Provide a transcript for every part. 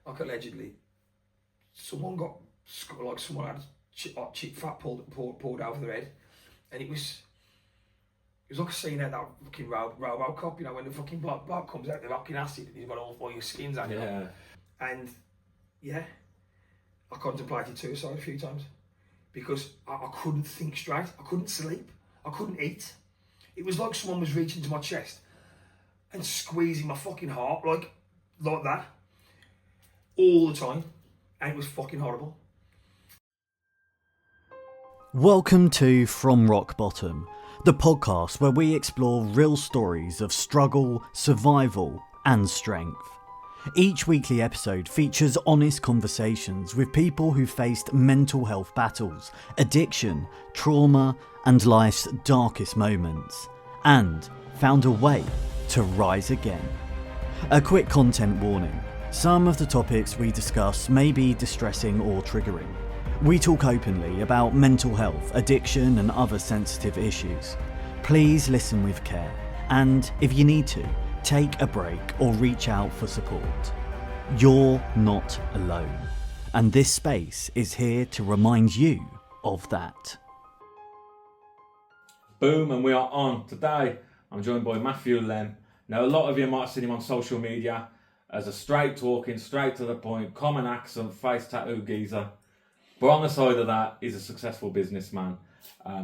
like allegedly, someone had cheap fat poured over their head, and it was like a scene out that fucking RoboCop, you know, when the fucking bloke comes out, the fucking acid, and he's got all your skins out. Yeah. And yeah, I contemplated suicide a few times because I couldn't think straight. I couldn't sleep. I couldn't eat. It was like someone was reaching to my chest and squeezing my fucking heart like that all the time, and it was fucking horrible. Welcome to From Rock Bottom, the podcast where we explore real stories of struggle, survival and strength. Each weekly episode features honest conversations with people who faced mental health battles, addiction, trauma and life's darkest moments, and found a way to rise again. A quick content warning: some of the topics we discuss may be distressing or triggering. We talk openly about mental health, addiction and other sensitive issues. Please listen with care, and if you need to, take a break or reach out for support. You're not alone, and this space is here to remind you of that. Boom, and we are on. Today, I'm joined by Matthew Lemm. Now, a lot of you might have seen him on social media as a straight talking, straight to the point, common accent, face tattoo geezer. But on the side of that, he's a successful businessman.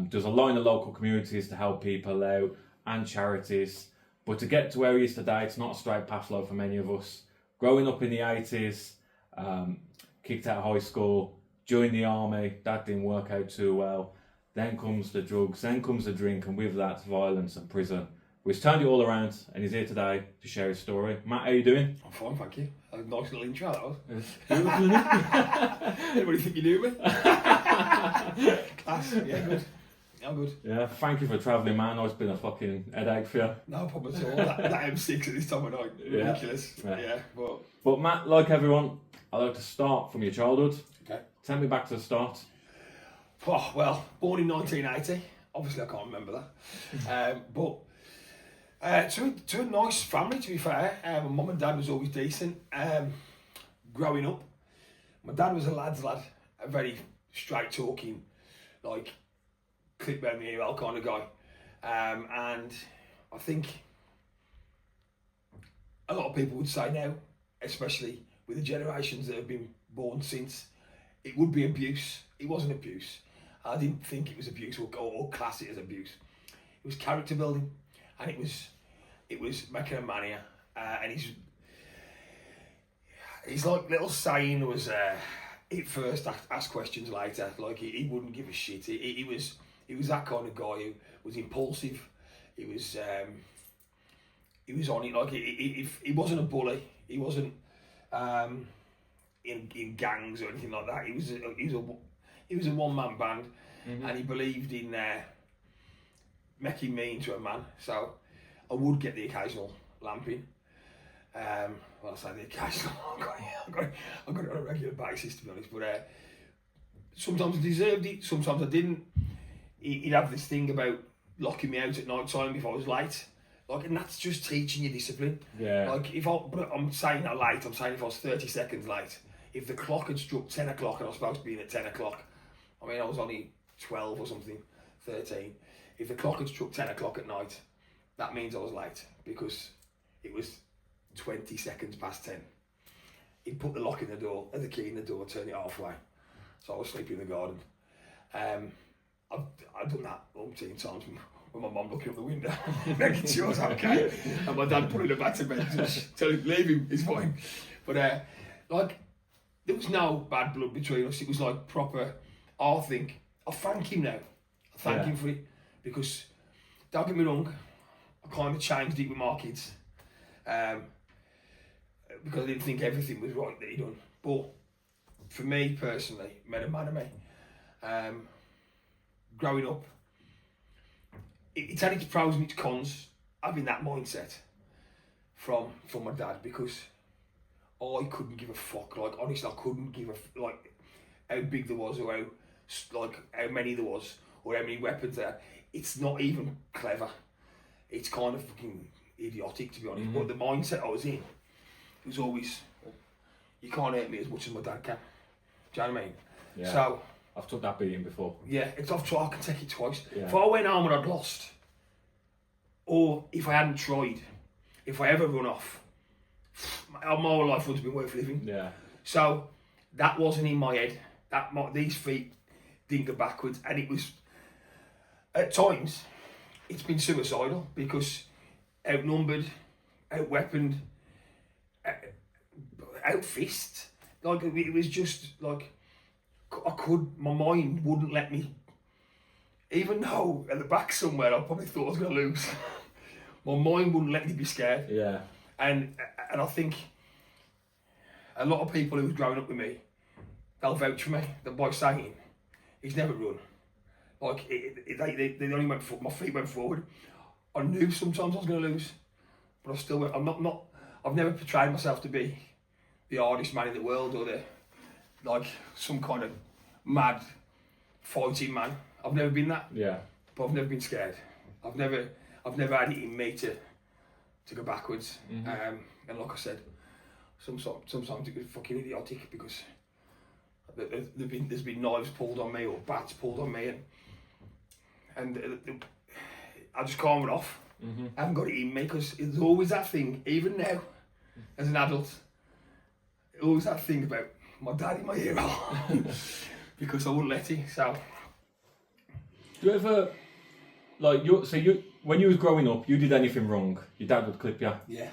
Does a lot in the local communities to help people out and charities. But to get to where he is today, it's not a straight path though for many of us. Growing up in the 80s, kicked out of high school, joined the army, that didn't work out too well. Then comes the drugs, then comes the drink, and with that, violence and prison. We've turned it all around, and he's here today to share his story. Matt, how you doing? I'm fine, thank you. A nice little intro, that was. Beautiful, isn't it? Anybody think you knew me? Class, yeah, good. I'm good. Yeah, thank you for travelling, man. It's been a fucking headache for you. No problem at all. That M6 at this time of night, ridiculous. Yeah. But Matt, like everyone, I like to start from your childhood. okay. Take me back to the start. Oh, well, born in 1980. Obviously, I can't remember that. To a nice family, to be fair. My mum and dad was always decent. Growing up, my dad was a lad's lad, a very straight talking, like clip by me well kind of guy. And I think a lot of people would say now, especially with the generations that have been born since, it would be abuse. It wasn't abuse. I didn't think it was abuse or class it as abuse. It was character building, and it was making a mania. And his like little saying was, "Eat first, ask questions later." Like he wouldn't give a shit. He was that kind of guy who was impulsive. He was on it. Like he wasn't a bully. He wasn't in gangs or anything like that. He was a one-man band, and he believed in making me into a man. So I would get the occasional lamping. Well, I say the occasional. I got it on a regular basis, to be honest. But sometimes I deserved it. Sometimes I didn't. He'd have this thing about locking me out at night time if I was late. Like, and that's just teaching you discipline. Yeah. Like but I'm saying not late. I'm saying if I was 30 seconds late. If the clock had struck 10 o'clock and I was supposed to be in at 10 o'clock, I mean, I was only 12 or something, 13. If the clock had struck 10 o'clock at night, that means I was late because it was 20 seconds past 10. He'd put the lock in the door, the key in the door, turn it halfway. So I was sleeping in the garden. I've done that umpteen times with my mum looking up the window, making sure I was okay. And my dad putting her back to bed, just telling him, leave him, he's fine. But like, there was no bad blood between us. It was like proper. I thank him now. I thank him for it, because don't get me wrong, I kind of changed it with my kids, because I didn't think everything was right that he done. But for me personally, it made a man of me. Growing up, it's had its pros and its cons having that mindset from my dad, because I couldn't give a fuck. Like, honestly, I couldn't give like how big there was, or how many there was, or how many weapons there. It's not even clever. It's kind of fucking idiotic, to be honest. But the mindset I was in, it was always, you can't hurt me as much as my dad can. Do you know what I mean? Yeah. So, I've took that beating before. yeah, I've tried, I can take it twice. Yeah. If I went home and I'd lost, or if I hadn't tried, if I ever run off, my whole life would have been worth living. Yeah. So that wasn't in my head. These feet didn't go backwards, and it was at times it's been suicidal because outnumbered, outweaponed, outfist. Like it was just like my mind wouldn't let me. Even though at the back somewhere I probably thought I was going to lose, my mind wouldn't let me be scared. Yeah. And I think a lot of people who was growing up with me, they'll vouch for me that by saying he's never run. Like they only went. My feet went forward. I knew sometimes I was going to lose, but I still went. I've never portrayed myself to be the hardest man in the world or some kind of mad fighting man. I've never been that. Yeah. But I've never been scared. I've never had it in me to go backwards. Mm-hmm. And like I said, sometimes it was fucking idiotic because there's been knives pulled on me or bats pulled on me, and I just calm it off. Mm-hmm. I haven't got it in me because there's always that thing, even now, as an adult, always that thing about my dad in my ear because I wouldn't let it. So. Do you ever, when you was growing up, you did anything wrong, your dad would clip you? Yeah.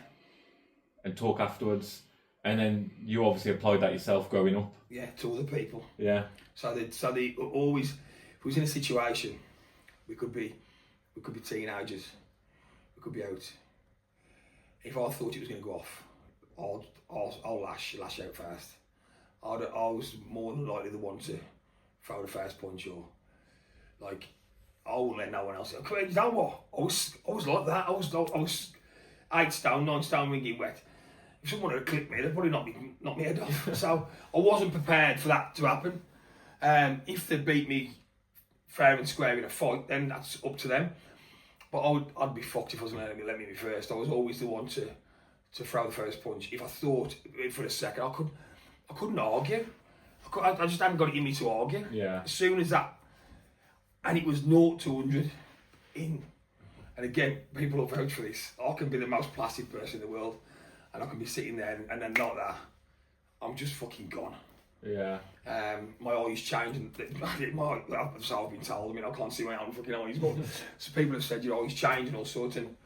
And talk afterwards, and then you obviously applied that yourself growing up? Yeah, to other people. Yeah. So they always, if we was in a situation, we could be teenagers, we could be out. If I thought it was going to go off, I'll lash out first. I was more than likely the one to throw the first punch or I wouldn't let no one else. You know what? I was like that. I was 8 stone, 9 stone ringing wet. If someone had clipped me, they'd probably knock me head off. So I wasn't prepared for that to happen. If they beat me fair and square in a fight, then that's up to them. But I'd be fucked if I was going to let me be first. I was always the one to throw the first punch. If I thought for a second, I couldn't argue. I just hadn't got it in me to argue. Yeah. As soon as that. And it was 0 to 100 in. And again, people will vouch for this. I can be the most placid person in the world, and I can be sitting there and then not that. I'm just fucking gone. Yeah. My eyes change, and so I've been told. I mean, I can't see my own fucking eyes, but so people have said your eyes change and all sorts, and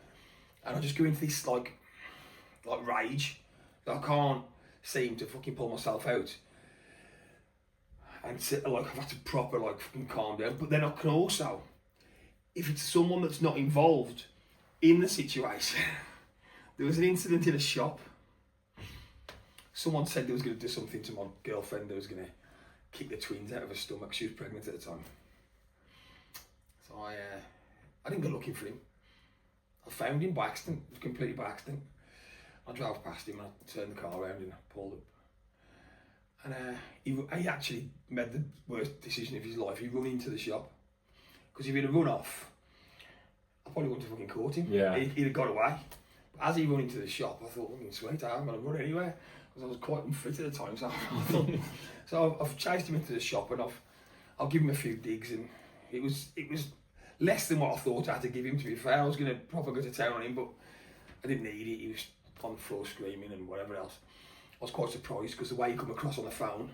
I just go into this like rage that I can't seem to fucking pull myself out. And I've had to proper fucking calm down. But then I can also, if it's someone that's not involved in the situation, there was an incident in a shop. Someone said they was going to do something to my girlfriend. They was going to kick the twins out of her stomach. She was pregnant at the time. So I didn't go looking for him. I found him by accident. It was completely by accident. I drove past him and I turned the car around and I pulled up. And he actually made the worst decision of his life. He run into the shop. Because if he'd have run off, I probably wouldn't have fucking caught him. Yeah. He'd have got away. But as he run into the shop, I thought, sweet, I'm going to run anywhere. Because I was quite unfit at the time. So I've chased him into the shop and I've given him a few digs. And it was less than what I thought I had to give him, to be fair. I was going to probably go to town on him, but I didn't need it. He was on the floor screaming and whatever else. I was quite surprised because the way he come across on the phone,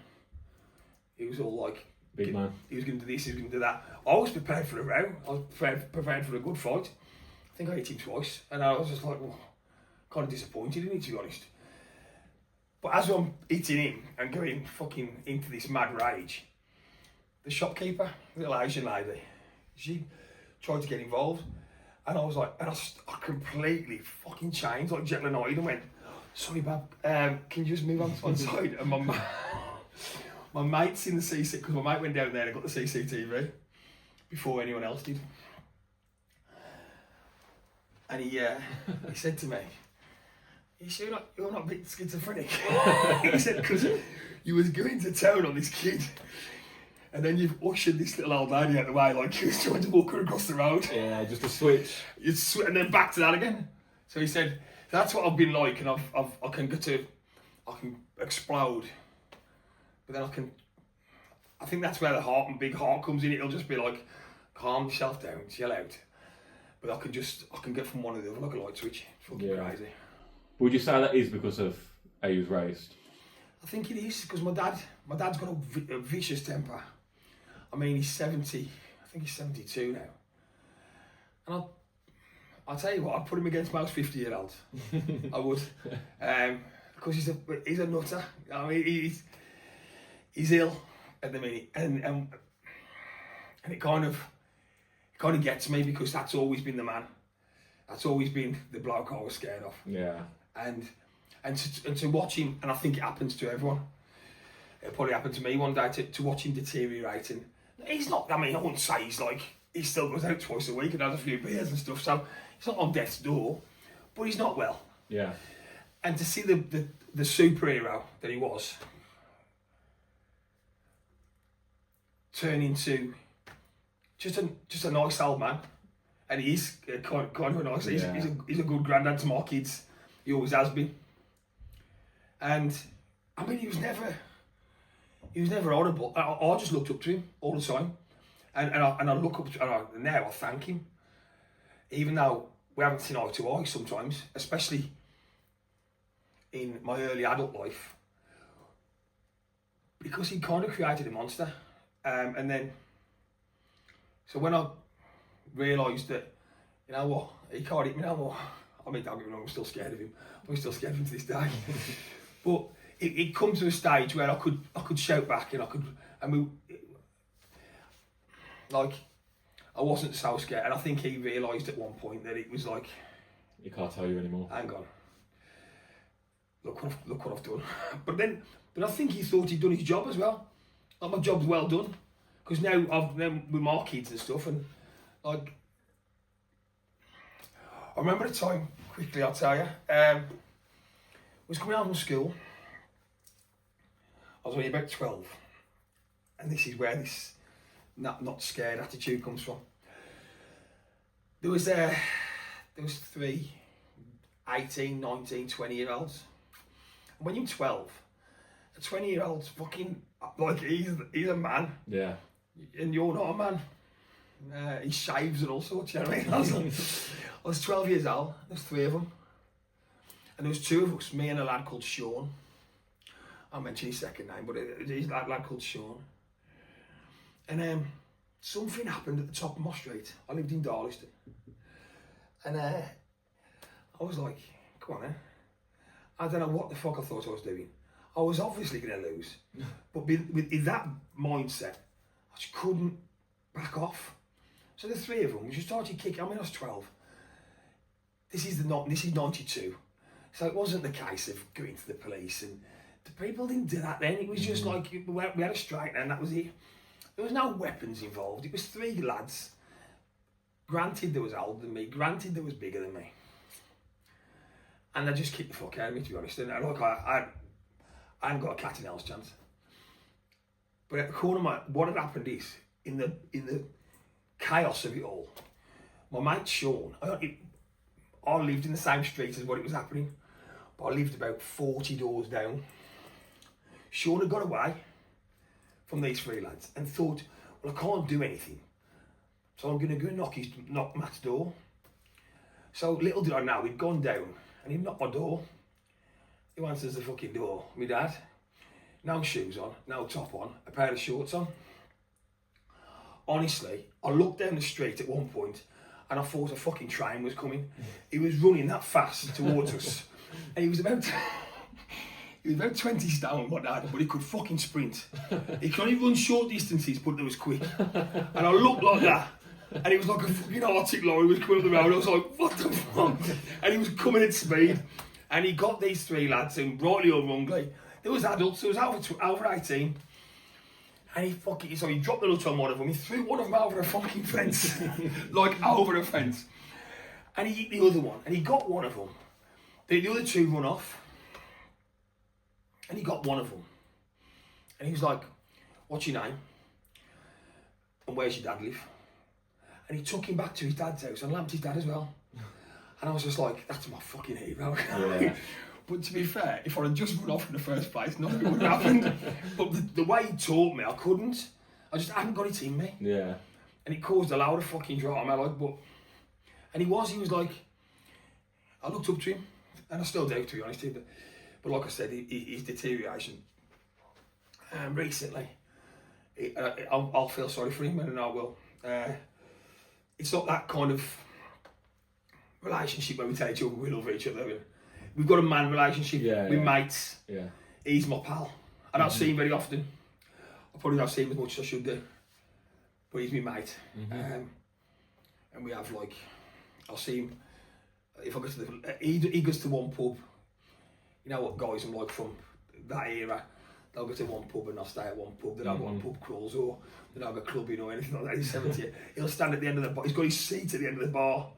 he was all like, big man. He was going to do this, he was going to do that. I was prepared for a row. I was prepared for a good fight. I think I hit him twice, and I was just like, well, kind of disappointed in it, to be honest. But as I'm hitting him and going fucking into this mad rage, the shopkeeper, the little Asian lady, she tried to get involved, and I was like, and I completely fucking changed, like Jekyll and Hyde, and went, sorry, Bab, can you just move on to one side? And my mate's in the CCTV, because my mate went down there and got the CCTV before anyone else did. And he said to me, you sure you're not a bit schizophrenic? He said, because you was going to town on this kid, and then you've ushered this little old lady out the way, like you was trying to walk her across the road. Yeah, just a switch. And then back to that again. So he said, that's what I've been like, and I I can explode, but then I think that's where the big heart comes in. It'll just be like, calm yourself down, chill out. But I can get from one to the other like a light switch. It's fucking crazy. Would you say that is because of how you was raised? I think it is, because my dad's got a vicious temper. I mean, he's 70, I think he's 72 now. And I'll tell you what, I'd put him against most 50-year-olds. I would. Because he's a nutter. I mean, he's ill at the minute. And it kind of gets me, because that's always been the man. That's always been the bloke I was scared of. Yeah. And to watch him, and I think it happens to everyone. It probably happened to me one day, to watch him deteriorating. He's not, I mean, I wouldn't say he still goes out twice a week and has a few beers and stuff, so he's not on death's door, but he's not well. Yeah. And to see the superhero that he was turn into just a nice old man, and he is kind of a nice. He's a good granddad to my kids. He always has been. And I mean, he was never horrible. I just looked up to him all the time, and I look up to, and now I thank him, even though we haven't seen eye to eye sometimes, especially in my early adult life, because he kind of created a monster. And then, so when I realised that, you know what, he can't hit me no more. I mean, don't get me wrong, I'm still scared of him. I'm still scared of him to this day. But it come to a stage where I could shout back, and I wasn't so scared. And I think he realised at one point that it was like, he can't tell you anymore. Hang on. Look what I've done. But I think he thought he'd done his job as well. Like, my job's well done, because now with my kids and stuff, and like, I remember a time, quickly I'll tell you, was coming home from school. I was only about 12, and this is where this not scared attitude comes from. There was 3 18, 19, 20-year-olds. And when you're 12, a 20-year-old's fucking, like, he's a man. Yeah. And you're not a man. He shaves and all sorts, you know what I mean? I was 12 years old, there's 3 of them. And there was 2 of us, me and a lad called Sean. I'll mention his second name, but he's a lad called Sean. And something happened at the top of my street. I lived in Darliston. And I was like, come on, I don't know what the fuck I thought I was doing. I was obviously going to lose. But with that mindset, I just couldn't back off. So the 3 of them, we just started kicking. I mean, I was 12. This is 92. So it wasn't the case of going to the police, and the people didn't do that then. It was just like, we had a strike and that was it. There was no weapons involved. It was 3 lads. Granted, there was older than me. Granted, there was bigger than me. And they just kicked the fuck out of me, to be honest. And like, I hadn't got a cat in hell's chance. But at the corner of what had happened is, in the chaos of it all, my mate Sean, I lived in the same street as what it was happening, but I lived about 40 doors down. Sean had got away from these 3 lads and thought, well, I can't do anything, so I'm going to go knock Matt's door. So little did I know, he'd gone down and he knocked my door. Who answers the fucking door? My dad. No shoes on, no top on, a pair of shorts on. Honestly, I looked down the street at one point and I thought a fucking train was coming. He was running that fast towards us, and he was about 20 stone, my dad, but he could fucking sprint. He could only run short distances, but it was quick. And I looked like that, and he was like a fucking Arctic lorry was coming up the road. I was like, what the fuck? And he was coming at speed, and he got these 3 lads, and rightly or wrongly, there was adults, there was over 18. And he dropped the nut on one of them, he threw one of them over a fucking fence, like over a fence. And he hit the other one, and he got one of them. The other 2 run off, and he got one of them. And he was like, what's your name? And where's your dad live? And he took him back to his dad's house and lamped his dad as well. And I was just like, that's my fucking hero. Yeah. But to be fair, if I'd have just run off in the first place, nothing would have happened. But the way he taught me, I couldn't. I just hadn't got it in me. Yeah. And it caused a loud of fucking drama. And he was like, I looked up to him, and I still do, to be honest. But like I said, his deterioration recently, I'll feel sorry for him, and I will. It's not that kind of relationship where we tell each other we love each other. We've got a man relationship with mates. Yeah. He's my pal. I don't see him very often. I probably don't see him as much as I should do. But he's my mate. And we have like, I'll see him, if I go to he goes to one pub. You know what guys I'm like from that era, they'll go to one pub and I'll stay at one pub. They don't go on pub crawls or they don't go clubbing or anything like that. He's 70. He'll stand at the end of the bar. He's got his seat at the end of the bar.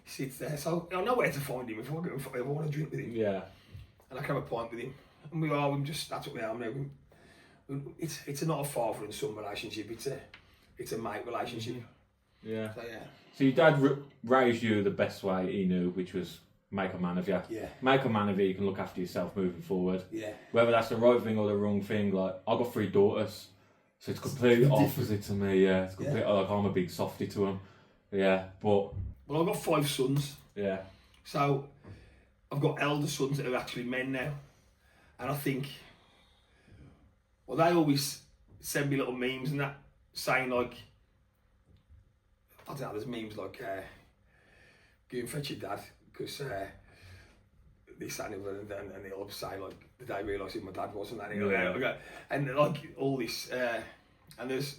He sits there. So I know where to find him if I want to drink with him. Yeah. And I can have a pint with him. And we just, that's what we are now. It's not a father and son relationship. It's a mate relationship. Yeah. So yeah. So your dad raised you the best way he knew, which was make a man of you. Yeah. Make a man of you. You can look after yourself moving forward. Yeah. Whether that's the right thing or the wrong thing. Like I've got 3 daughters, so it's completely opposite to me. Yeah. It's completely like I'm a big softie to them. Yeah. But well, I've got 5 sons. Yeah. So I've got elder sons that are actually men now, and I think. Well, they always send me little memes and that, saying like, I don't know, there's memes like, go and fetch your dad, because this, that and and they'll say like, the day I realised who my dad was and that, and like all this, and there's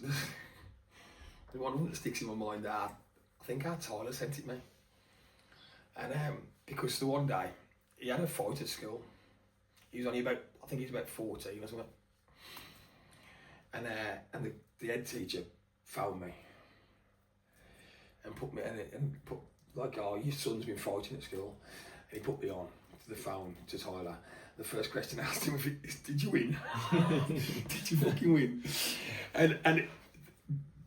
one of them that sticks in my mind that I think our Tyler sent it me, and because the one day, he had a fight at school, he was only about, I think he was about 14 or something. And the head teacher phoned me and put me and put like, oh, your son's been fighting at school, and he put me on to the phone to Tyler. The first question I asked him was, did you win? Did you fucking win? And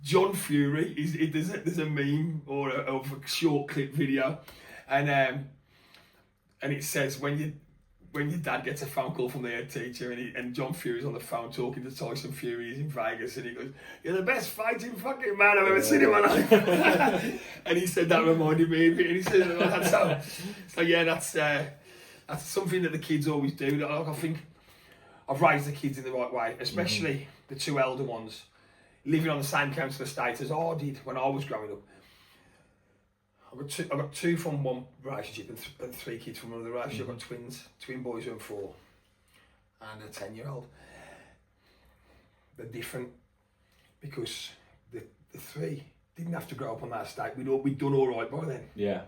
John Fury there's a meme or a short clip video, and it says when your dad gets a phone call from the head teacher and John Fury's on the phone talking to Tyson Fury, he's in Vegas, and he goes, "You're the best fighting fucking man I've ever seen in my life." And he said that reminded me of it, and he said, so yeah, that's something that the kids always do. I think I've raised the kids in the right way, especially the 2 elder ones, living on the same council estate as I did when I was growing up. I've got 2 from one relationship and 3 kids from another relationship. I've got twin boys who are 4 and a 10-year-old. They're different because the 3 didn't have to grow up on that estate. We'd done all right by then. Yeah.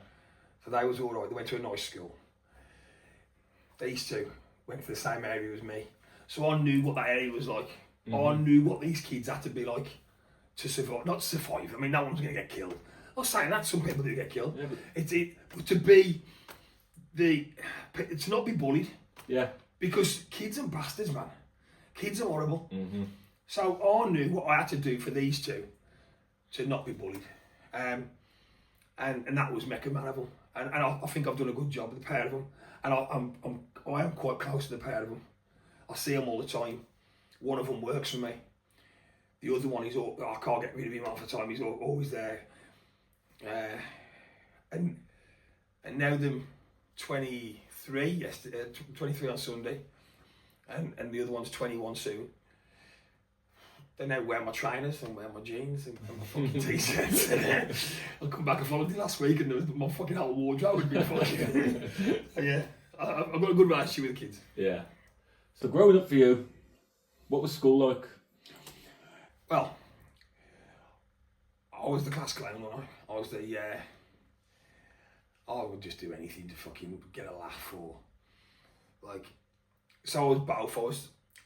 So they was all right. They went to a nice school. These 2 went to the same area as me. So I knew what that area was like. I knew what these kids had to be like to survive. Not survive. I mean, no one's going to get killed. I'm not saying that, some people do get killed. Yeah, but to not be bullied. Yeah. Because kids are bastards, man. Kids are horrible. So I knew what I had to do for these 2 to not be bullied. And that was make a man of them. And I think I've done a good job with the pair of them. And I am quite close to the pair of them. I see them all the time. One of them works for me. The other one I can't get rid of him half the time. He's always there. And now them 23 yesterday, 23 on Sunday, and the other one's 21 soon. They now wear my trainers and wear my jeans and my fucking t-shirts. I come back off holiday last week and there was my fucking whole wardrobe had been fucking. So yeah, I've got a good relationship with the kids. Yeah. So growing up for you, what was school like? Well, I was the class clown, wasn't I? I was the, I would just do anything to fucking get a laugh or, like, so I was both.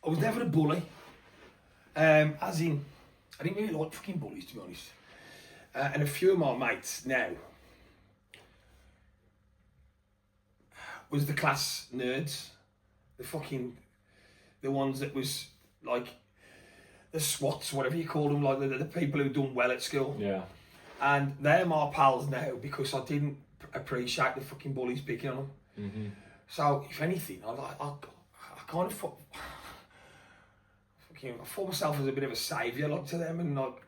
I was never a bully. As in, I didn't really like fucking bullies, to be honest. And a few of my mates now was the class nerds. The ones that was, like, the SWATs, whatever you call them, like the people who've done well at school. Yeah. And they're my pals now because I didn't appreciate the fucking bullies picking on them. So, if anything, I kind of thought myself as a bit of a saviour, like, to them, and like,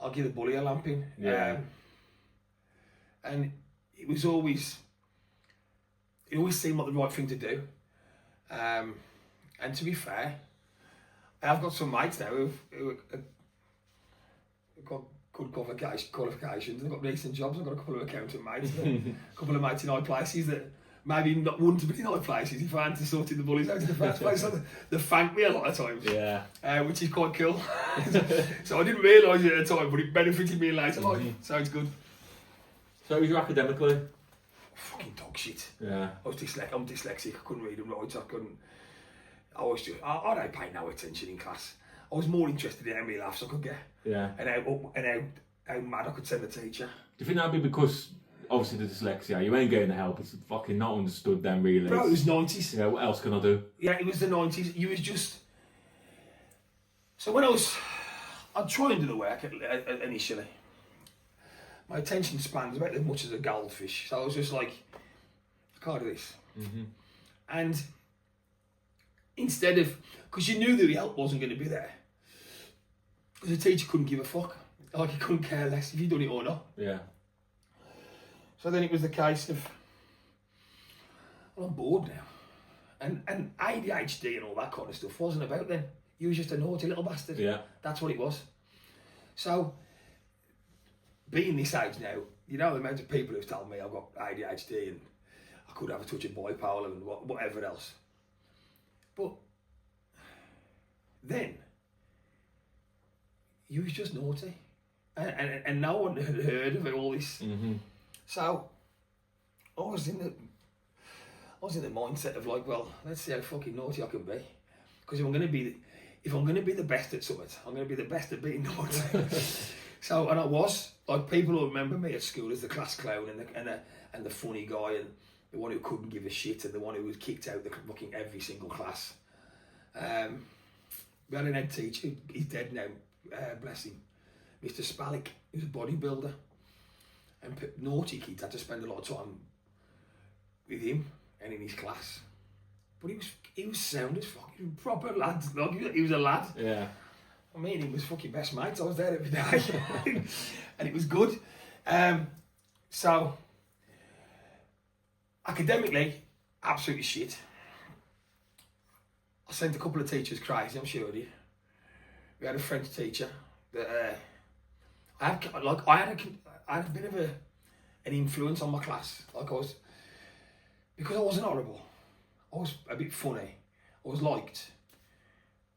I'll give the bully a lamping. Yeah. And it always seemed like the right thing to do. And to be fair, I've got some mates now who've got good qualifications. They've got decent jobs. I've got a couple of accountant mates, a couple of mates in high places that maybe wouldn't have been in high places if I hadn't sorted the bullies out in the first place. So they thank me a lot of times, which is quite cool. So I didn't realise it at the time, but it benefited me later life. So it's good. So was you academically? Fucking dog shit. Yeah. I'm dyslexic. I couldn't read and write. I don't pay no attention in class. I was more interested in how many laughs I could get. Yeah. And how mad I could send the teacher. Do you think that'd be because obviously the dyslexia, you ain't getting the help, it's fucking not understood then really? Bro, it was 90s. Yeah, what else can I do? Yeah, it was the 90s. You was just... So when I'd try and do the work initially. My attention span was about as much as a goldfish. So I was just like, I can't do this. And instead of... Because you knew the help wasn't going to be there. Because the teacher couldn't give a fuck. Like, he couldn't care less if you'd done it or not. Yeah. So then it was the case of, well, I'm bored now. And ADHD and all that kind of stuff wasn't about then. You was just a naughty little bastard. Yeah. That's what it was. So, being this age now, you know the amount of people who've told me I've got ADHD and I could have a touch of bipolar and whatever else. But then, you was just naughty. And no one had heard of all this. So I was in the mindset of like, well, let's see how fucking naughty I can be. Because if I'm gonna be the best at something, I'm gonna be the best at being naughty. So, and I was, like, people will remember me at school as the class clown and the funny guy and the one who couldn't give a shit and the one who was kicked out of fucking every single class. We had an head teacher, he's dead now, bless him. Mr. Spallick, he was a bodybuilder, and naughty kids had to spend a lot of time with him and in his class. But he was sound as fuck. He was a proper lad. Like, he was a lad. Yeah. I mean, he was fucking best mates. I was there every day, and it was good. So academically, absolutely shit. I sent a couple of teachers crazy. I'm sure of you. We had a French teacher that. I had a bit of an influence on my class. Like, because I wasn't horrible. I was a bit funny. I was liked.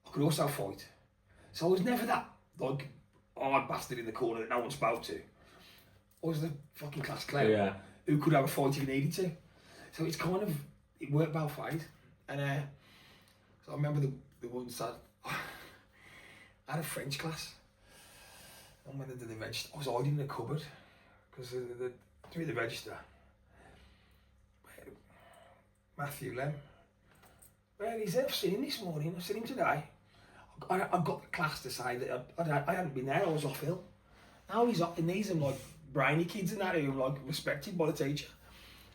I could also fight. So I was never that, like, hard bastard in the corner that no one spoke to. I was the fucking class clown who could have a fight if he needed to. So it worked both ways. And so I remember the one said, I had a French class. And when they did the register, I was hiding in the cupboard because through the register, Matthew Lemm. Well, he's there. I've seen him this morning. I've seen him today. I got the class to say that I hadn't been there. I was off ill. Now he's up, and these are like brainy kids and that who are like respected by the teacher.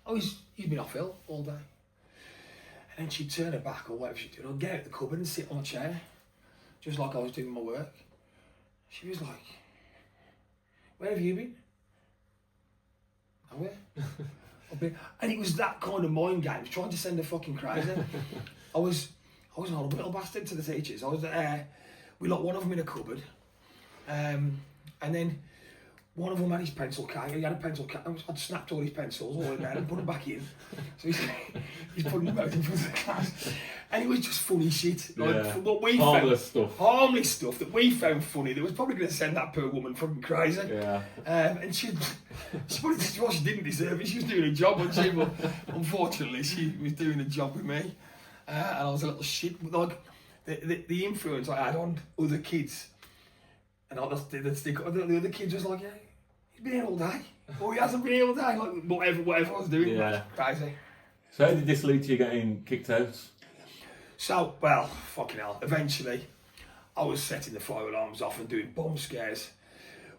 Oh, he's been off ill all day. And then she'd turn her back or whatever she'd do. I'd get out the cupboard and sit on a chair, just like I was doing my work. She was like, "Where have you been?" Nowhere. And it was that kind of mind game, trying to send her fucking crazy. I was an horrible little bastard to the teachers. I was we locked one of them in a cupboard, and then one of them had his pencil case. He had a pencil case. I'd snapped all his pencils all the way down and put them back in. So he's putting them out in front of the class, and it was just funny shit. Like what we harmless stuff that we found funny. That was probably going to send that poor woman fucking crazy. Yeah. And she didn't deserve it. She was doing a job, wasn't she? But unfortunately, she was doing a job with me, and I was a little shit. Like the influence I had on other kids. And the other kids was like, yeah, he's been here all day. Or he hasn't been here all day. Like, whatever I was doing. Yeah. Crazy. So how did this lead to you getting kicked out? So, well, fucking hell. Eventually, I was setting the fire alarms off and doing bomb scares.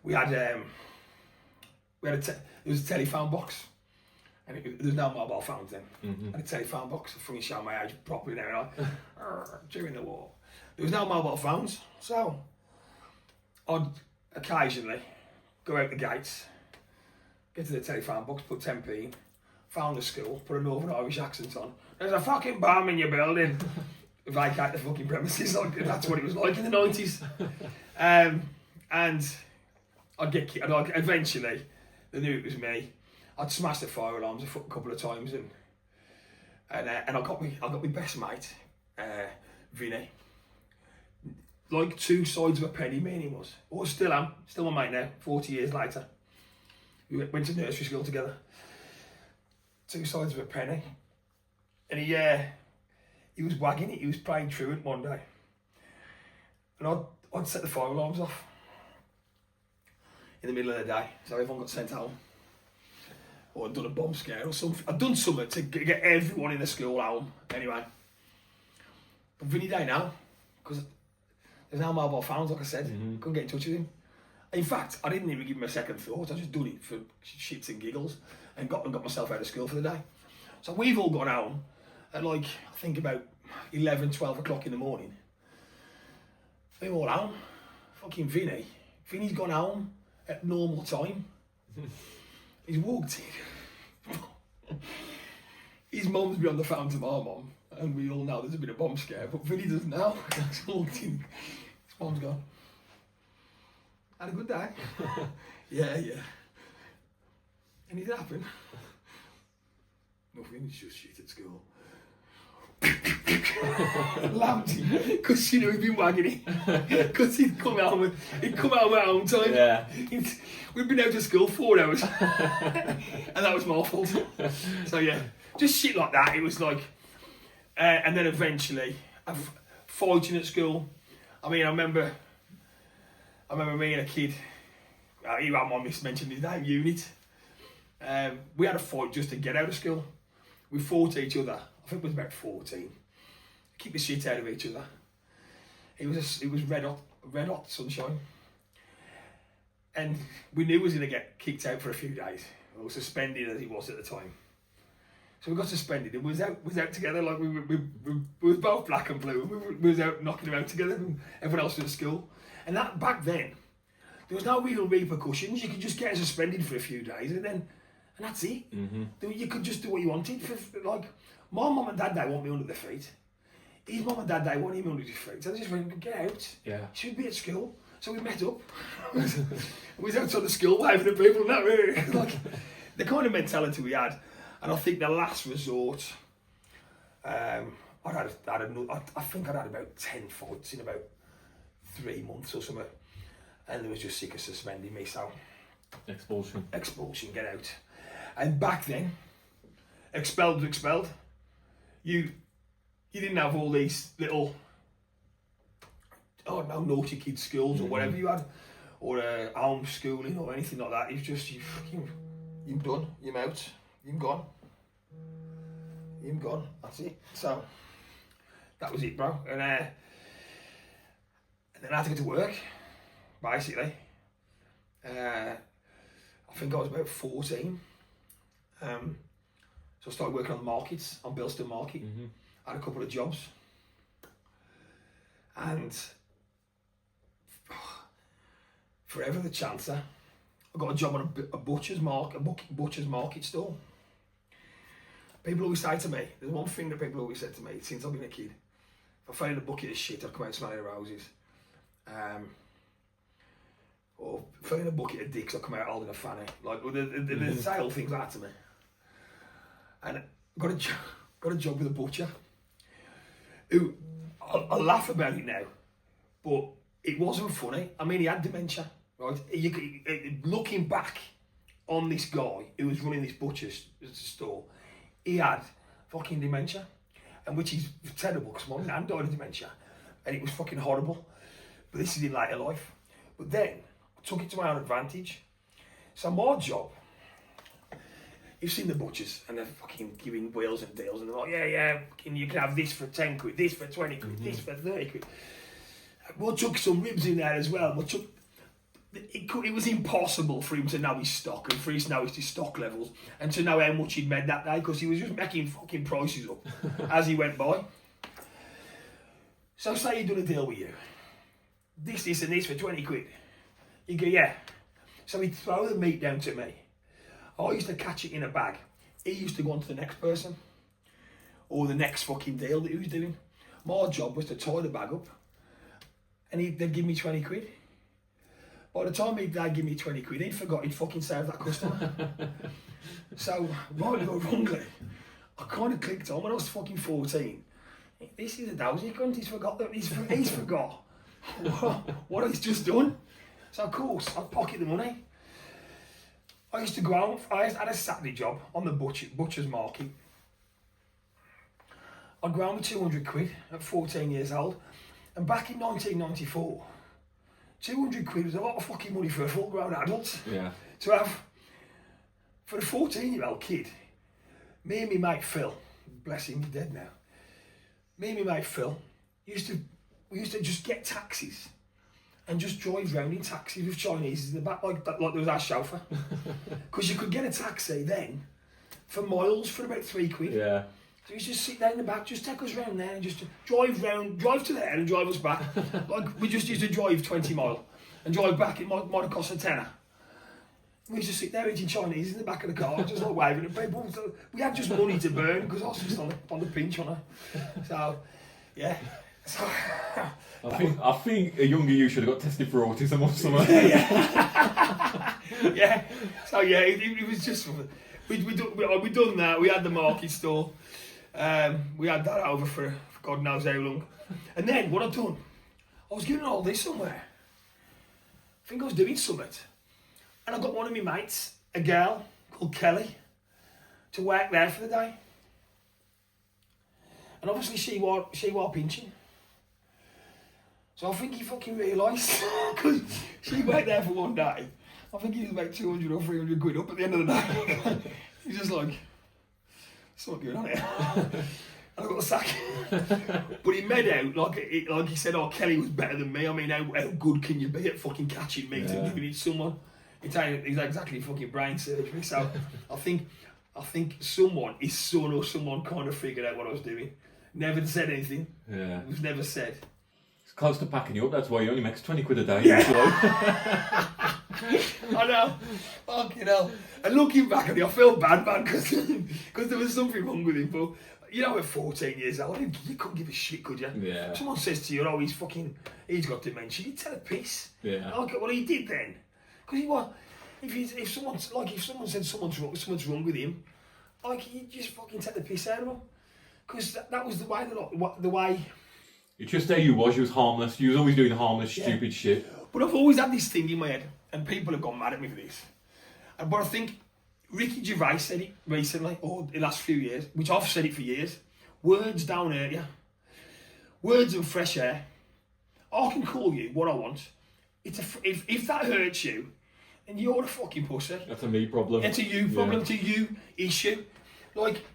We had there was a telephone box. And there's no mobile phones then. And a telephone box, I'm showing my age properly now, during the war. There was no mobile phones, so I'd occasionally go out the gates, get to the telephone box, put 10p in, phone the school, put a Northern Irish accent on. There's a fucking bomb in your building. Vacate the fucking premises. Like, that's what it was like in the 90s. And eventually, they knew it was me. I'd smashed the fire alarms a couple of times, and I got my best mate, Vinny. Like two sides of a penny, me and he was. Or still am, still my mate now, 40 years later. We went to nursery school together. Two sides of a penny. And he was wagging it, he was playing truant one day. And I'd set the fire alarms off in the middle of the day, so everyone got sent home. Or I'd done a bomb scare or something. I'd done something to get everyone in the school home. Anyway. But Vinny Day now, because there's no mobile phones, like I said. Couldn't get in touch with him. In fact, I didn't even give him a second thought. I just done it for shits and giggles and got myself out of school for the day. So we've all gone home at like, I think about 11, 12 o'clock in the morning. We're all home. Fucking Vinny's gone home at normal time. He's walked in. His mum's been on the phone to my mum, and we all know there's been a bomb scare, but Vinny doesn't know. He's walked in. His mum's gone. Had a good day. Yeah. Anything happened? Nothing, it's just shit at school. Laughed him, because she knew he'd been wagging it. Because he'd come out at home time. Yeah. We'd been out of school 4 hours. And that was my fault. So yeah, just shit like that. It was like, and then eventually, fighting at school. I mean, I remember me and a kid, he won't mind me mentioning his name, Unit. We had a fight just to get out of school. We fought each other. I think it was about 14. Keep the shit out of each other. It was red hot sunshine. And we knew he was going to get kicked out for a few days, or suspended as he was at the time. So we got suspended, and we was out together, like we was both black and blue. We was out knocking around together, and everyone else was at school. And that back then, there was no real repercussions. You could just get suspended for a few days, and that's it. You could just do what you wanted. Like, my mum and dad, they want me under their feet. His mum and dad, they want him under his feet. So they just went, get out. Yeah. Should be at school. So we met up. We was outside the school waving at people and that, really. Like, the kind of mentality we had. And I think the last resort, I think I'd had about 10 fights in about 3 months or something. And they was just sick of suspending me, so... Expulsion, get out. And back then, expelled was expelled. You didn't have all these little, naughty kids schools or whatever you had, or homeschooling or anything like that. It's just, you're done, you're out, you're gone. That's it. So, that was it, bro. And then I had to go to work, basically. I think I was about 14. So I started working on the markets, on Bilston Market. I had a couple of jobs. And forever the chancer, I got a job on a butcher's market stall. People always say to me, there's one thing that people always said to me since I've been a kid. If I fell in a bucket of shit, I'd come out smelling roses. Or fell in a bucket of dicks, I'd come out holding a fanny. Like, they say all things like that to me. And got a job with a butcher who, I laugh about it now, but it wasn't funny. I mean, he had dementia, right? Looking back on this guy who was running this butcher's store, he had fucking dementia, and which is terrible because my nan died of dementia, and it was fucking horrible. But this is in later life. But then I took it to my own advantage. So my job, you've seen the butchers and they're fucking giving wheels and deals, and they're like, yeah, you can have this for 10 quid, this for 20 quid, this for 30 quid. We'll chuck some ribs in there as well. it was impossible for him to know his stock and for him to know his stock levels and to know how much he'd made that day because he was just making fucking prices up as he went by. So say he'd done a deal with you. This and this for 20 quid. You go, yeah. So he'd throw the meat down to me. I used to catch it in a bag. He used to go on to the next person or the next fucking deal that he was doing. My job was to tie the bag up and they'd give me 20 quid. By the time they'd give me 20 quid, he'd forgot he'd fucking saved that customer. So, rightly or wrongly, I kind of clicked on when I was fucking 14. This is a dowsy cunt, he's forgot what he's just done. So of course, I'd pocket the money. I used to go out, I had a Saturday job on the butcher's market. I'd go out with 200 quid at 14 years old. And back in 1994, 200 quid was a lot of fucking money for a full-grown adult. Yeah. To have, for a 14-year-old kid, me and my mate Phil, bless him, he's dead now. Me and my mate Phil, we used to just get taxis and just drive round in taxis with Chinese in the back, like there was our chauffeur. Because you could get a taxi then for miles for about 3 quid. Yeah. So you just sit down in the back, just take us round there and just drive to there and drive us back. Like we just used to drive 20 mile and drive back, it might have cost a tenner. We used to sit there eating Chinese in the back of the car, just like waving at people. So we had just money to burn because I was just on the pinch on her. So, yeah. So, I think a younger you should have got tested for autism or something. Yeah. Yeah. So yeah, it was just we done that. We had the market stall. We had that over for God knows how long. And then what I'd done, I was giving all this somewhere. I think I was doing something. And I got one of my mates, a girl called Kelly, to work there for the day. And obviously she were pinching. So I think he fucking realised, because she worked there for one day. I think he was about 200 or 300 quid up at the end of the day. He's just like, what's not going on here? And I got the sack. But he made out, like he said, oh, Kelly was better than me. I mean, how good can you be at fucking catching meat and giving it to someone? It's exactly fucking brain surgery. So I think someone, his son or someone kind of figured out what I was doing. Never said anything. Yeah. It was never said. It's close to packing you up, that's why he only makes 20 quid a day. Yeah. I know. Fucking hell. And looking back at it, I feel bad, man, because there was something wrong with him. But, you know, at 14 years old, you couldn't give a shit, could you? Yeah. Someone says to you, oh, he's got dementia. You tell a piss. Yeah. Okay, well, he did then. Because if someone said something's wrong with him, like, you just fucking take the piss out of him. Because that was the way. It's just how you was harmless. You was always doing harmless, stupid shit. But I've always had this thing in my head, and people have gone mad at me for this. But I think Ricky Gervais said it recently, or in the last few years, which I've said it for years. Words don't hurt you. Words and fresh air. I can call you what I want. If that hurts you, then you're a fucking pussy. That's a me problem. It's a you problem, it's a you issue. Like,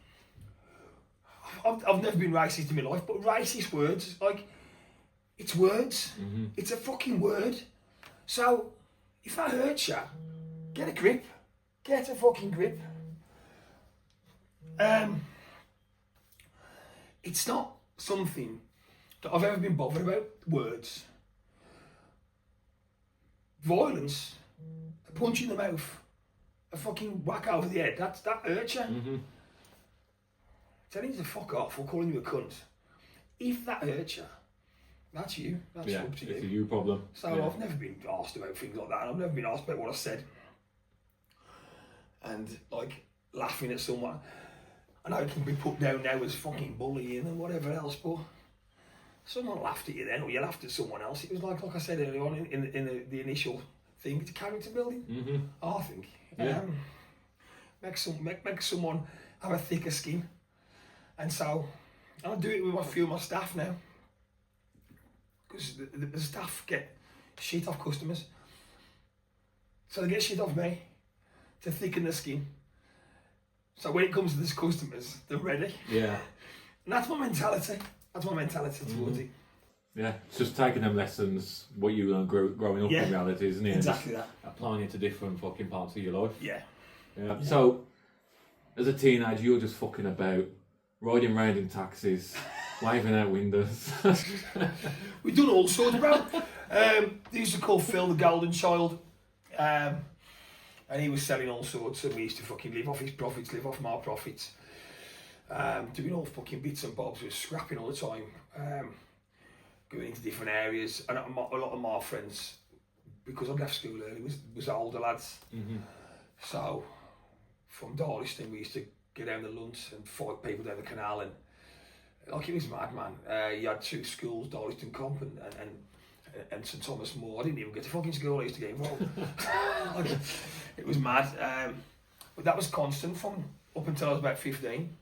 I've never been racist in my life, but racist words, like, it's words. Mm-hmm. It's a fucking word. So, if that hurts you, get a grip. Get a fucking grip. It's not something that I've ever been bothered about, words. Violence, a punch in the mouth, a fucking whack over the head, that hurts you. Mm-hmm. Telling you to fuck off or calling you a cunt, if that hurts you, that's you. That's up to you. It's a you problem. So I've never been asked about things like that. I've never been asked about what I said. And like laughing at someone. I know it can be put down now as fucking bullying and whatever else, but someone laughed at you then, or you laughed at someone else. It was like I said earlier on in the initial thing, it's character building. Mm-hmm. I think. Yeah. Make someone have a thicker skin. And so, I do it with a few of my staff now. Because the staff get shit off customers. So they get shit off me to thicken their skin. So when it comes to these customers, they're ready. Yeah. And that's my mentality. That's my mentality towards it. Yeah, it's just taking them lessons, what you learn growing up in reality, isn't it? Exactly that. Applying it to different fucking parts of your life. Yeah. Yeah. So, as a teenager, you're just fucking about, riding round in taxis, waving out windows. We've done all sorts, bro. They used to call Phil the Golden Child. And he was selling all sorts, and we used to fucking live off his profits, live off my profits. Doing all fucking bits and bobs, we were scrapping all the time. Going into different areas, and a lot of my friends, because I left school early, was older lads. So from Darliston we used to get down the Lunt and fight people down the canal, and like it was mad, man. You had 2 schools, Darliston Comp and St Thomas More. I didn't even get to fucking school, I used to get involved. Like, it was mad. But that was constant from up until I was about 15.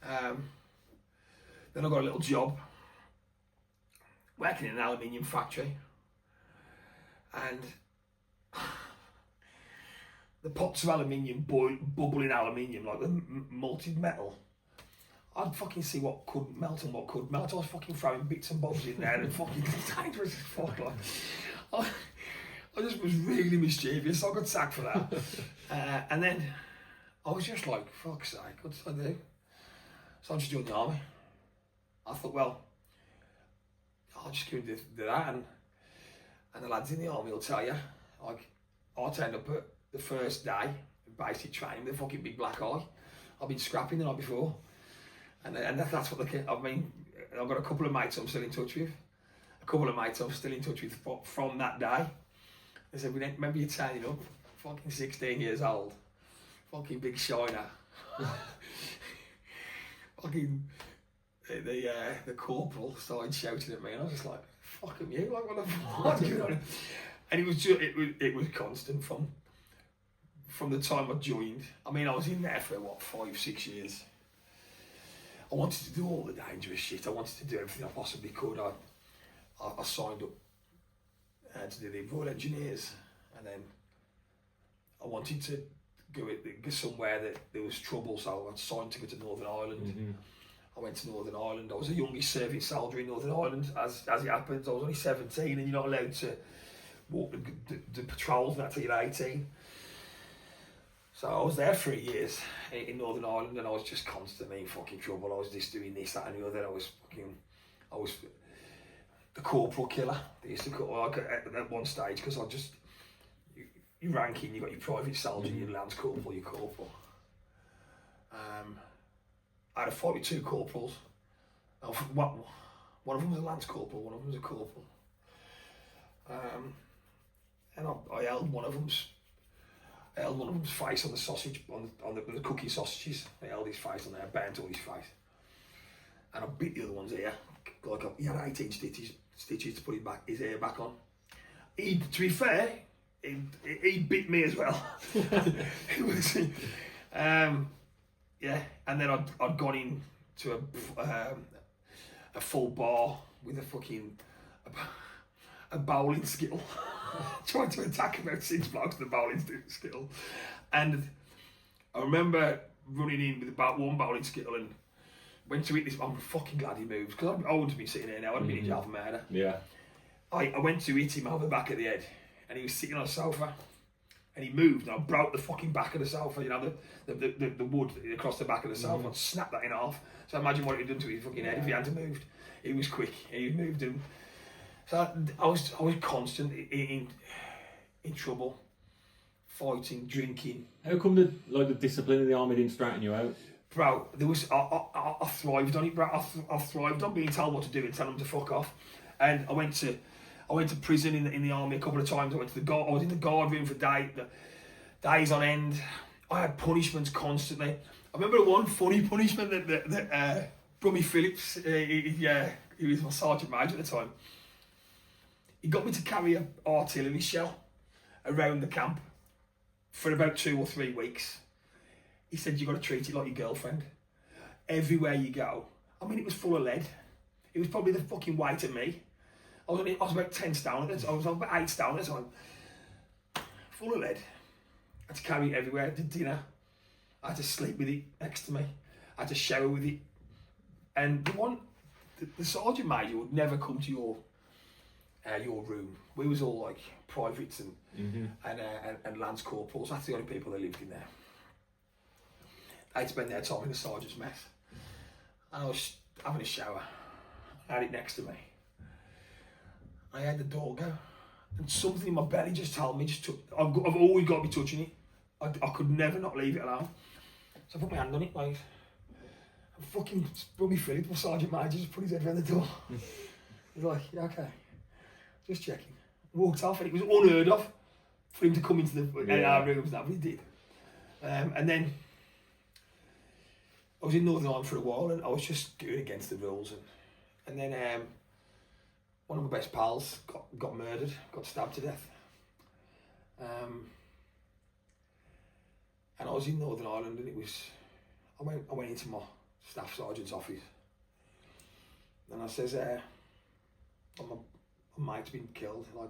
Then I got a little job working in an aluminium factory, and the pots of aluminium, bubbling aluminium, like the malted metal, I'd fucking see what could melt and what could melt. I was fucking throwing bits and bobs in there and fucking dangerous as fuck. Like, I just was really mischievous. I got sacked for that. And then I was just like, fuck's sake, what did I do? So I just joined the army. I thought, well, I'll just go and do that, and the lads in the army will tell you, like, I turned up at the first day, basic training, with a fucking big black eye. I've been scrapping the night before, and that's what I mean. I've got a couple of mates I'm still in touch with, from that day. They said, remember you turning up, fucking 16 years old, fucking big shiner. Fucking the corporal started shouting at me, and I was just like, "Fuck him, you! Like, what the fuck's going on?" And it was constant from the time I joined. I mean, I was in there for 5-6 years. I wanted to do all the dangerous shit. I wanted to do everything I possibly could. I signed up to do the Royal Engineers, and then I wanted to go somewhere that there was trouble, so I signed to go to Northern Ireland. I went to Northern Ireland. I was the youngest serving soldier in Northern Ireland, as it happens. I was only 17, and you're not allowed to walk the patrols until you're 18. So I was there 3 years in Northern Ireland, and I was just constantly in fucking trouble. I was just doing this, that, and the other. I was the corporal killer. They used to call at one stage, because I just, you rank in, you got your private soldier, your lance corporal, your corporal. I had a fight with 2 corporals. One of them was a lance corporal, one of them was a corporal. And I held one of them's face on the sausage, on the cooking sausages. I held his face on there, burnt all his face. And I bit the other one's ear. Like, he had 18 stitches to put his ear back on. To be fair, he bit me as well. It was, yeah, and then I'd gone into a full bar with a bowling skill, trying to attack about 6 blocks with a bowling skill, and I remember running in with about 1 bowling skill and went to hit this. I'm fucking glad he moved, because I wouldn't have been sitting here now. I'd have been in jail for murder. Yeah. I went to hit him over the back of the head, and he was sitting on a sofa. And he moved, and I broke the fucking back of the sofa, you know, the wood across the back of the sofa, and snapped that in half. So imagine what it had done to his fucking head if he hadn't moved. He was quick, he moved him. So I was constant in trouble, fighting, drinking. How come the discipline in the army didn't straighten you out? Bro, I thrived on it, bro. I thrived on being told what to do and telling them to fuck off. And I went to prison in the army a couple of times. I was in the guard room for days on end. I had punishments constantly. I remember one funny punishment that Brummy Phillips, he was my sergeant major at the time. He got me to carry an artillery shell around the camp for about 2 or 3 weeks. He said, "You've got to treat it like your girlfriend. Everywhere you go." I mean, it was full of lead. It was probably the fucking weight of me. I was about 10 stone at the time. I was about 8 stone at the time. Full of lead. I had to carry it everywhere. I did dinner. I had to sleep with it next to me. I had to shower with it. And the the sergeant major would never come to your room. We was all like privates and lance corporals. That's the only people that lived in there. They'd spend their time in the sergeant's mess. And I was having a shower. I had it next to me. I had the door go, and something in my belly just told me, I've always got to be touching it. I could never not leave it alone. So I put my hand on it, like, and fucking Brummy Philip, my sergeant major, just put his head around the door. He's like, yeah, okay, just checking. Walked off, and it was unheard of for him to come into our rooms. That we did. And then I was in Northern Ireland for a while, and I was just going against the rules. And then one of my best pals got murdered, got stabbed to death. And I was in Northern Ireland, and I went into my staff sergeant's office, and I says, my mate's been killed, like,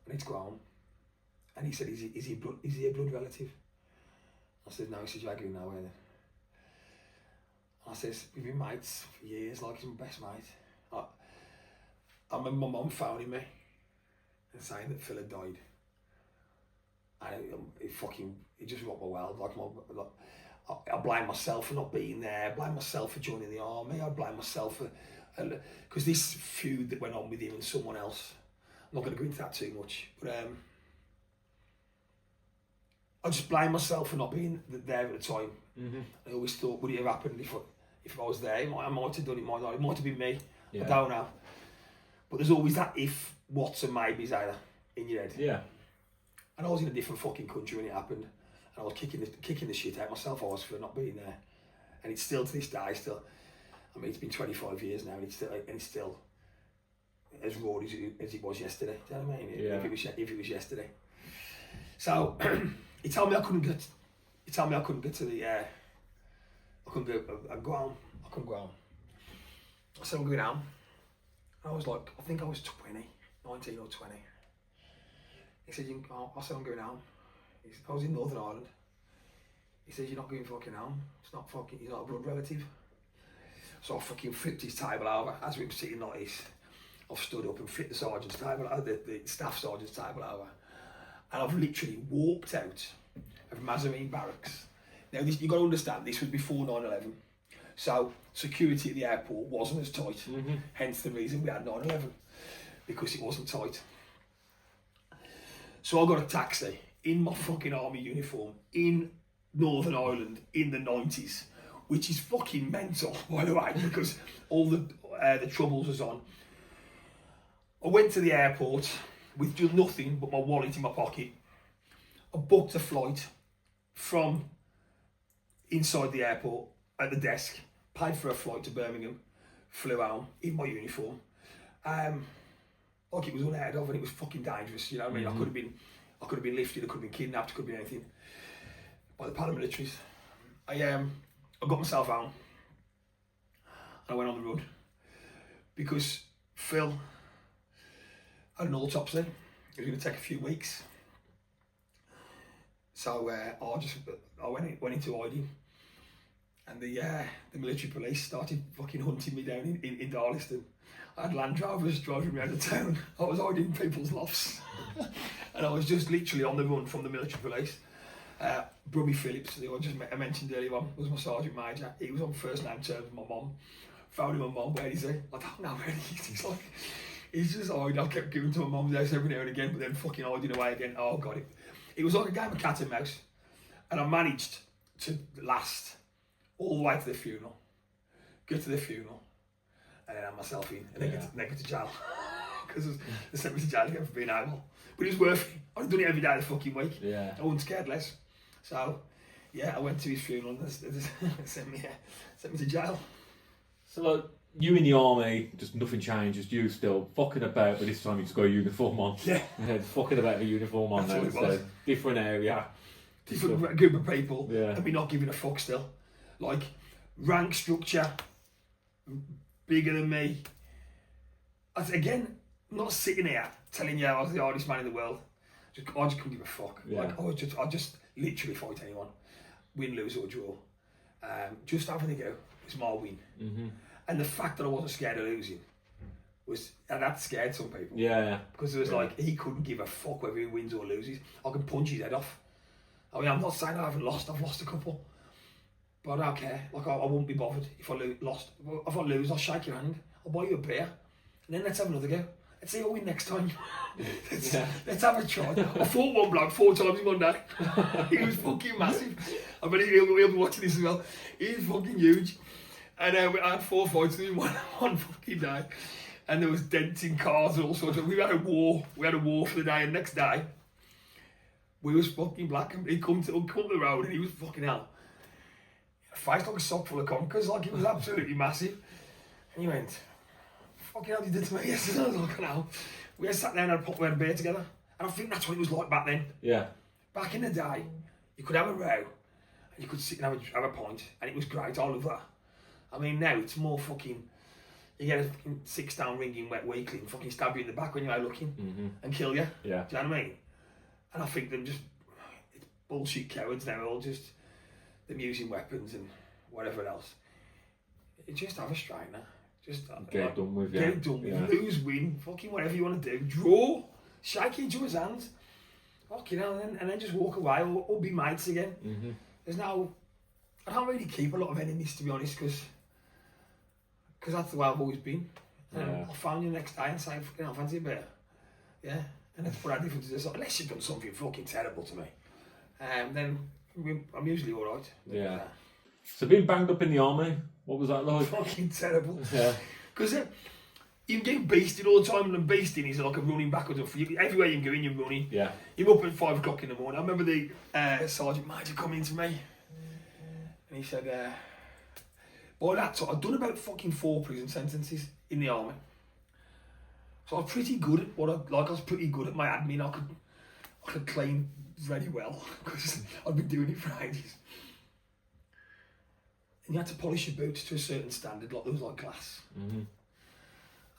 I need to go home. And he said, is he a blood relative? I said, no. He said, you're going nowhere then. I says, we've been mates for years, like, he's my best mate. I remember my mum phoning me and saying that Phil had died. And it just rocked my world. Like, I blame myself for not being there, I blame myself for joining the army, I blame myself for, because this feud that went on with him and someone else, I'm not going to go into that too much, but I just blame myself for not being there at the time. I always thought, would it have happened if I was there? I might have done it, it might have been me, I don't know. But there's always that if, what's and maybes either in your head. Yeah. And I was in a different fucking country when it happened, and I was kicking the shit out of myself. I was for not being there, and it's still to this day. I mean, it's been 25 years now, and it's still as raw as it was yesterday. Do you know what I mean? If it was yesterday. So he told me I couldn't get. He told me I couldn't get to the. I couldn't go home. I couldn't go home. I said I'm going home. I was like, I think I was 19 or 20. He said, I said, I'm going home. I was in Northern Ireland. He said, you're not going fucking home. He's not a blood relative. So I fucking flipped his table over as we were sitting like this. I've stood up and flipped the sergeant's table over, the staff sergeant's table over. And I've literally walked out of Mazarine Barracks. Now, you've got to understand, this was before 9/11. So security at the airport wasn't as tight. Hence the reason we had 9/11, because it wasn't tight. So I got a taxi in my fucking army uniform in Northern Ireland in the 90s, which is fucking mental, by the way, because all the troubles was on. I went to the airport with just nothing but my wallet in my pocket. I booked a flight from inside the airport at the desk, paid for a flight to Birmingham, flew home in my uniform. Like it was unheard of, and it was fucking dangerous, you know what I mean? I could have been lifted, I could have been kidnapped, I could have been anything by the paramilitaries. I got myself home, and I went on the road, because Phil had an autopsy. It was going to take a few weeks. So I went into hiding, and the military police started fucking hunting me down in Darliston. I had Land Rovers driving me out of town. I was hiding in people's lofts. And I was just literally on the run from the military police. Brummy Phillips, who I mentioned earlier on, was my sergeant major. He was on first name terms with my mum. Phoning my mum, where is he? I don't know where he is. He's just hiding. I kept giving to my mum's house every now and again, but then fucking hiding away again. Oh God, it was like a game of cat and mouse. And I managed to last all the way to the funeral. Get to the funeral, and then have myself in, and then get to jail. Because they sent me to jail again for being AWOL. But it was worth it. I'd done it every day of the fucking week. Yeah. I wasn't scared less. So, yeah, I went to his funeral and they sent me to jail. So, like, you in the army, just nothing changed, just you still fucking about, but this time you just got a uniform on. Yeah. Fucking about a uniform on now instead. Different area. Different group of people. Yeah. And me not giving a fuck still. Like, rank structure, bigger than me. Again, I'm not sitting here telling you I was the hardest man in the world. I just couldn't give a fuck. Yeah. Like I just literally fight anyone, win, lose or draw. Just having a go is my win. And the fact that I wasn't scared of losing and that scared some people. Yeah. Because it was like, he couldn't give a fuck whether he wins or loses. I can punch his head off. I mean, I'm not saying I haven't lost, I've lost a couple. But I don't care. Like, I won't be bothered if I lost. If I lose, I'll shake your hand. I'll buy you a beer. And then let's have another go. Let's see how we win next time. Let's have a try. I fought one bloke 4 times in one day. He was fucking massive. I bet he'll be watching this as well. He's fucking huge. And I had 4 fights with him one fucking day. And there was dents in cars and all sorts of. We had a war. We had a war for the day. And next day, we was fucking black. And he come to the road and he was fucking hell. Face like a sock full of conkers. Like, it was absolutely massive. And he went, fucking hell, you did to me yesterday. I was like, no. We had sat down and we had a beer together. And I think that's what it was like back then. Yeah. Back in the day, you could have a row. And you could sit and have a pint. And it was great. I love that. I mean, now it's more fucking. You get a fucking 6-down ringing wet weekly and fucking stab you in the back when you're out looking and kill you. Yeah. Do you know what I mean? And I think they're just it's bullshit cowards now, all just them using weapons and whatever else. You just have a strike now. Just get it done with, Get it done with. Lose, win, fucking whatever you want to do. Draw, shake each other's hands. Fucking hell, and then just walk away or be mates again. There's no. I don't really keep a lot of enemies, to be honest, because that's the way I've always been. I'll phone you next day and say, fucking hell, fancy a beer. Yeah, and that's what our difference is. Unless you've done something fucking terrible to me, then I'm usually alright. Yeah. So being banged up in the army, what was that like? Fucking terrible. Yeah. Because you get beasted all the time, and beasting is like a running backwards and forwards. Everywhere you go in, you're running. Yeah. You're up at 5 o'clock in the morning. I remember the sergeant major coming to me, and he said, by that time, I'd done about fucking 4 prison sentences in the army. So I was pretty good at what I was pretty good at my admin. I could clean very well because I'd been doing it for ages. And you had to polish your boots to a certain standard, like there was like glass. And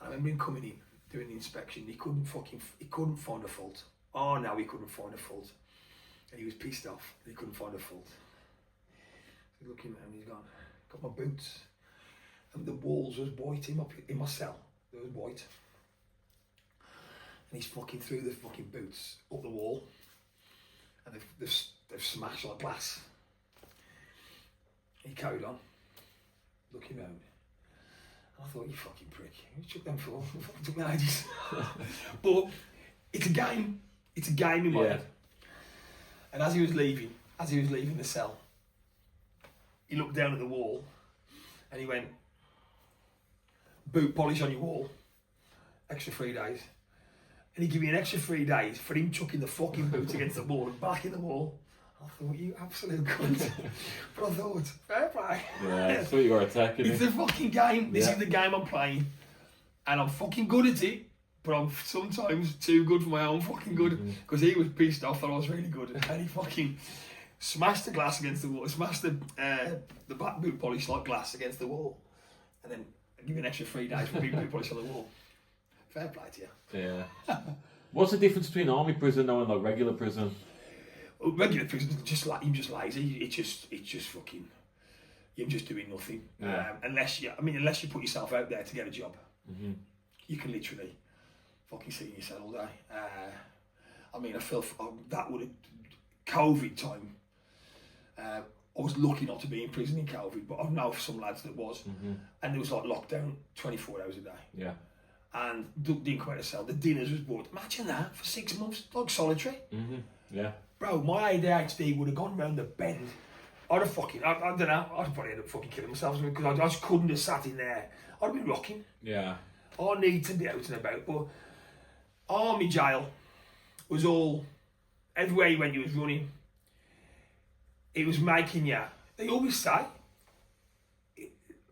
I remember him coming in, doing the inspection. He couldn't find a fault. Oh no, he couldn't find a fault. And he was pissed off. He couldn't find a fault. So looking at him, he's gone, got my boots. And the walls was white in my cell. There was white. And he's fucking threw the fucking boots up the wall. And they've smashed like glass. He carried on, looking round. And I thought, you fucking prick. You took them for? It fucking took me ages. But it's a game. It's a game in my head. And as he was leaving the cell, he looked down at the wall and he went, boot polish on your wall, extra 3 days. And he gave me an extra 3 days for him chucking the fucking boots against the wall and back in the wall. I thought, you absolute cunt. But I thought, fair play. Yeah, that's what you were attacking. It's a fucking game. This is the game I'm playing. And I'm fucking good at it. But I'm sometimes too good for my own fucking good. Because he was pissed off that I was really good. And he fucking smashed the glass against the wall. Smashed the back boot polish like glass against the wall. And then give me an extra 3 days for big boot polish on the wall. Fair play to you. Yeah. What's the difference between army prison now and like regular prison? Well, regular prison, you're just lazy. It's just fucking. You're just doing nothing. Yeah. Unless you put yourself out there to get a job, you can literally fucking sit in your cell all day. I feel that would have COVID time. I was lucky not to be in prison in COVID, but I know some lads that was, and there was like lockdown 24 hours a day. Yeah. And didn't come out of cell. The dinners was bought. Imagine that for 6 months, like solitary. Yeah. Bro, my ADHD would have gone round the bend. I'd have fucking, I don't know, I'd probably end up fucking killing myself because I just couldn't have sat in there. I'd have been rocking. Yeah. I need to be out and about, but army jail was all, everywhere you went, you was running. It was making you, they always say,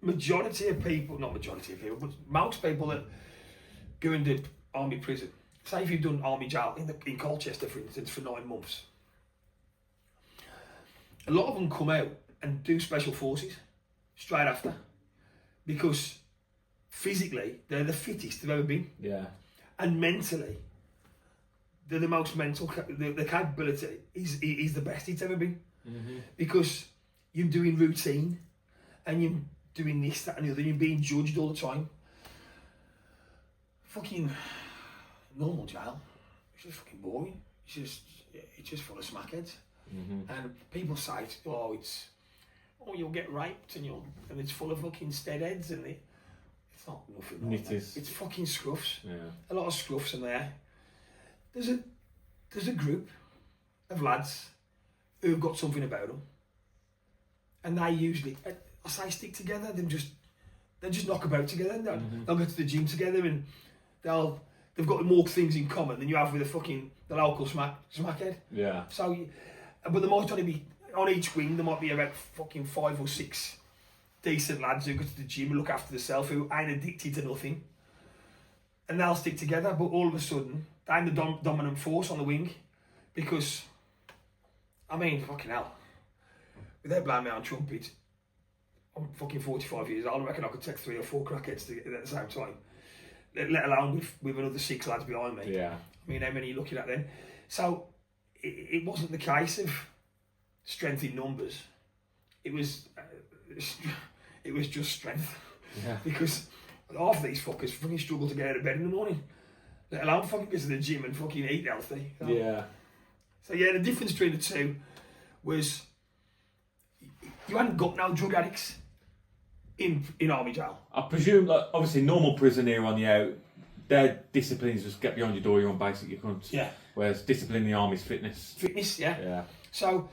majority of people, not majority of people, but most people that go into army prison, say if you've done army jail in Colchester, for instance, for 9 months, a lot of them come out and do special forces straight after because physically they're the fittest they've ever been. Yeah. And mentally, they're the most mental, the capability is the best it's ever been. Because you're doing routine and you're doing this, that and the other, you're being judged all the time. Fucking normal jail, it's just fucking boring. It's just full of smackheads. And people say, you'll get raped and it's full of fucking steadheads and it's not nothing like that. It's fucking scruffs. Yeah. A lot of scruffs in there. There's a group of lads who've got something about them, and they usually, I say, stick together. They just knock about together. They'll go to the gym together, and they've got more things in common than you have with the local smackhead. Yeah. So, but there might only be on each wing. There might be about fucking 5 or 6 decent lads who go to the gym and look after themselves, who ain't addicted to nothing, and they'll stick together. But all of a sudden, they're the dominant force on the wing, because, I mean, fucking hell, without blowing my own trumpet, I'm fucking 45 years old. I reckon I could take 3 or 4 crackheads at the same time, let alone with another 6 lads behind me. Yeah. I mean, how many are you looking at then? So it wasn't the case of strength in numbers. It was just strength. Yeah. Because half of these fuckers fucking struggle to get out of bed in the morning, let alone fucking go to the gym and fucking eat healthy. So, yeah. So yeah, the difference between the two was you hadn't got no drug addicts in army jail. I presume, like, obviously normal prison here on the out, their discipline is just get behind your door, you're on basic, you can't. Yeah. Whereas discipline in the army is fitness. Fitness, yeah. Yeah. So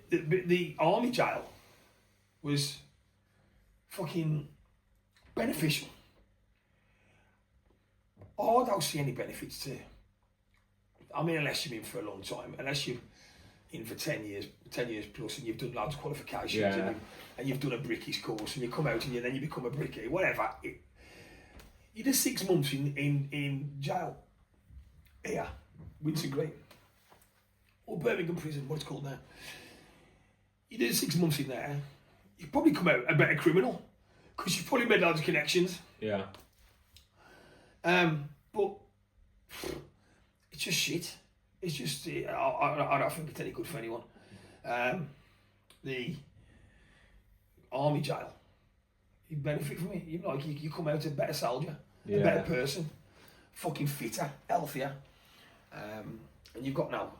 the army jail was fucking beneficial. I don't see any benefits to it. I mean, unless you've been for a long time, unless you're in for 10 years plus, and you've done loads of qualifications, and you've done a brickies course, and you come out and then you become a brickie, whatever. You did 6 months in jail here, Winter Green, or Birmingham Prison, what it's called now. You did 6 months in there, you probably come out a better criminal, because you've probably made loads of connections. Yeah. But it's just shit. It's just, I don't think it's any good for anyone. The army jail, you benefit from it. You come out a better soldier, a better person, fucking fitter, healthier. And you've got no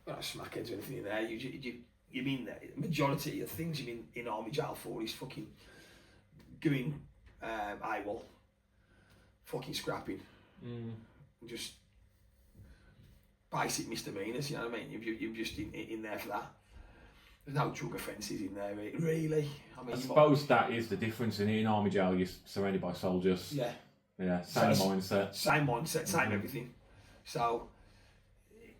smackheads or anything in there. You mean the majority of things you mean in army jail for is fucking doing AWOL, fucking scrapping, just basic misdemeanors, you know what I mean? You're just in there for that. There's no drug offences in there, really. I mean, I suppose that is the difference in army jail. You're surrounded by soldiers. Yeah. Yeah. Same mindset. Same mindset. Same everything. So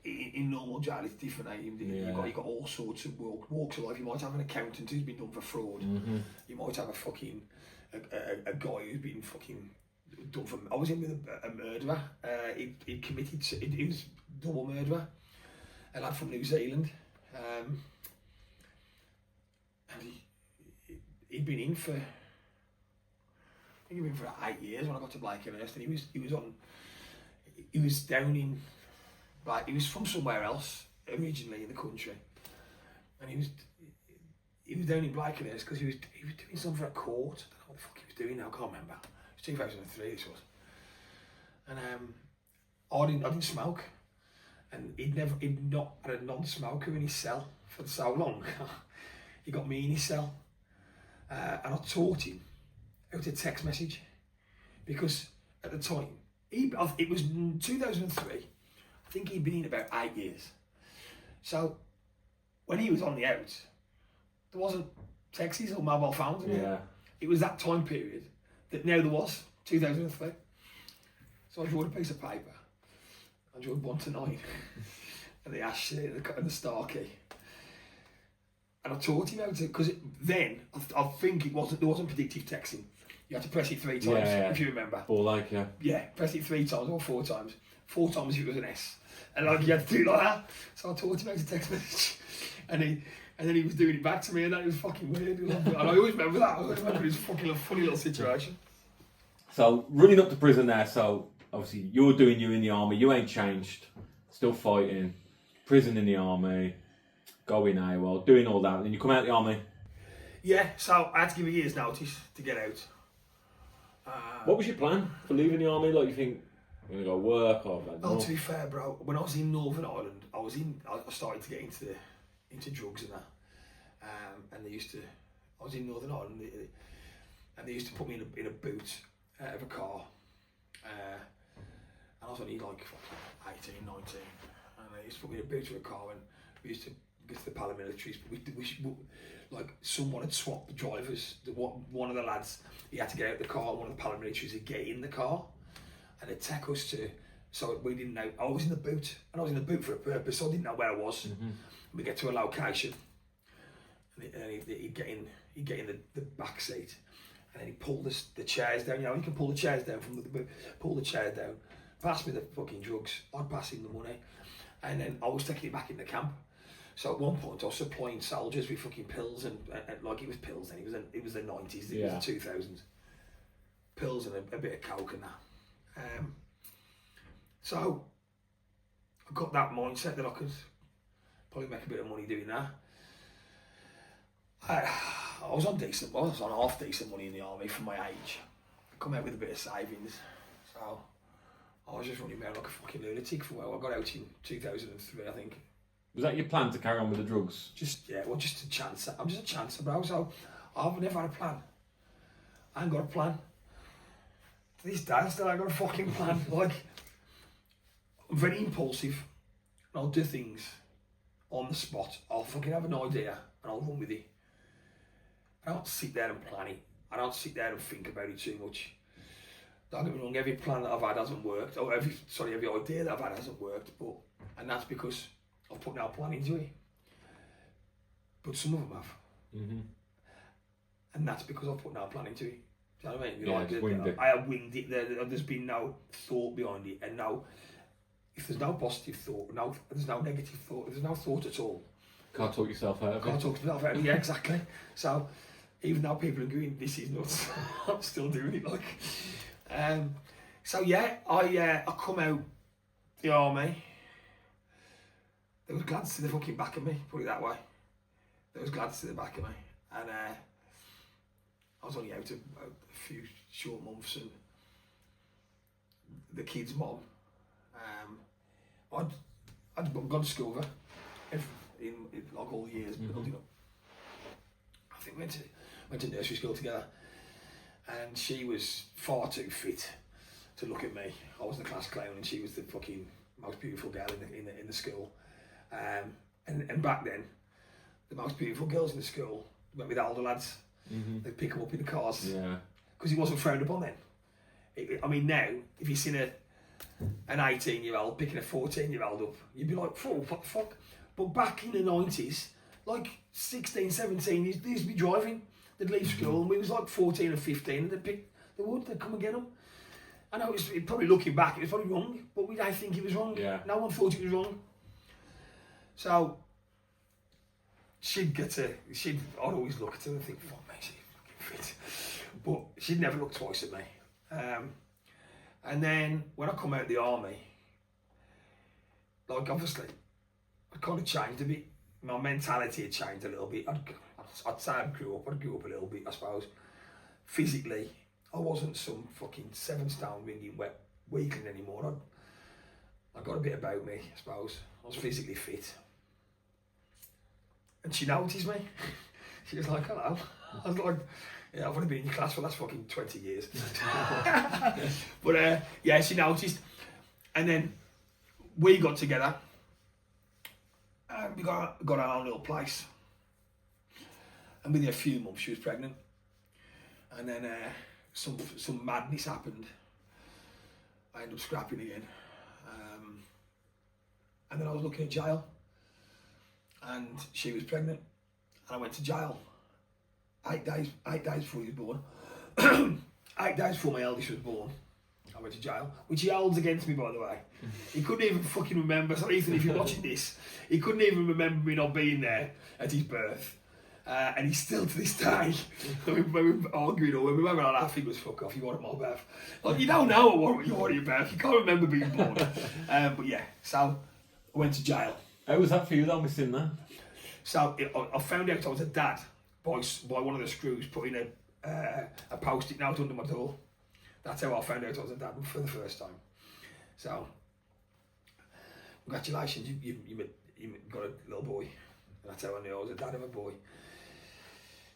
in normal jail, it's different. You've got all sorts of walks of life. You might have an accountant who's been done for fraud. You might have a guy who's been fucking done for. I was in with a murderer. He committed. He was double murderer. A lad from New Zealand. And he'd been in for, I think he'd been for 8 years when I got to Blakenhurst, and he was down in, like, he was from somewhere else originally in the country, and he was down in Blakenhurst because he was doing something for a court. I don't know what the fuck he was doing now, I can't remember. It was 2003 this was, and I didn't smoke, and he'd not had a non-smoker in his cell for so long. He got me in his cell, and I taught him how to text message, because at the time, it was 2003, I think he'd been in about 8 years. So when he was on the out, there wasn't texts or mobile phones. Yeah. It was that time period that now there was, 2003. So I drew a piece of paper, I drew 1 to 9, and the hash and the star key. And I taught him how to, because then I think there wasn't predictive texting. You had to press it 3 times, if you remember. Or like, press it 3 times or 4 times. 4 times if it was an S. And like, you had to do it like that. So I taught him how to text message. And then he was doing it back to me, and that was fucking weird. And I always remember that. I always remember it was fucking a funny little situation. So running up to prison there, so obviously you're doing you in the army, you ain't changed, still fighting, prison in the army, going AWOL, doing all that, and then you come out of the army. Yeah, so I had to give a year's notice to get out. What was your plan for leaving the army? Like, you think you're gonna go work or? Oh, to be fair, bro, when I was in Northern Ireland, I started to get into drugs and that. And I was in Northern Ireland, and they used to put me in a boot out of a car. And I was only like 18, 19, and they used to put me in a boot of a car, and we used to go to the paramilitaries. Like, someone had swapped the drivers. One of the lads, he had to get out of the car, and one of the paramilitaries would get in the car, and they'd take us to. So we didn't know. I was in the boot, and I was in the boot for a purpose. So I didn't know where I was. We get to a location, and he'd get in the back seat, and then he pulled the chairs down. You know, you can pull the chairs down from the boot. Pull the chairs down. Pass me the fucking drugs. I'd pass him the money, and then I was taking it back in the camp. So at one point I was supplying soldiers with fucking pills and like, it was pills then. It was the 90s. It was the 2000s. Pills and a bit of coke and that. So I got that mindset that I could probably make a bit of money doing that. I was on half decent money in the army for my age. I come out with a bit of savings, so I was just running around like a fucking lunatic for a while. I got out in 2003, I think. Was that your plan to carry on with the drugs? Just a chance. I'm just a chancer, bro. So I've never had a plan. I ain't got a plan. To this day, I still ain't got a fucking plan. Like, I'm very impulsive, and I'll do things on the spot. I'll fucking have an idea, and I'll run with it. I don't sit there and plan it. I don't sit there and think about it too much. Don't get me wrong, every plan that I've had hasn't worked. Or every idea that I've had hasn't worked. And that's because I've put no plan into it. But some of them have. And that's because I've put no plan into it. Do you know what I mean? I have winged it. There's been no thought behind it. And if there's no positive thought, there's no negative thought, there's no thought at all. Can't talk yourself out of it. Can't talk yourself out of it, yeah, exactly. So, even though people are going, this is nuts, I'm still doing it, like. So yeah, I come out the army. They was glad to see the fucking back of me, put it that way. They was glad to see the back of me. And I was only out a few short months, and the kid's mom, I'd gone to school with her in like all the years building up. I think we went to nursery school together, and she was far too fit to look at me. I was the class clown, and she was the fucking most beautiful girl in the school. And back then, the most beautiful girls in the school went with older lads. They'd pick them up in the cars. Yeah. Because it wasn't frowned upon then. I mean, now, if you've seen an 18-year-old picking a 14-year-old up, you'd be like, oh, what the fuck? But back in the 90s, like 16, 17, they used to be driving. They'd leave school, and we was like 14 or 15, and they'd come and get them. I know it's probably looking back, it was probably wrong, but we don't think it was wrong. Yeah. No one thought it was wrong. So I'd always look at her and think, fuck me, she's fucking fit. But she'd never look twice at me. And then when I come out of the army, like, obviously, I kind of changed a bit. My mentality had changed a little bit. I'd say I grew up a little bit, I suppose. Physically, I wasn't some fucking 7-stone ringing wet weakling anymore. I got a bit about me, I suppose. I was physically fit. And she noticed me. She was like, hello. I was like, yeah, I've only been in your class for the last fucking 20 years. But yeah, she noticed. And then we got together. And we got our own little place. And within a few months, she was pregnant. And then some madness happened. I ended up scrapping again. And then I was looking at jail. And she was pregnant. And I went to jail. 8 days before he was born. 8 days before my eldest was born, I went to jail, which he holds against me, by the way. He couldn't even fucking remember. So Ethan, if you're watching this, he couldn't even remember me not being there at his birth. And he's still to this day, when we're arguing or when we're having a laugh, he goes, fuck off, you wanted my birth. Like, you don't know what you wanted your birth, you can't remember being born. But yeah, so I went to jail. How was that for you though, missing that? So I found out I was a dad by one of the screws putting a post-it note under my door. That's how I found out I was a dad for the first time. So, congratulations, you got a little boy. And that's how I knew I was a dad of a boy.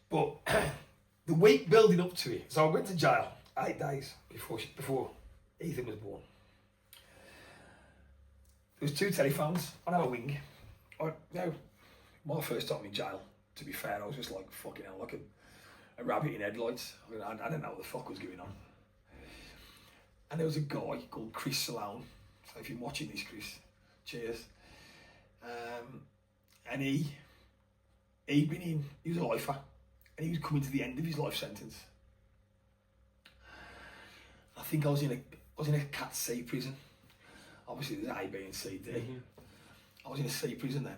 But the week building up to it, so I went to jail 8 days before Ethan was born. There was 2 telephones on our wing. My first time in jail, to be fair, I was just like fucking hell, like a rabbit in headlights. I didn't know what the fuck was going on. And there was a guy called Chris Salone. So if you're watching this, Chris, cheers. And he was a lifer, and he was coming to the end of his life sentence. I think I was in a Cat C prison. Obviously there's A, B and C, D. I was in a C prison then.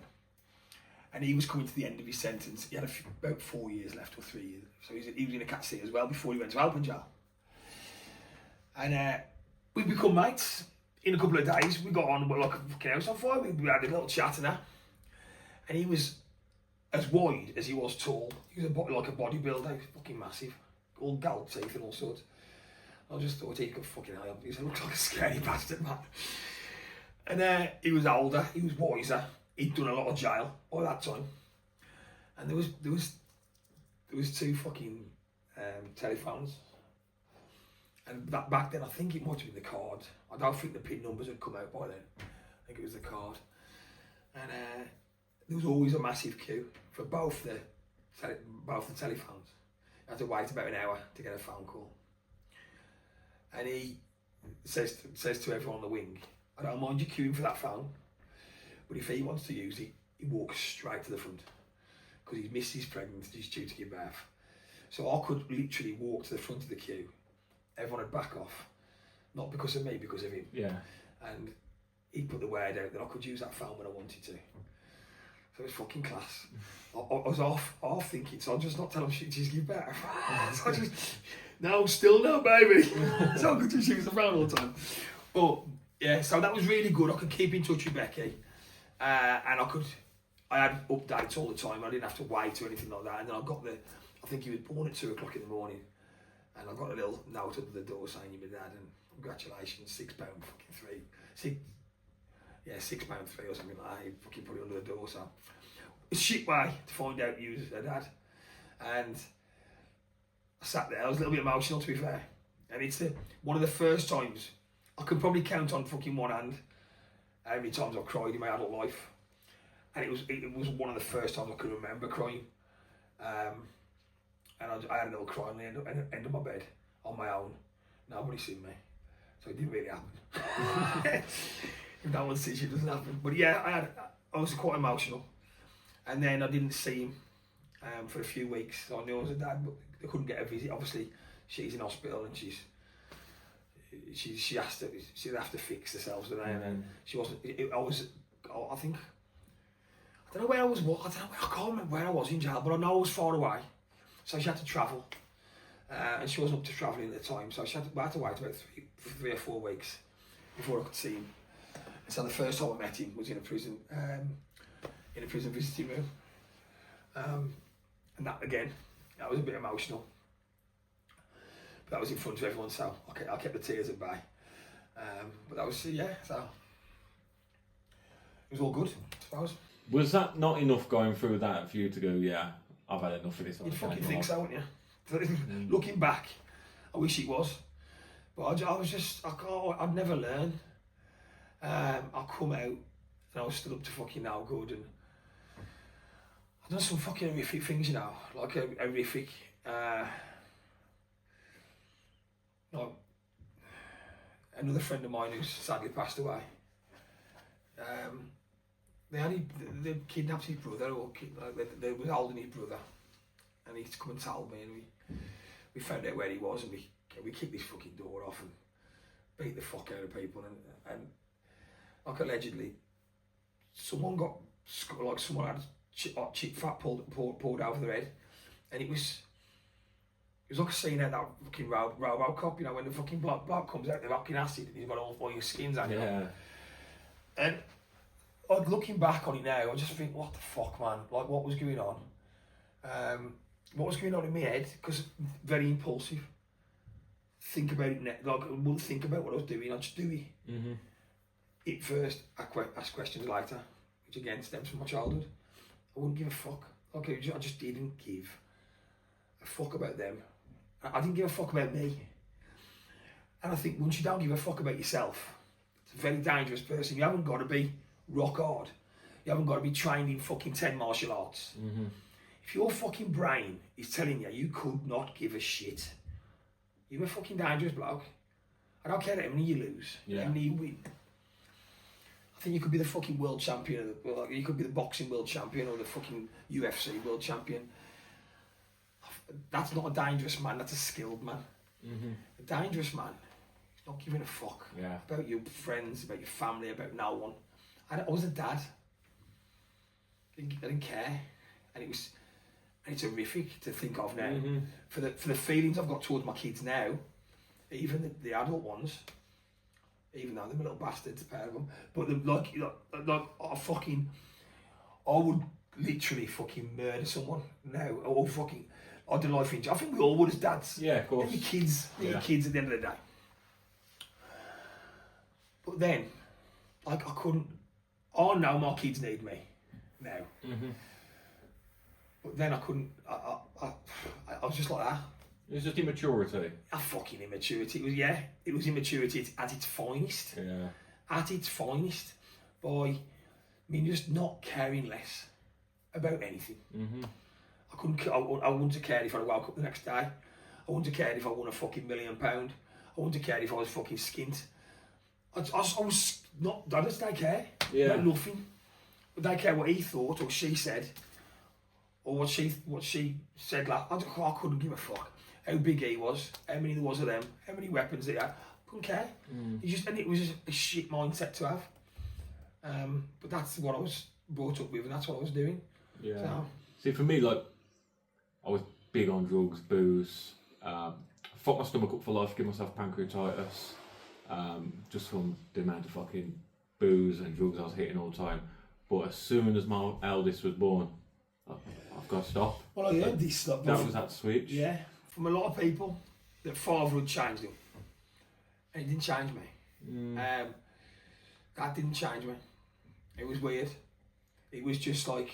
And he was coming to the end of his sentence. He had about 4 years left, or 3 years. So he was in a Cat C as well before he went to open jail. And we become mates. In a couple of days, we got on like a fucking house on fire. We had a little chat and that. And he was as wide as he was tall. He was like a bodybuilder. He was fucking massive. All gold teeth and all sorts. I just thought he could fucking hell. He looked like a scary bastard, man. And he was older. He was wiser. He'd done a lot of jail by that time. And there was 2 fucking telephones. And that back then, I think it might have been the card. I don't think the PIN numbers had come out by then. I think it was the card. And there was always a massive queue for both the telephones. You had to wait about an hour to get a phone call. And he says to everyone on the wing, I don't mind you queuing for that phone, but if he wants to use it, he walks straight to the front. Because his missus pregnant, he's due to give birth. So I could literally walk to the front of the queue. Everyone would back off. Not because of me, because of him. Yeah. And he put the word out that I could use that phone when I wanted to. So it was fucking class. I was half thinking, so I'll just not tell him she's give birth. So I just, no, still no, baby. So I could just use the phone all the time. But yeah, so that was really good. I could keep in touch with Becky. And I had updates all the time. I didn't have to wait or anything like that. And then I think he was born at 2 o'clock in the morning. And I got a little note under the door saying you're my dad and congratulations, £6 fucking £3. £6.3 or something like that. He fucking put it under the door. So it's a shit way to find out you was a dad. And I sat there, I was a little bit emotional to be fair. And it's one of the first times, I could probably count on fucking one hand how many times I've cried in my adult life. And it was one of the first times I could remember crying. And I had a little cry on the end of my bed, on my own. Nobody seen me. So it didn't really happen. If no one sees you, it doesn't happen. But yeah, I was quite emotional. And then I didn't see him for a few weeks. So I knew I was a dad, but I couldn't get a visit. Obviously, she's in hospital and she'd have to fix herself today. And then she wasn't, I think, I don't know where I was, I can't remember where I was in jail, but I know I was far away. So she had to travel, and she wasn't up to travelling at the time, so I had to wait about 3 or 4 weeks before I could see him. And so the first time I met him was in a prison visiting room, and that was a bit emotional. But that was in front of everyone, so I kept the tears at bay. But that was so it was all good, I suppose. Was that not enough going through that for you to go, yeah, I've had enough of this? You'd fucking think so, wouldn't you? Looking back, I wish it was. But I'd never learn. I come out and I was stood up to fucking no good, and I've done some fucking horrific things, you know, like horrific. Like another friend of mine who's sadly passed away. They kidnapped his brother, they were holding his brother, and he's come and told me, and we found out where he was, and we kicked this fucking door off and beat the fuck out of people, and like allegedly, someone had chip fat poured over their head, and it was like a scene out that fucking Robocop, you know, when the fucking bloke comes out, the fucking acid, and he's got all your skins on. Yeah. And looking back on it now, I just think, what the fuck, man? Like, what was going on? what was going on in my head, because very impulsive. Think about it, like I wouldn't think about what I was doing, I'd just do it. Mm-hmm. It first, I ask questions later, which again stems from my childhood. I wouldn't give a fuck. Okay, I just didn't give a fuck about them. I didn't give a fuck about me. And I think once you don't give a fuck about yourself, it's a very dangerous person. You haven't got to be rock hard. You haven't got to be trained in fucking 10 martial arts. Mm-hmm. If your fucking brain is telling you you could not give a shit, you're a fucking dangerous bloke. I don't care how many you lose, how many you win. I think you could be the fucking world champion, you could be the boxing world champion or the fucking UFC world champion. That's not a dangerous man, that's a skilled man. Mm-hmm. A dangerous man is not giving a fuck about your friends, about your family, about no one. I was a dad. I didn't care. And it's horrific to think of now. Mm-hmm. For the feelings I've got towards my kids now, even the adult ones, even though they're little bastards, a pair of them, but I would literally fucking murder someone now, or fucking, I'd do life in jail. I think we all would as dads. Yeah, of course. They're your kids at the end of the day. But then, I couldn't, I know my kids need me now. Mm-hmm. But then I couldn't, I was just like that. It was just immaturity. A fucking immaturity. It was immaturity at its finest. Yeah. At its finest. By me just not caring less about anything. Mm-hmm. I wouldn't have cared if I woke up the next day. I wouldn't have cared if I won a fucking £1 million. I wouldn't have cared if I was fucking skint. I was not, I just don't care. Yeah. About nothing. I don't care what he thought or she said. Or what she said, like, I couldn't give a fuck. How big he was, how many there was of them, how many weapons they had. Couldn't care. And it was just a shit mindset to have. But that's what I was brought up with, and that's what I was doing. Yeah. So, see, for me, like, I was big on drugs, booze. Fuck my stomach up for life, give myself pancreatitis. Just from the amount of fucking booze and drugs I was hitting all the time. But as soon as my eldest was born, I've got to stop. Well, I heard this stuff. That was that switch. Yeah, from a lot of people, that fatherhood changed him. And it didn't change me. That didn't change me. It was weird. It was just like,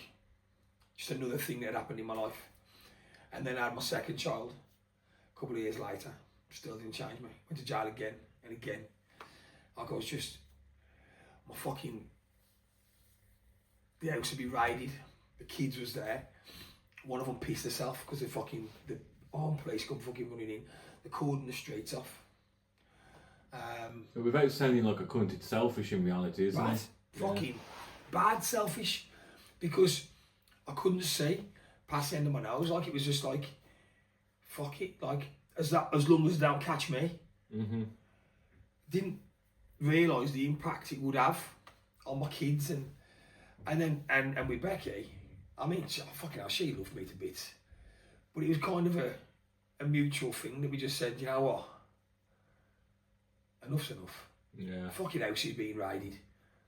just another thing that happened in my life. And then I had my second child, a couple of years later. Still didn't change me. Went to jail again and again. Like I was just, the house would be raided. The kids was there. One of them pissed herself because the armed police come fucking running in. They're cording the streets off. But without sounding like a cunt, it's selfish in reality, isn't it? Fucking bad selfish. Because I couldn't see past the end of my nose. Like, it was just like, fuck it. Like, as long as they don't catch me. Mm-hmm. Didn't realise the impact it would have on my kids and with Becky. I mean, fucking hell, she loved me to bits. But it was kind of a mutual thing that we just said, you know what? Enough's enough. Yeah. Fucking house is being raided.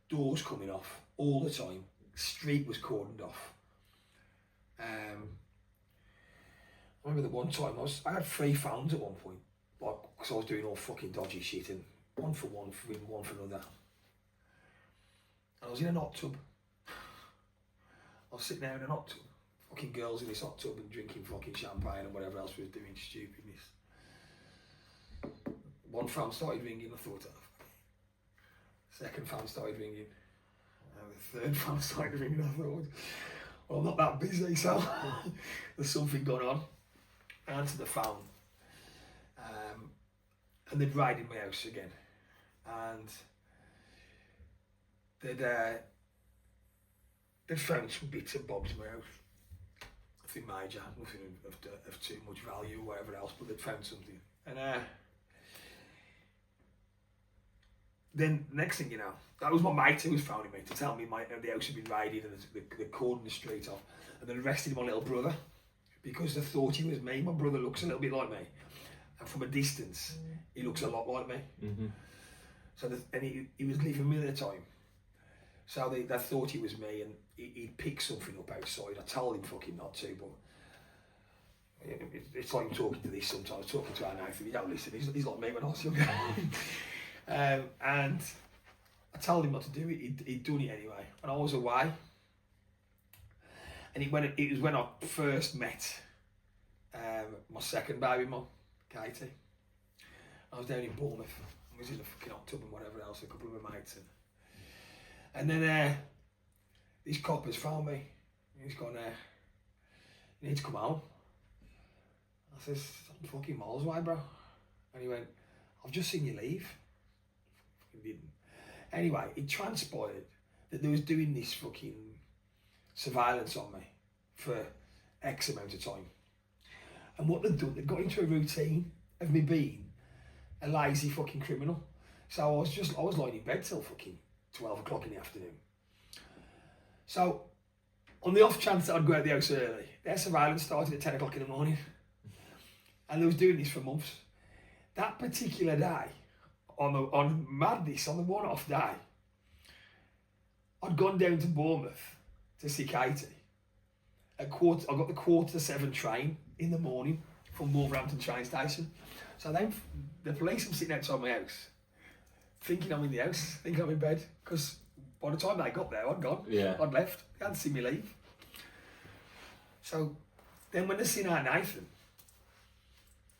Doors coming off all the time. Street was cordoned off. I remember that one time I had 3 phones at one point. Like, because I was doing all fucking dodgy shit, and one for one for another. And I was in a hot tub. I was sitting there in a hot tub, fucking girls in this hot tub and drinking fucking champagne and whatever else we was doing, stupidness. One phone started ringing, I thought, second phone started ringing, and the third phone started ringing, I thought, well, I'm not that busy, so there's something going on. I answered the phone, and they'd raided my house again, and they'd found some bits and bobs in my house. Nothing major, nothing of too much value or whatever else, but they'd found something. And then next thing you know, that was my mate who was phoning me to tell me the house had been raided and they cordoned the street off, and they arrested my little brother because they thought he was me. My brother looks a little bit like me, and from a distance, he looks a lot like me. Mm-hmm. So he was living with me at the time. So they thought he was me, and he'd picked something up outside. I told him fucking not to, but It's like I'm talking to this sometimes, talking to our Nathan. He don't listen. He's like me when I was younger. And I told him not to do it. He'd done it anyway, and I was away. And it was when I first met my second baby mum, Katie. I was down in Bournemouth. I was in a fucking hot tub and whatever else, a couple of my mates. And then these coppers found me. He's gone, you need to come home. I says, I'm fucking miles away, bro. And he went, I've just seen you leave. Fucking didn't. Anyway, it transpired that they was doing this fucking surveillance on me for X amount of time. And what they'd done, they got into a routine of me being a lazy fucking criminal. So I was lying in bed till fucking 12 o'clock in the afternoon. So, on the off chance that I'd go out the house early, their surveillance started at 10 o'clock in the morning. And they was doing this for months. That particular day, on madness, on the one-off day, I'd gone down to Bournemouth to see Katie. I got the 6:45 train in the morning from Wolverhampton train station. So then the police are sitting outside my house, thinking I'm in the house, thinking I'm in bed, because by the time they got there, I'd gone. Yeah. I'd left. They hadn't seen me leave. So then when they seen our Nathan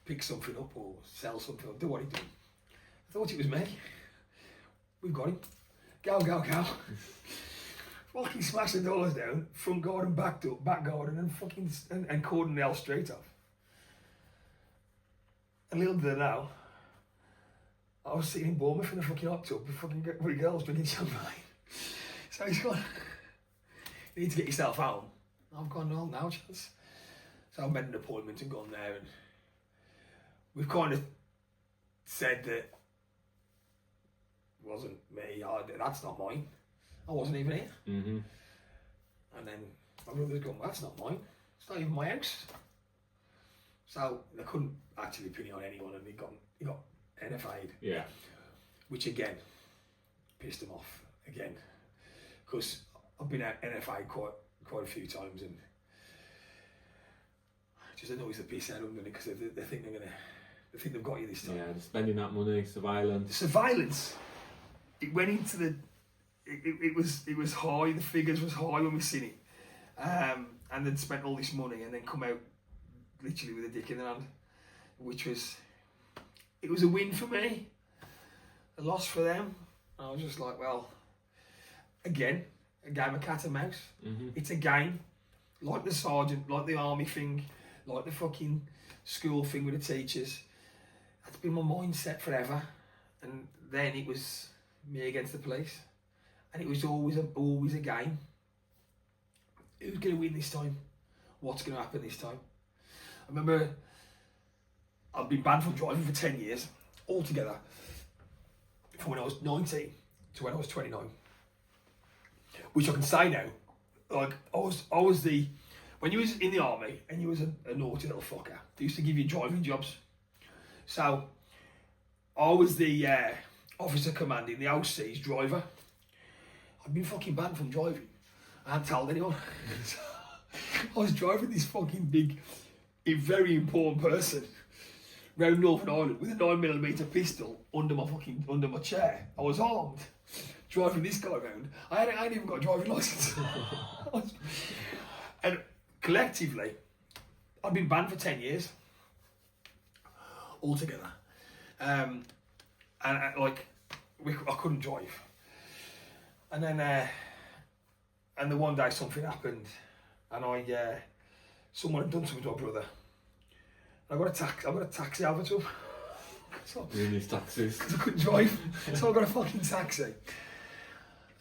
pick something up or sell something or do what he did, I thought it was me. We've got him. Go. Fucking smash the doors down, front garden, back garden, and fucking and cordon the L straight off. And little did I know, I was sitting in Bournemouth in a fucking hot tub with fucking girls drinking champagne. So he's gone, you need to get yourself home. I've gone, no chance. So I made an appointment and gone there, and we've kind of said that it wasn't me, that's not mine. I wasn't even here. Mm-hmm. And then my brother's gone, well, that's not mine. It's not even my house. So they couldn't actually pin it on anyone, and he got NFA'd. Yeah. Which again pissed him off again, because I've been at NFA quite a few times, and it just annoys the piss out of them, because they think they've got you this time. Yeah, they're spending that money, surveillance. The surveillance, it went into the. It was high. The figures was high when we seen it, and they'd spent all this money and then come out literally with a dick in their hand, which was. It was a win for me, a loss for them. I was just like, well, again, a game of cat and mouse. Mm-hmm. It's a game, like the sergeant, like the army thing, like the fucking school thing with the teachers. That's been my mindset forever. And then it was me against the police, and it was always a game. Who's going to win this time? What's going to happen this time? I remember I've been banned from driving for 10 years altogether, from when I was 19 to when I was 29. Which I can say now, like I was the, when you was in the army and you was a naughty little fucker, they used to give you driving jobs. So I was the officer commanding the OC's driver. I'd been fucking banned from driving. I hadn't told anyone. So I was driving this fucking big, very important person round Northern Ireland with a 9mm pistol under my chair. I was armed, driving this guy around. I ain't even got a driving licence. And collectively, I'd been banned for 10 years altogether. I couldn't drive. And then, and the one day something happened, and someone had done something to my brother. I got a taxi over to him. In these taxis. Because I couldn't drive, so I got a fucking taxi.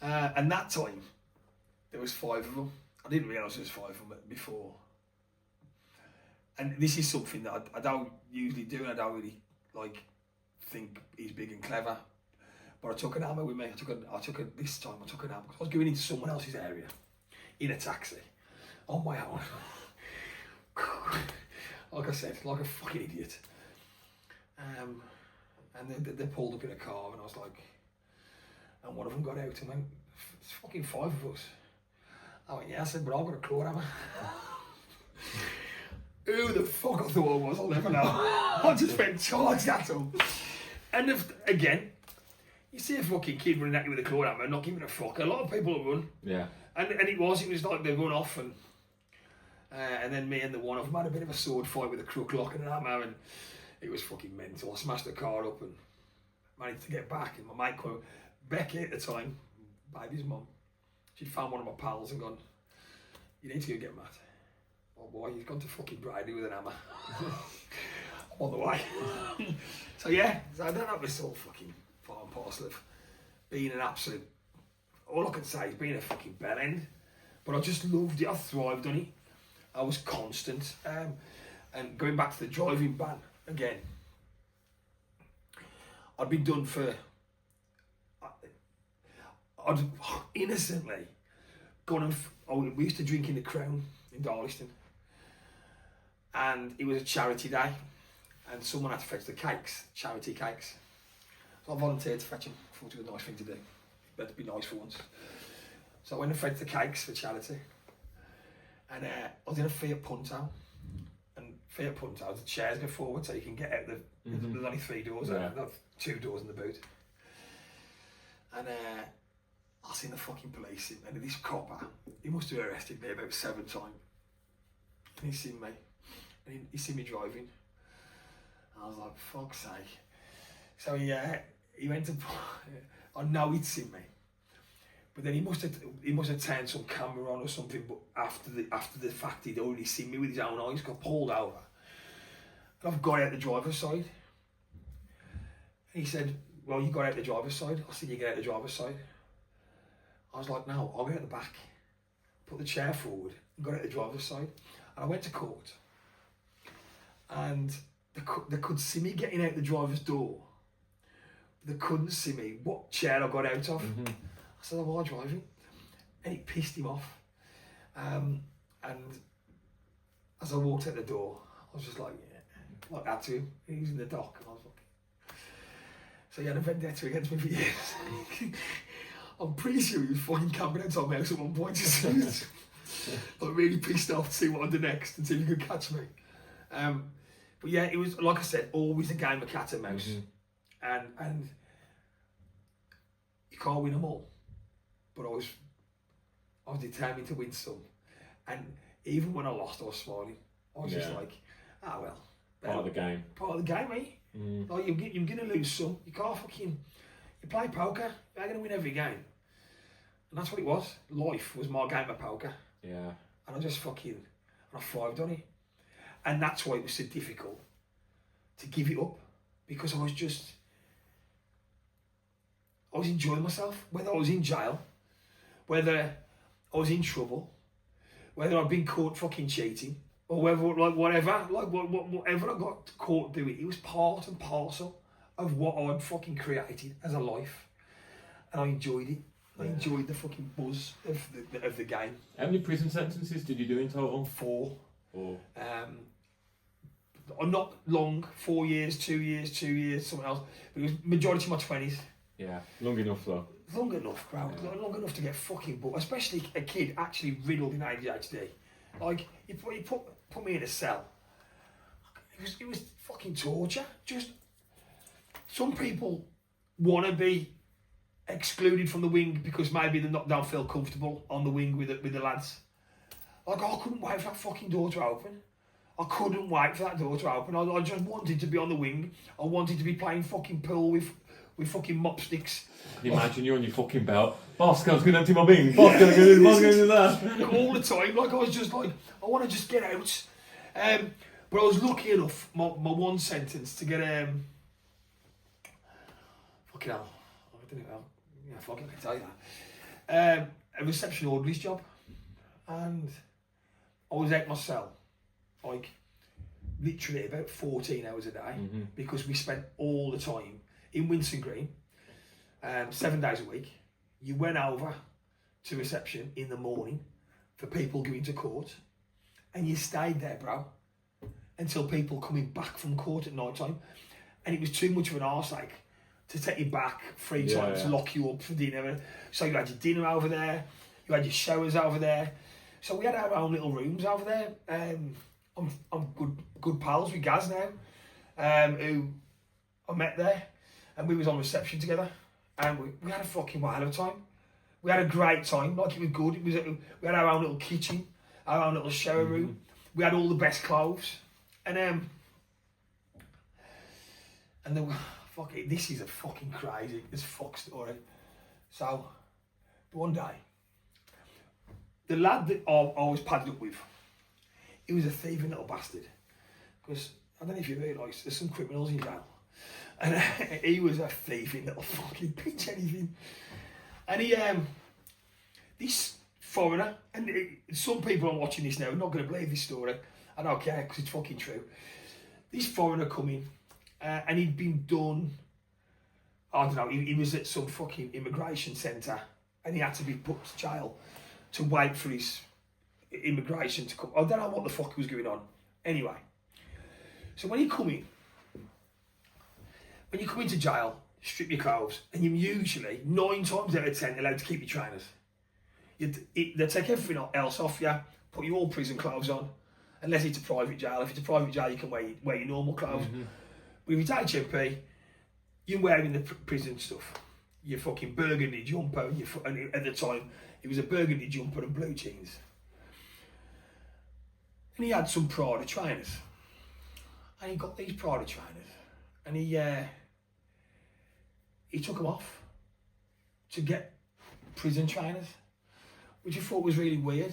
And that time, there was 5 of them. I didn't realise there was 5 of them before. And this is something that I don't usually do, and I don't really think he's big and clever. But I took an hammer with me. This time I took an hammer. I was going into someone else's area in a taxi on my own. Like I said, like a fucking idiot. And they pulled up in a car, and I was like, and one of them got out and went, it's fucking 5 of us. I went, yeah, I said, but I've got a claw hammer. Who the fuck I thought I was, I'll never know. I just went charged at them. And again, you see a fucking kid running at you with a claw hammer, not giving a fuck. A lot of people will run. Yeah. And it was like they run off, and then me and the one of them had a bit of a sword fight with a crook lock and an hammer, and it was fucking mental. I smashed the car up and managed to get back. And my mate, Becky at the time, baby's mum, she'd found one of my pals and gone, "You need to go get Matt." "Oh boy, he's gone to fucking Bridley with an hammer." I'm on the way. So that was all fucking part and parcel of being an absolute, all I can say is being a fucking bellend. But I just loved it, I thrived on it. I was constant. And going back to the driving ban, again, I'd been done for, I'd innocently gone and, we used to drink in the Crown in Darliston. And it was a charity day, and someone had to fetch the cakes, charity cakes. So I volunteered to fetch them. I thought it was a nice thing to do. Better be nice for once. So I went and fetched the cakes for charity. And I was in a Fiat Punto. And Fiat Punto, the chairs go forward so you can get out there's only 3 doors, there's 2 doors in the boot. And I seen the fucking police, and this copper, he must have arrested me about 7 times. And he seen me. And he seen me driving. I was like, fuck's sake. So he went to, I know he'd seen me, but then he must have turned some camera on or something. But after the fact, he'd already seen me with his own eyes. Got pulled over, and I've got out the driver's side. And he said, "Well, you got out the driver's side." I said, "You get out the driver's side." I was like, "No, I'll go out the back." Put the chair forward and got out the driver's side, and I went to court. And they could see me getting out the driver's door. They couldn't see me what chair I got out of. I said, "I'm all driving," and it pissed him off. And as I walked out the door, I was just like that to him. He was in the dock, and I was like, so he had a vendetta against me for years. I'm pretty sure he was fucking camping outside my house at one point. Like really pissed off to see what I'd do next and see if he could catch me. But yeah, it was, like I said, always a game of cat and mouse. And you can't win them all. But I was determined to win some. And even when I lost, I was smiling. I was just like, well. Part of the game. Part of the game, eh? Like, you're going to lose some. You can't fucking, you play poker, you're going to win every game. And that's what it was. Life was my game of poker. Yeah. And I just and I thrived on it. And that's why it was so difficult to give it up, because I was enjoying myself, whether I was in jail, whether I was in trouble, whether I'd been caught fucking cheating, or whatever I got caught doing. It was part and parcel of what I'd fucking created as a life, and I enjoyed it. I enjoyed the fucking buzz of the game. How many prison sentences did you do in total? 4. 4. Not long, 4 years, 2 years, something else. But it was majority of my 20s. Yeah, long enough though. Long enough, bro. Long enough to get fucking booked, especially a kid actually riddled in ADHD. Like, you put me in a cell. It was fucking torture. Just, some people want to be excluded from the wing because maybe they don't feel comfortable on the wing with the lads. Like, I couldn't wait for that fucking door to open. I couldn't wait for that door to open. I just wanted to be on the wing. I wanted to be playing fucking pool with fucking mop sticks. Can you imagine you're on your fucking belt? Boss, I was going to empty my bin. Boss, going to do that. All the time. Like, I was just like, I want to just get out. But I was lucky enough, my one sentence to get fucking hell. I don't know. Yeah, fucking I can tell you that. A reception orderly's job. And I was out my cell, like, literally about 14 hours a day, because we spent all the time in Winson Green, 7 days a week. You went over to reception in the morning for people going to court, and you stayed there, bro, until people coming back from court at night time. And it was too much of an arseache to take you back 3 times, lock you up for dinner. So you had your dinner over there, you had your showers over there. So we had our own little rooms over there, and I'm good pals with Gaz now, who I met there, and we was on reception together, and we had a fucking wild of a time. We had a great time, like it was good. We had our own little kitchen, our own little shower room. We had all the best clothes, and then fuck it, this is a fucking crazy as fuck story. So one day, the lad that I was padded up with, he was a thieving little bastard. Because I don't know if you realise, there's some criminals in jail, and he was a thieving little fucking bitch anything. And he, this foreigner, and some people are watching this now are not going to believe this story. I don't care because it's fucking true. This foreigner come in, and he'd been done, I don't know, he was at some fucking immigration centre, and he had to be put to jail to wait for his immigration to come. I don't know what the fuck was going on. Anyway, so when you come into jail, strip your clothes, and you're usually 9 times out of 10 allowed to keep your trainers. They take everything else off you, put your all prison clothes on, unless it's a private jail. If it's a private jail, you can wear your normal clothes. But if it's HMP, you're wearing the prison stuff. Your fucking burgundy jumper, and at the time, it was a burgundy jumper and blue jeans. And he had some Prada trainers. And he got these Prada trainers, and he took them off to get prison trainers, which I thought was really weird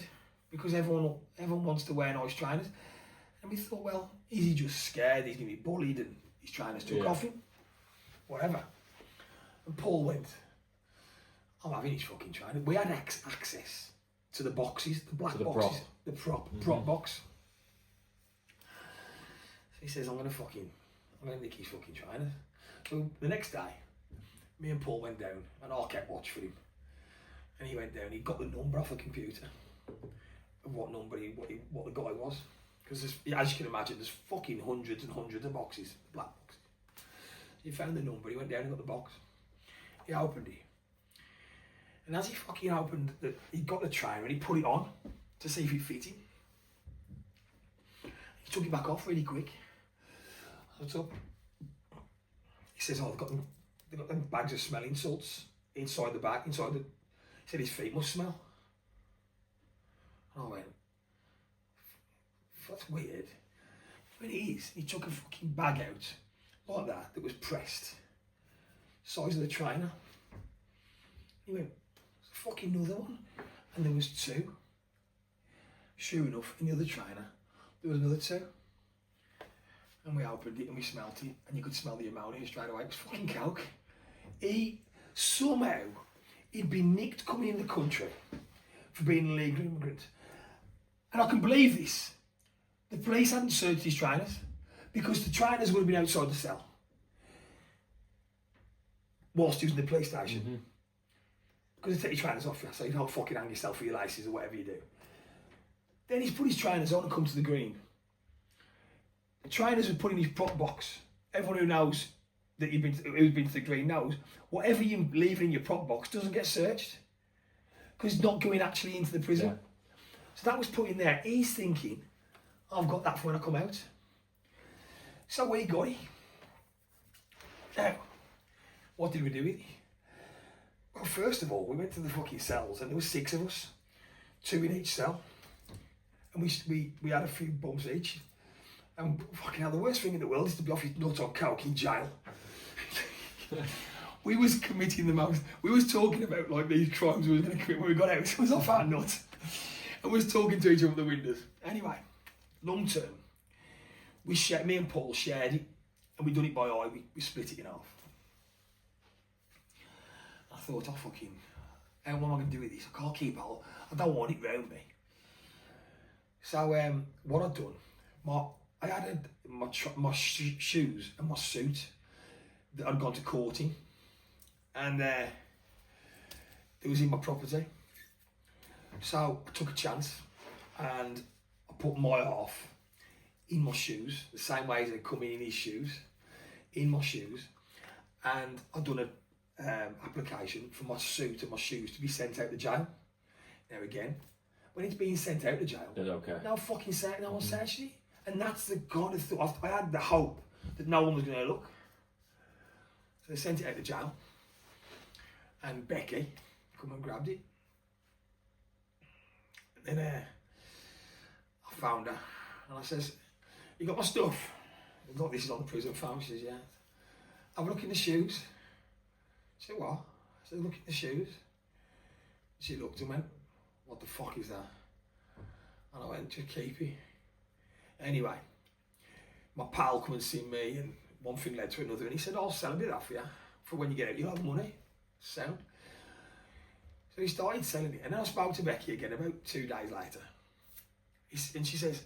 because everyone wants to wear nice trainers. And we thought, well, is he just scared he's going to be bullied and his trainers took off him? Whatever. And Paul went, I'm having his fucking trainer. We had access to the boxes, the black boxes, the prop box. So he says, I'm going to nick his fucking trainers. So the next day, me and Paul went down, and I kept watch for him. And he went down, he got the number off the computer of what number what the guy was. Because as you can imagine, there's fucking hundreds and hundreds of boxes, black boxes. So he found the number, he went down and got the box. He opened it. And as he fucking opened he got the trainer and he put it on to see if it fit him. He took it back off really quick. What's up? He says, they've got them bags of smelling salts inside the bag, he said his feet must smell. And I went, that's weird. When it is, he took a fucking bag out like that was pressed, size of the trainer. He went, there's a fucking another one. And there was 2. Sure enough, in the other trainer, there was another 2. And we opened it and we smelt it, and you could smell the ammonia straight away. It was fucking coke. He'd been nicked coming in the country for being an illegal immigrant. And I can believe this. The police hadn't searched his trainers because the trainers would have been outside the cell whilst he was in the police station. Because they take your trainers off you, so you don't fucking hang yourself for your laces or whatever you do. Then he's put his trainers on and come to the green. The trainers are put in his prop box. Everyone who knows that who's been to the green knows, whatever you leave in your prop box doesn't get searched because it's not going actually into the prison. Yeah. So that was put in there. He's thinking, I've got that for when I come out. So we got it. Now, what did we do with it? Well, first of all, we went to the fucking cells and there was 6 of us, 2 in each cell. And we had a few bums each. And fucking hell, the worst thing in the world is to be off his nut on coke in jail. We was committing we was talking about like these crimes we were going to commit when we got out. It was off our nut. And we was talking to each other at the windows. Anyway, long term, me and Paul shared it, and we done it by eye, we split it in half. I thought, how am I going to do with this? I can't keep it all. I don't want it round me. So what I'd done, I had my shoes and my suit that I'd gone to court in, and it was in my property. So I took a chance and I put my half in my shoes, the same way as they come in his shoes, in my shoes, and I'd done an application for my suit and my shoes to be sent out to jail. Now again, when it's being sent out to jail, okay. no fucking no one searched it. And that's the kind of thought. I had the hope that no one was going to look. So they sent it out to jail. And Becky come and grabbed it. And then I found her. And I says, "You got my stuff?" Look, this is on the prison phone. She says, "Yeah." "Have a look in the shoes." I said, "What?" I said, "Look in the shoes." She looked and went, "What the fuck is that?" And I went, "Just keep it." Anyway, my pal come and see me, and one thing led to another, and he said, "I'll sell a bit of that for you, for when you get out, you'll have money." Sound. So he started selling it, and then I spoke to Becky again about 2 days later. And she says,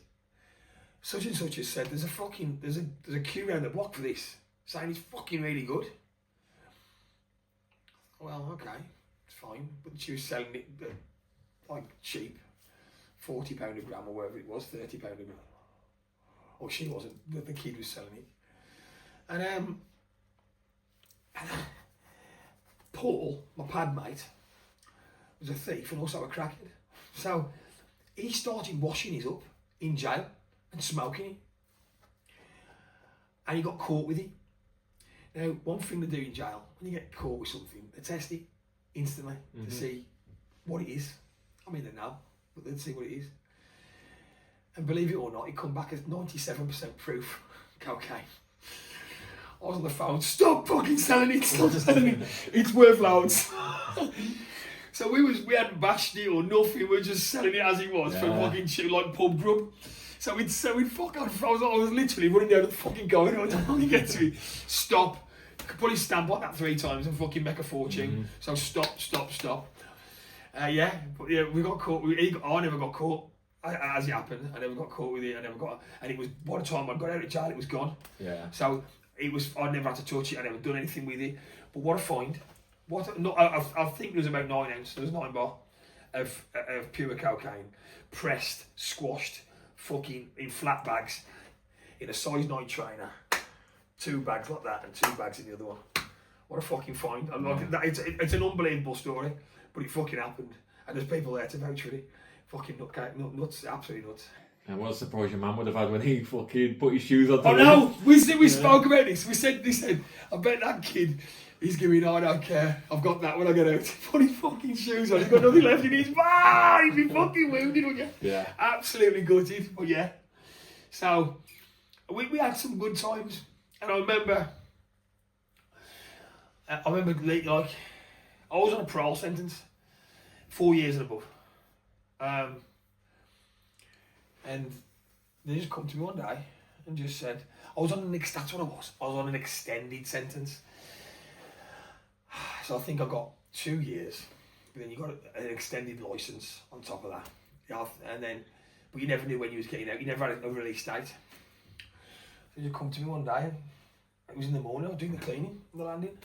"Such and such has said there's a queue around the block for this, saying it's fucking really good." Well, okay, it's fine, but she was selling it like cheap, £40 a gram or whatever it was, £30 a gram. Or she wasn't, the kid was selling it. And Paul, my pad mate, was a thief and also a crackhead. So he started washing his up in jail and smoking it. And he got caught with it. Now, one thing to do in jail, when you get caught with something, they test it instantly to see what it is. I mean, they know, but they'd see what it is. And believe it or not, it come back as 97% proof cocaine. I was on the phone, "Stop fucking selling it, stop selling it. It's worth loads." So we hadn't bashed it or nothing, we were just selling it as it was for fucking shit, like pub grub. So we'd fuck out. I was literally running down the fucking corridor until you get to it. "Stop." You could put his stamp on that 3 times and fucking make a fortune. So stop. We got caught. I never got caught. As it happened, I never got caught with it. And it was, by the time I got out of jail, it was gone. Yeah. So it was. I never had to touch it. I never done anything with it. But what I find, I think there was about 9 ounces. There was 9 bar of pure cocaine, pressed, squashed, fucking in flat bags, in a size 9 trainer, 2 bags like that, and 2 bags in the other one. What a fucking find! I'm like that. It's an unbelievable story, but it fucking happened, and there's people there to vouch for it. Fucking nuts, absolutely nuts. And what a surprise your man would have had when he fucking put his shoes on. Oh no, we spoke about this. They said, "I bet that kid, he's giving, I don't care. I've got that when I get out." Put his fucking shoes on. He's got nothing left in his. He'd be fucking wounded, wouldn't you? Yeah. Absolutely gutted, but yeah. So we had some good times, and I remember like I was on a parole sentence, 4 years and above. And they just come to me one day and just said, that's what I was. I was on an extended sentence. So I think I got 2 years, but then you got an extended licence on top of that. But you never knew when you was getting out. You never had a release date. So they just come to me one day, and it was in the morning, I was doing the cleaning on the landing.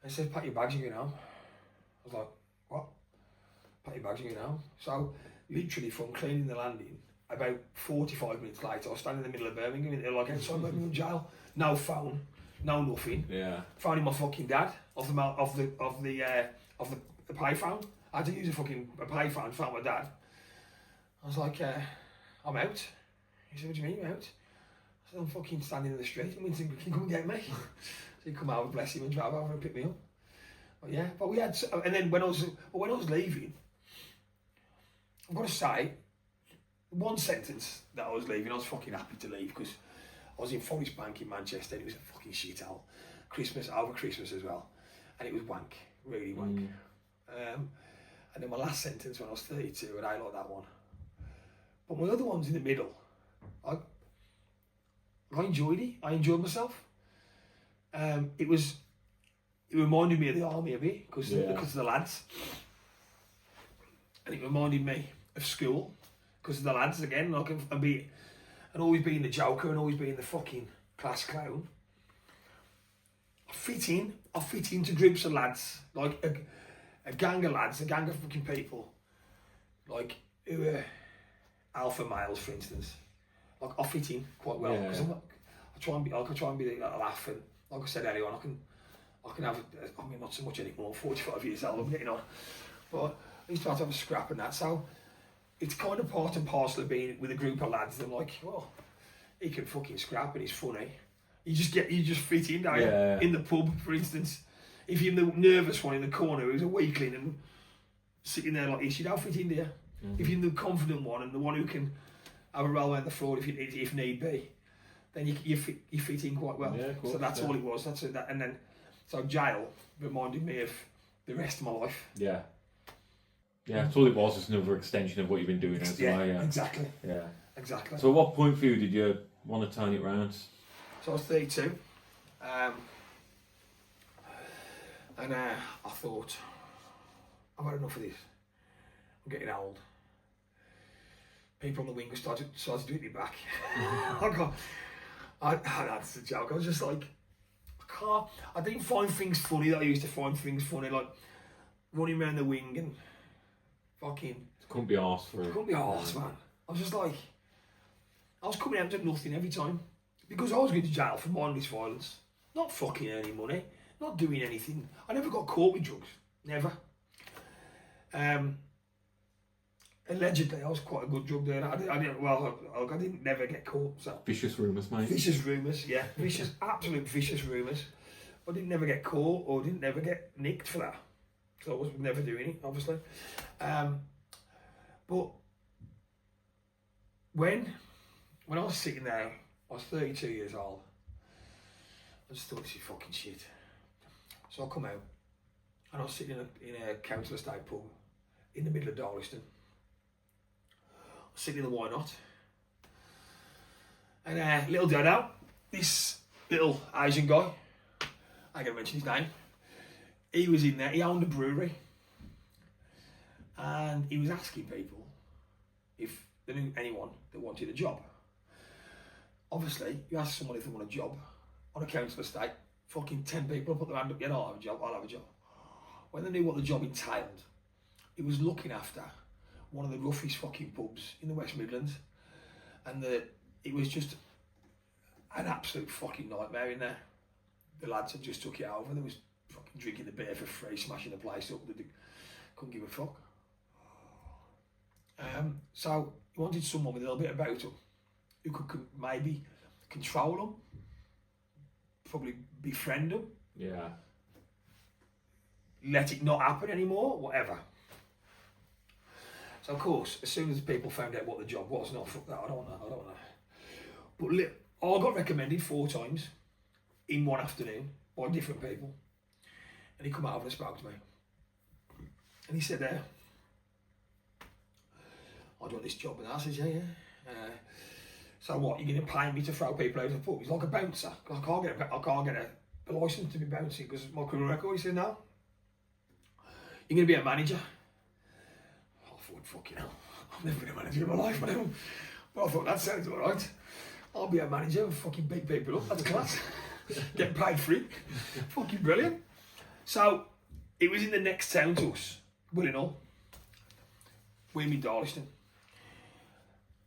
They said, "Pack your bags, you're going home." I was like, "What? Pack your bags, you're going home?" So literally from cleaning the landing, about 45 minutes later, I was standing in the middle of Birmingham, like outside Birmingham jail, no phone, no nothing. Yeah. Phoning my fucking dad off the payphone. I had to use a payphone to phone my dad. I was like, "I'm out." He said, "What do you mean you're out?" I said, "I'm fucking standing in the street. I mean, can you come and get me?" So he come over, bless him, and drive over and pick me up. But yeah, but we had, and then when I was leaving, I've got to say, one sentence that I was leaving, I was fucking happy to leave because I was in Forest Bank in Manchester and it was a fucking shithole. Over Christmas as well. And it was wank, really wank. And then my last sentence when I was 32, and I like that one. But my other ones in the middle, I enjoyed it. I enjoyed myself. It reminded me of the army a bit because of the lads. And it reminded me of school because of the lads again. And always being the joker and always being the fucking class clown. I fit into groups of lads, like a gang of lads, a gang of fucking people, like who are alpha males, for instance. Like I fit in quite well because I try and be a laugh, and like I said earlier on, I can have. I mean, not so much anymore. 45 years old, I'm getting on, but I used to have a scrap and that. So it's kind of part and parcel of being with a group of lads. They're like, well, he can fucking scrap and he's funny. You just fit in, don't you? Yeah. In the pub, for instance. If you're the nervous one in the corner who's a weakling and sitting there like this, you don't fit in there. Mm-hmm. If you're the confident one and the one who can have a roll around the floor if need be, then you fit in quite well. Yeah, of course, so that's all it was. That's that. And then, so jail reminded me of the rest of my life. Yeah. Yeah, that's all it was, just another extension of what you've been doing as well. Yeah, exactly. Yeah. Exactly. So at what point for you did you want to turn it round? So I was 32. And I thought, I've had enough of this. I'm getting old. People on the wing started doing me back. That's the joke. I was just like, I didn't find things funny that I used to find things funny, like running around the wing and fucking... Couldn't be arsed for it. Couldn't be arsed, man. I was just like, I was coming out to nothing every time. Because I was going to jail for mindless violence. Not fucking earning money. Not doing anything. I never got caught with drugs. Never. Allegedly, I was quite a good drug dealer. I didn't never get caught. So Vicious rumours, mate. vicious rumours, yeah, absolute vicious rumours. I didn't never get caught or didn't never get nicked for that. So I was never doing it, obviously. But when I was sitting there, I was 32 years old. I just thought, this is fucking shit. So I come out and I was sitting in a council estate pub in the middle of Darliston. Sitting in the Why Not. And little Dodo, this little Asian guy, I ain't gonna mention his name, he was in there, he owned a brewery. And he was asking people if they knew anyone that wanted a job. Obviously, you ask someone if they want a job on a council estate, fucking 10 people put their hand up, yeah, I'll have a job, I'll have a job. When they knew what the job entailed, it was looking after one of the roughest fucking pubs in the West Midlands, and it was just an absolute fucking nightmare in there. The lads had just took it over. There was fucking drinking the beer for free, smashing the place up. They couldn't give a fuck. So he wanted someone with a little bit about him who could maybe control them, probably befriend them. Yeah. Let it not happen anymore, whatever. So of course, as soon as people found out what the job was, no, fuck that, I don't know. But I got recommended 4 times in one afternoon by different people. And he come over and spoke to me. And he said, I do this job, and I said, yeah. So what, you're going to pay me to throw people out of the pub? He's like a bouncer. I can't get a licence to be bouncing because of my criminal record. He said, no. You're going to be a manager. I thought, fucking hell, I've never been a manager in my life, man. But I thought, that sounds alright. I'll be a manager and fucking beat people up. That's class. Get paid for it. Fucking brilliant. So, it was in the next town to us, Willenhall. We're in Darliston.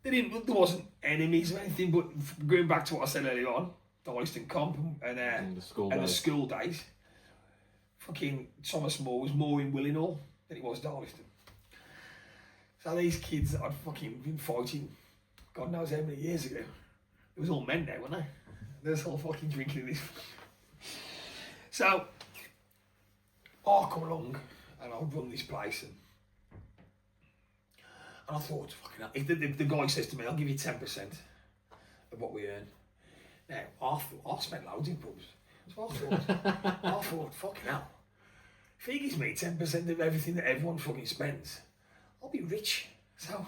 There wasn't enemies or anything, but going back to what I said earlier on, Darliston Comp and the school days, fucking Thomas Moore was more in Willenhall than it was Darliston. So these kids that I'd fucking been fighting, God knows how many years ago, it was all men now, weren't they? They was all fucking drinking this. So, I come along and I'll run this place and I thought, fucking hell, if the guy says to me, I'll give you 10% of what we earn. Now, I spent loads in pubs. So I thought, fucking hell, if he gives me 10% of everything that everyone fucking spends, I'll be rich. So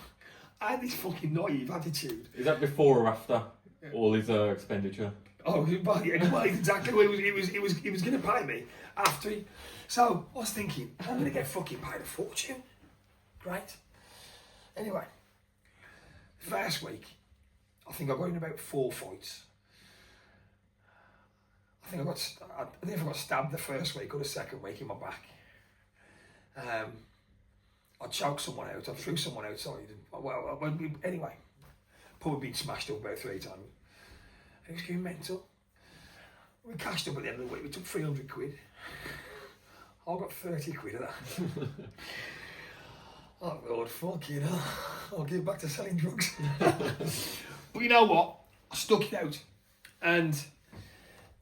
I had this fucking naive attitude. Is that before or after all his expenditure? Oh, well, exactly. He was going to pay me after he. So I was thinking, I'm going to get fucking paid a fortune. Great. Anyway, first week, I think I got in about 4 fights. I think I got stabbed the first week or the second week in my back. I choked someone out, I threw someone outside. Anyway, pub had been smashed up about 3 times. And it was getting mental. We cashed up at the end of the week, we took 300 quid. I got 30 quid of that. Oh Lord, fucking hell. I'll get back to selling drugs. But you know what? I stuck it out, and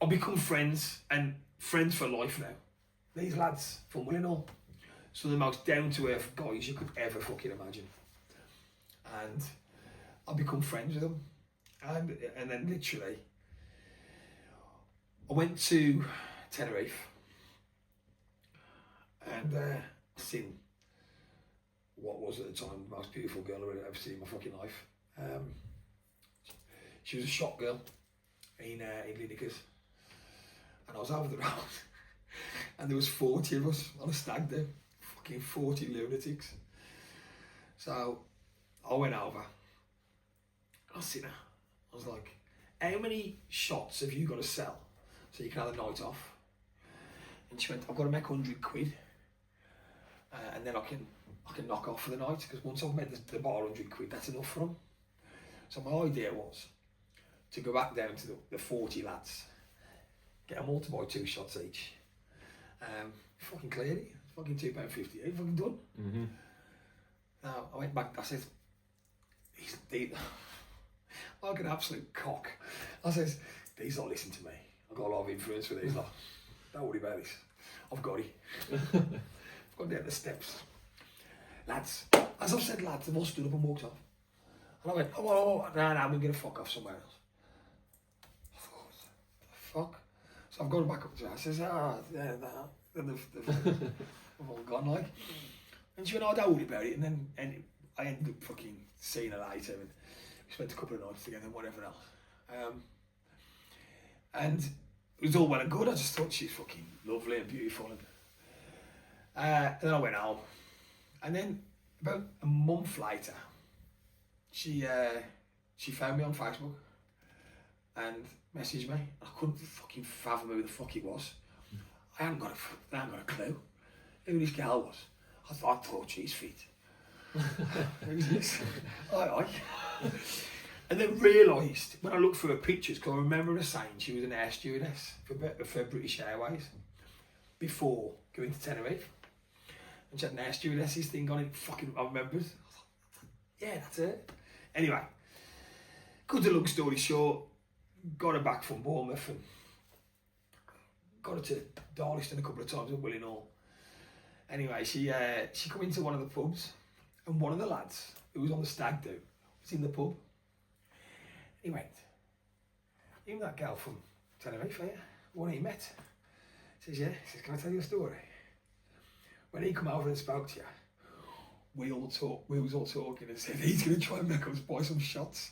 I've become friends, and friends for life now. These lads from Willenhall, some of the most down-to-earth guys you could ever fucking imagine. And I've become friends with them. And then literally, I went to Tenerife, and seen what was at the time the most beautiful girl I'd ever seen in my fucking life. She was a shop girl in Lineker's, and I was over the road, and there was 40 of us on a stag do, fucking 40 lunatics. So I went over, and I seen her. I was like, how many shots have you got to sell so you can have the night off? And she went, I've got to make 100 quid, and then I can knock off for the night, because once I've made the bar 100 quid, that's enough for them. So my idea was to go back down to the 40 lads, get them all to buy 2 shots each. Fucking cleared it. Fucking £2.50. Ain't fucking done. Mm-hmm. Now I went back. I said, "He's like an absolute cock." I says, "These don't listen to me. I've got a lot of influence with these. Like, don't worry about this. I've got it. I've gone down the steps, lads." As I've said, lads, they've all stood up and walked off. And I went, "Oh, no, I'm gonna fuck off somewhere else." I thought, what the fuck? So I've gone back up to her. I says, yeah, they've all gone, like. And she went, "Oh, don't worry about it." And I ended up fucking seeing her later, and we spent a couple of nights together and whatever else. And it was all well and good. I just thought she's fucking lovely and beautiful. And then I went home. And then about a month later, she found me on Facebook and messaged me. I couldn't fucking fathom who the fuck it was. I hadn't got a clue who this girl was. I thought she's fit. Who's this? Aye. And then realised, when I looked through her pictures, because I remember her saying she was an air stewardess for British Airways before going to Tenerife. And she had an air stewardess's thing on it. Fucking, I remember. I thought, yeah, that's it. Anyway, cut a long story short, got her back from Bournemouth and got her to Darlington a couple of times at Willenhall. Anyway, she come into one of the pubs, and one of the lads who was on the stag do was in the pub. He went, "You know that girl from Tenerife, yeah? One he met?" He says, "Yeah." He says, "Can I tell you a story?" When he come over and spoke to you, we was all talking and said, "He's going to try and make us buy some shots."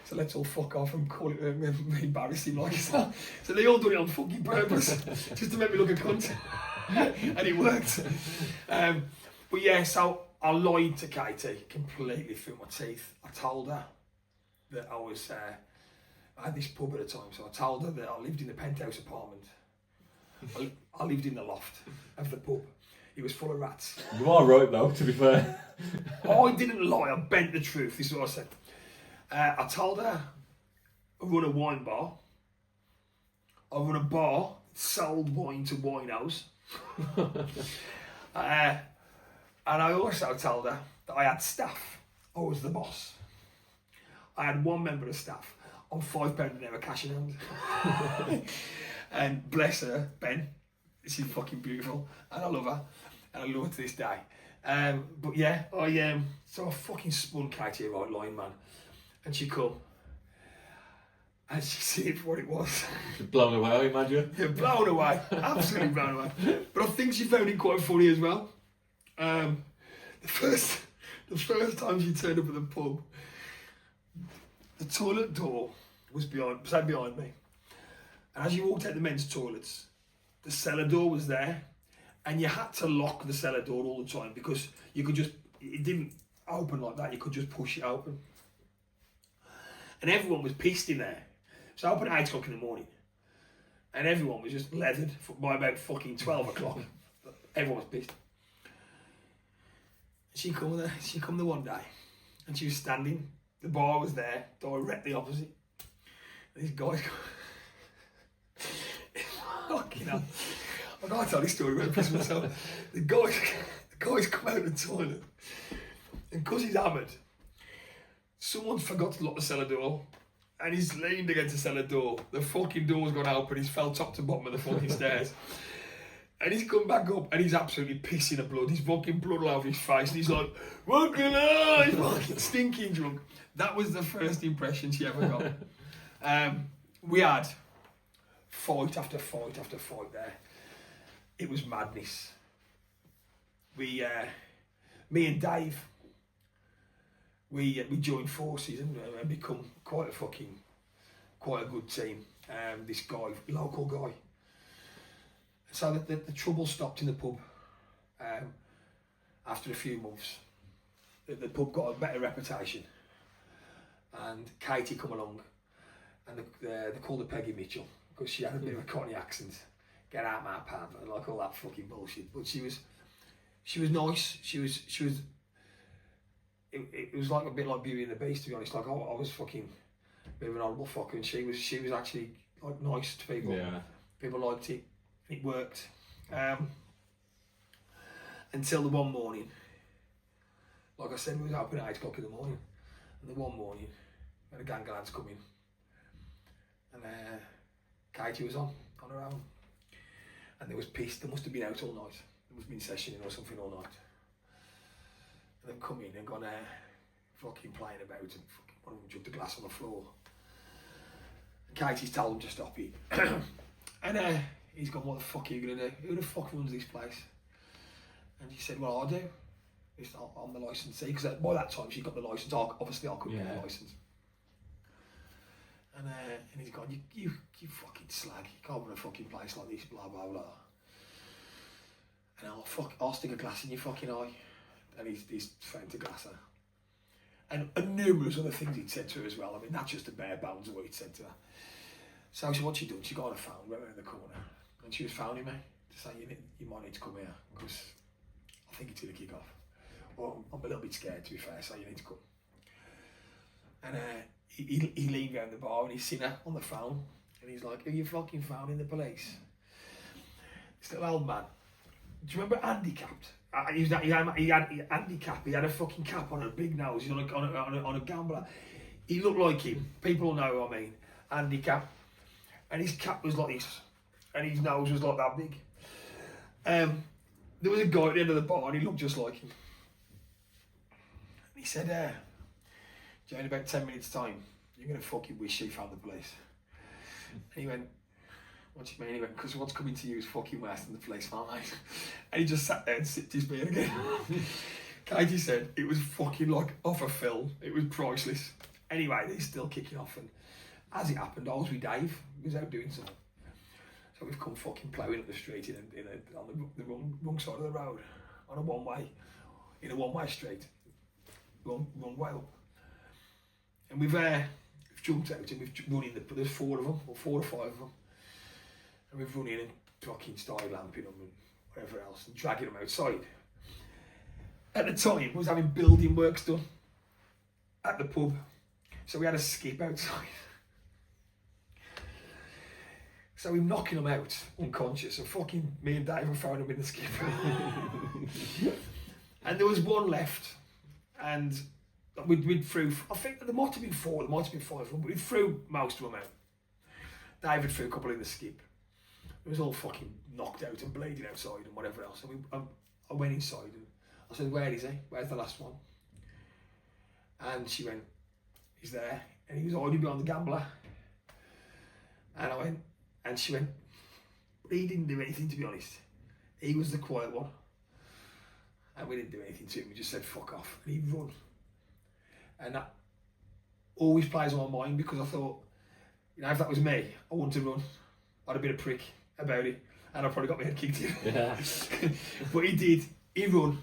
So let's all fuck off and call it embarrass him like that. So they all done it on fucking purpose, just to make me look a cunt. And it worked. But yeah, so I lied to Katie completely through my teeth. I told her that I had this pub at the time, so I told her that I lived in a penthouse apartment. I lived in the loft of the pub. It was full of rats. You are right though, to be fair. I didn't lie, I bent the truth, this is what I said. I told her I run a wine bar. I run a bar that sold wine to winos. And I also told her that I had staff. I was the boss. I had one member of staff on £5 an hour cash in hand. And bless her, Ben, she's fucking beautiful, and I love her, and I love her to this day. But yeah, so I fucking spun Katie a right line, man, and she come, and she seen it for what it was. Blown away, I imagine. Yeah, blown away, absolutely blown away. But I think she found it quite funny as well. The first time she turned up at the pub, the toilet door was behind me. And as you walked out the men's toilets, the cellar door was there, and you had to lock the cellar door all the time because it didn't open like that, you could just push it open. And everyone was pissed in there. So I opened at 8 o'clock in the morning, and everyone was just leathered by about fucking 12 o'clock. Everyone was pissed. She come the one day, and she was standing, the bar was there, directly opposite. And these guys fucking hell. I can't tell this story, but I piss myself. The guys come out of the toilet, And because he's hammered, someone forgot to lock the cellar door. And he's leaned against the cellar door. The fucking door's gone open. He's fell top to bottom of the fucking stairs. And he's come back up and he's absolutely pissing of blood. He's fucking blood all over his face. And he's like, fucking hell, he's fucking stinking drunk. That was the first impression she ever got. We had fight after fight after fight there. It was madness. Me and Dave, we joined forces and become quite a good team. This guy, local guy. So the trouble stopped in the pub after a few months. The pub got a better reputation, and Katie come along, and they called her Peggy Mitchell because she had a bit of a Cockney accent. Get out my pub, and like all that fucking bullshit. But she was nice. She was. It was like a bit like Beauty and the Beast, to be honest. Like I was fucking a bit of an horrible fucker, and she was actually like nice to people. Yeah. People liked it. It worked until the one morning. Like I said, we was open at 8 o'clock in the morning, and the one morning, we had a gang of lads come in, and Katie was on her own, and they was pissed. They must have been out all night. They must have been sessioning or something all night. And they've come in and gone fucking playing about, and fucking one of them jumped the glass on the floor. And Katie's told them to stop it, and he's gone, what the fuck are you going to do? Who the fuck runs this place? And she said, well, I do. I'm the licensee, because by that time she got the licence. Obviously I couldn't get a licence. And he's gone, you fucking slag. You can't run a fucking place like this, blah, blah, blah. And I'll stick a glass in your fucking eye. And he's thrown to glass her. And numerous other things he'd said to her as well. I mean, that's just the bare bones of what he'd said to her. So what she done, she got on her phone, went around the corner, and she was phoning me to say, you might need to come here, because I think it's going to kick off. Well, I'm a little bit scared, to be fair, so you need to come. And he leaned round the bar and he's seen her on the phone, and he's like, are you fucking phoning the police? This little old man. Do you remember handicapped? He had handicapped, he had a fucking cap on, a big nose, he's on a gambler. He looked like him, people know what I mean, handicapped. And his cap was like this, and his nose was like that big. There was a guy at the end of the bar, and he looked just like him. And he said, Joe, in about 10 minutes' time, you're going to fucking wish you found the police. And he went, what do you mean? He went, because what's coming to you is fucking worse than the police, aren't they? And he just sat there and sipped his beer again. Katie said it was fucking like off a film. It was priceless. Anyway, they're still kicking off, and as it happened, I was with Dave. He was out doing something. So we've come fucking ploughing up the street on the wrong side of the road, on a one-way, in a one-way street, wrong way up. And we've jumped out and we've run in, there's 4 of them, or 4 or 5 of them. And we've run in and fucking started lamping them and whatever else, and dragging them outside. At the time, we was having building works done at the pub. So we had a skip outside. So we're knocking them out, unconscious, and fucking me and Dave were throwing them in the skip. And there was one left, and we'd threw, I think there might have been 4, there might have been 5 of them, but we threw most of them out. David threw a couple in the skip. It was all fucking knocked out and bleeding outside and whatever else. So I went inside and I said, where is he? Where's the last one? And she went, he's there. And he was already behind the gambler. And I went, and she went, but he didn't do anything, to be honest. He was the quiet one. And we didn't do anything to him. We just said, fuck off. And he'd run. And that always plays on my mind, because I thought, you know, if that was me, I wouldn't have run. I'd have been a prick about it. And I probably got my head kicked in. Yeah. But he did. He run.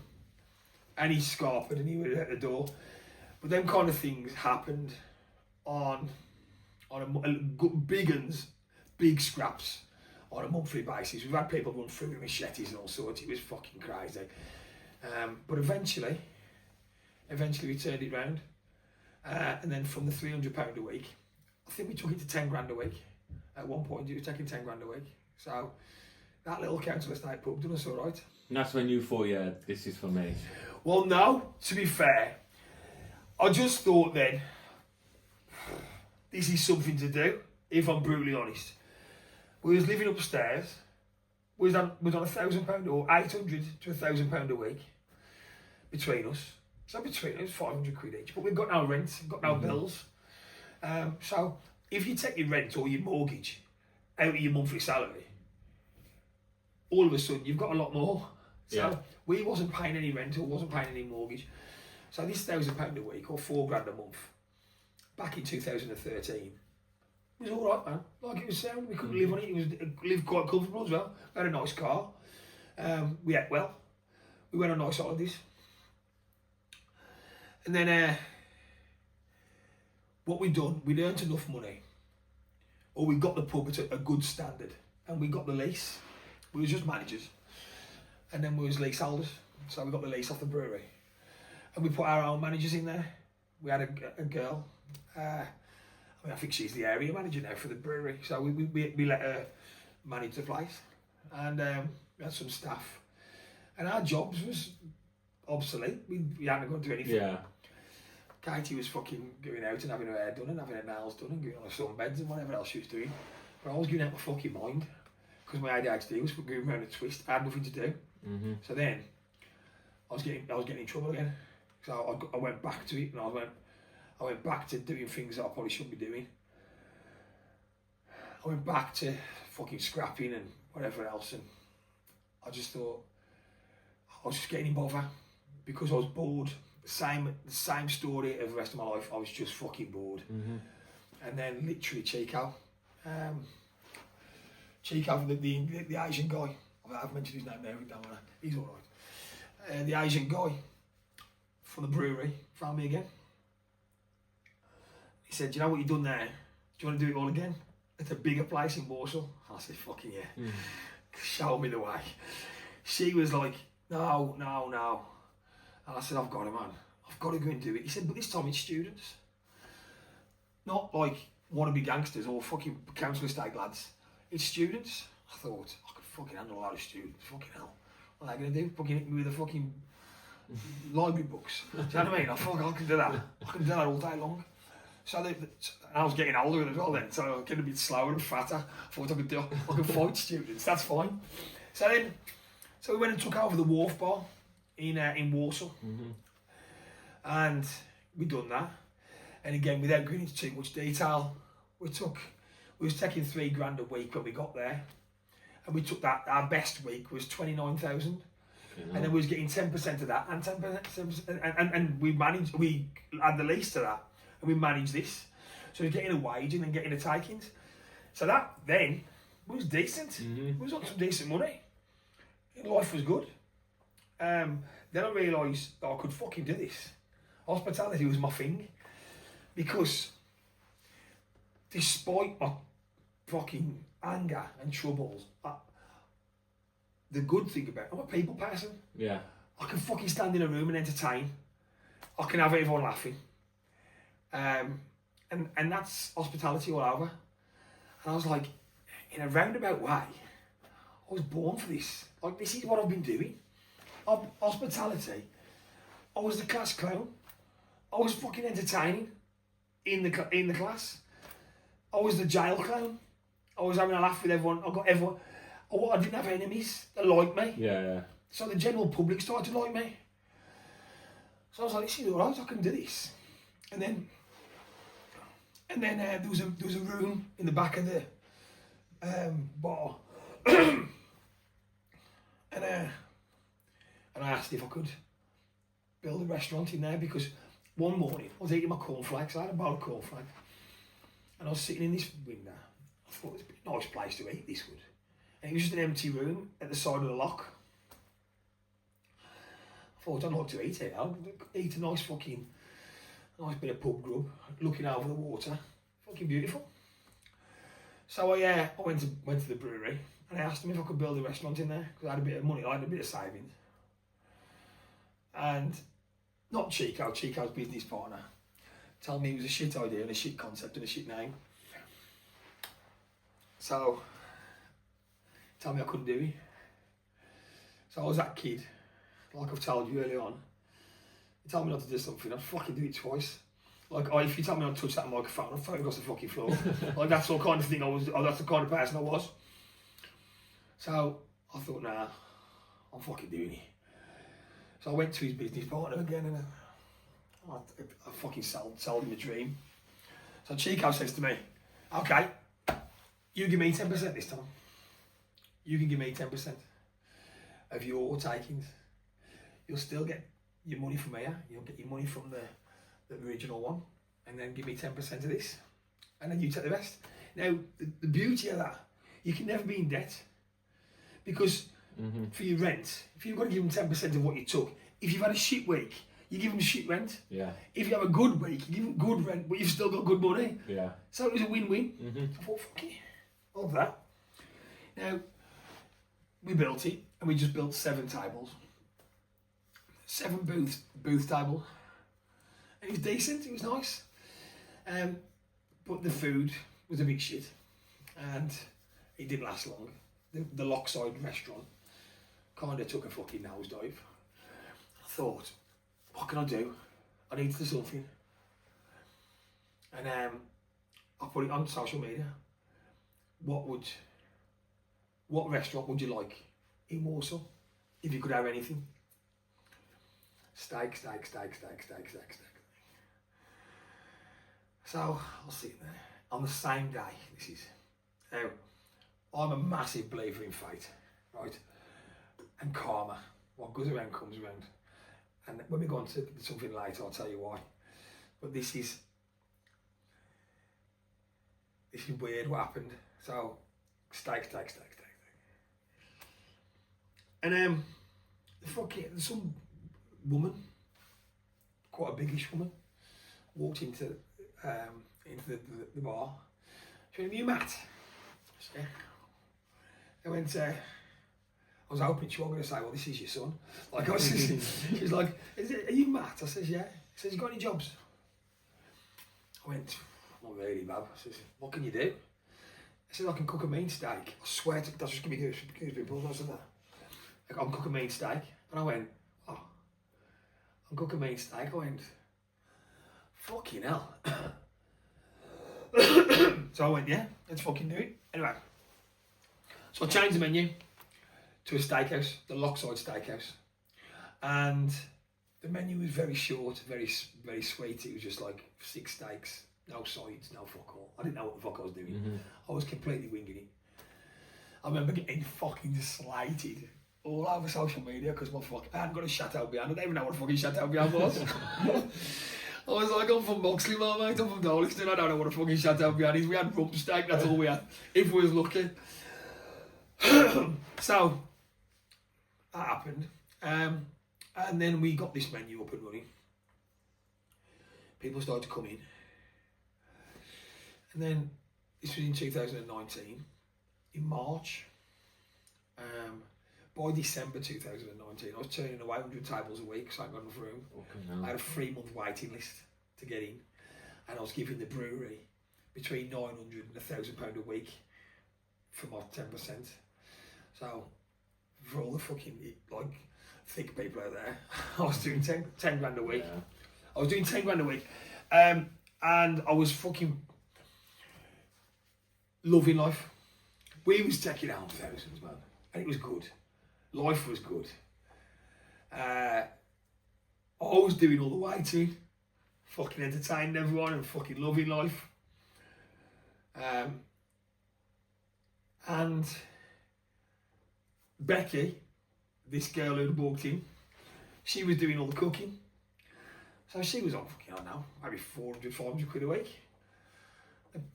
And he scarpered and he went out the door. But them kind of things happened on big scraps on a monthly basis. We've had people run through with machetes and all sorts. It was fucking crazy. But eventually we turned it round. And then from the £300 a week, I think we took it to 10 grand a week. At one point, we were taking 10 grand a week. So that little council estate pub done us all right. And that's when you thought, yeah, this is for me. Well, no, to be fair, I just thought then, this is something to do, if I'm brutally honest. We was living upstairs, we was on £1,000 or 800 to £1,000 a week between us. So between us, 500 quid each, but we've got no rent, got no bills. So if you take your rent or your mortgage out of your monthly salary, all of a sudden you've got a lot more. So we wasn't paying any rent or wasn't paying any mortgage. So this £1,000 a week or £4,000 a month, back in 2013, it was all right, man. Like, it was sound. We couldn't live on it. It was lived quite comfortable as well. We had a nice car. We ate well. We went on nice holidays. And then what we done, we'd earned enough money, or we got the pub at a good standard, and we got the lease. We was just managers, and then we was leaseholders. So we got the lease off the brewery, and we put our own managers in there. We had a girl. I think she's the area manager now for the brewery. So we let her manage the place, and we had some staff, and our jobs was obsolete. We hadn't got to do anything. Yeah. Katie was fucking going out and having her hair done and having her nails done and going on her sunbeds and whatever else she was doing. But I was going out my fucking mind because my ADHD was going around a twist. I had nothing to do. So then I was getting in trouble again. So I went back to it, and I went back to doing things that I probably shouldn't be doing. I went back to fucking scrapping and whatever else, and I just thought I was just getting in bother because I was bored. The same story of the rest of my life. I was just fucking bored. And then literally Chico, the Asian guy. I've mentioned his name there. Don't wanna. He's all right. The Asian guy from the brewery found me again. He said, "Do you know what you've done there? Do you want to do it all again? It's a bigger place in Warsaw." I said, "Fucking yeah." Show me the way. She was like, no. And I said, "I've got it, man. I've got to go and do it." He said, "But this time it's students. Not like wannabe gangsters or fucking council estate lads. It's students." I thought, I could fucking handle a lot of students. Fucking hell. What are they going to do? Fucking hit me with the fucking library books. Do you know what I mean? I thought I can do that. I can do that all day long. So I was getting older as well then, so I was getting a bit slower and fatter. I thought I could fight students, that's fine. So we went and took over the Wharf Bar in Warsaw. And we done that. And again, without going into too much detail, we was taking $3,000 a week when we got there. And we took that, our best week was 29,000. And then we was getting 10% of that and 10%, and we had the lease to that, and we managed this. So we're getting a wage and then getting the takings. So that then was decent. We was on some decent money. Life was good. Then I realised I could fucking do this. Hospitality was my thing. Because despite my fucking anger and troubles, the good thing about it, I'm a people person. Yeah. I can fucking stand in a room and entertain. I can have everyone laughing. And that's hospitality all over. And I was like, in a roundabout way, I was born for this. Like, this is what I've been doing. Hospitality. I was the class clown. I was fucking entertaining in the class. I was the jail clown. I was having a laugh with everyone. I didn't have enemies that liked me. Yeah. So the general public started to like me. So I was like, this is alright, I can do this. And then there was a room in the back of the bar. and I asked if I could build a restaurant in there, because one morning I was eating my cornflakes. I had a bowl of cornflakes, and I was sitting in this window. I thought it was a nice place to eat this would. And it was just an empty room at the side of the lock. I thought, I'd like to eat here. I'd eat a nice bit of pub grub, looking over the water. Fucking beautiful. So I went to the brewery, and I asked them if I could build a restaurant in there, because I had a bit of money, I had a bit of savings. And not Chico's business partner, told me it was a shit idea and a shit concept and a shit name. So, told me I couldn't do it. So I was that kid, like I've told you earlier on. tell me not to do something, I'd fucking do it twice. Like, if you tell me not to touch that microphone, I'd throw it across the fucking floor. Like, that's the kind of thing that's the kind of person I was. So, I thought, nah, I'm fucking doing it. So I went to his business partner again and I fucking sold him a dream. So Chico says to me, okay, you give me 10% this time. You can give me 10% of your takings. You'll still get your money from here. You'll get your money from the original one, and then give me 10% of this, and then you take the rest. Now, the beauty of that, you can never be in debt, because for your rent, if you've got to give them 10% of what you took, if you've had a shit week, you give them shit rent. Yeah. If you have a good week, you give them good rent, but you've still got good money. Yeah. So it was a win-win. I thought, fuck it, love that. Now, we built it, and we just built 7 tables. 7 booth tables. And it was decent, it was nice. But the food was a big shit. And it didn't last long. The Lockside restaurant kind of took a fucking nosedive. I thought, what can I do? I need to do something. And I put it on social media. What restaurant would you like in Warsaw if you could have anything? Steak. So I'll sit there on the same day. This is now, I'm a massive believer in fate, right? And karma. What goes around comes around. And when we go on to something later, I'll tell you why. But this is weird what happened. So steak. And some woman, quite a biggish woman, walked into the bar. She went, "Are you Matt?" Yeah. I went, I was hoping she wasn't going to say, "Well, this is your son." Like, I was she's like, "Are you Matt?" I says, "Yeah." She says, "You got any jobs?" I went, "Not really, Bab." I says, "What can you do?" I said, "I can cook a mean steak." I swear to, that's just going to be people, I said that. I can cook a mean steak. And I went, "Oh, I'm cooking mean steak." I went, "Fucking hell." So I went, "Yeah, let's fucking do it." Anyway, so I changed the menu to a steakhouse, the Lockside Steakhouse. And the menu was very short, very sweet. It was just like 6 steaks, no sides, no fuck all. I didn't know what the fuck I was doing. I was completely winging it. I remember getting fucking slated all over social media because I hadn't got a Chateaubriand. I didn't even know what a fucking Chateaubriand was. I was like, "I'm from Moxley, mate. I'm from Darlington. I don't know what a fucking Chateaubriand is. We had rump steak, that's all we had, if we was lucky." So that happened. And then we got this menu up and running. People started to come in. And then, this was in 2019, in March. By December 2019, I was turning away 100 tables a week because I hadn't got enough room. I had a 3-month waiting list to get in, and I was giving the brewery between £900 and £1,000 a week for my 10%. So, for all the fucking thick people out there, I was doing 10 grand a week. Yeah. I was doing 10 grand a week, and I was fucking loving life. We was taking home thousands, man, and it was good. Life was good. I was doing all the waiting, fucking entertaining everyone and fucking loving life. And Becky, this girl who walked in, she was doing all the cooking. So she was on fucking, I don't know, maybe 400, 500 quid a week.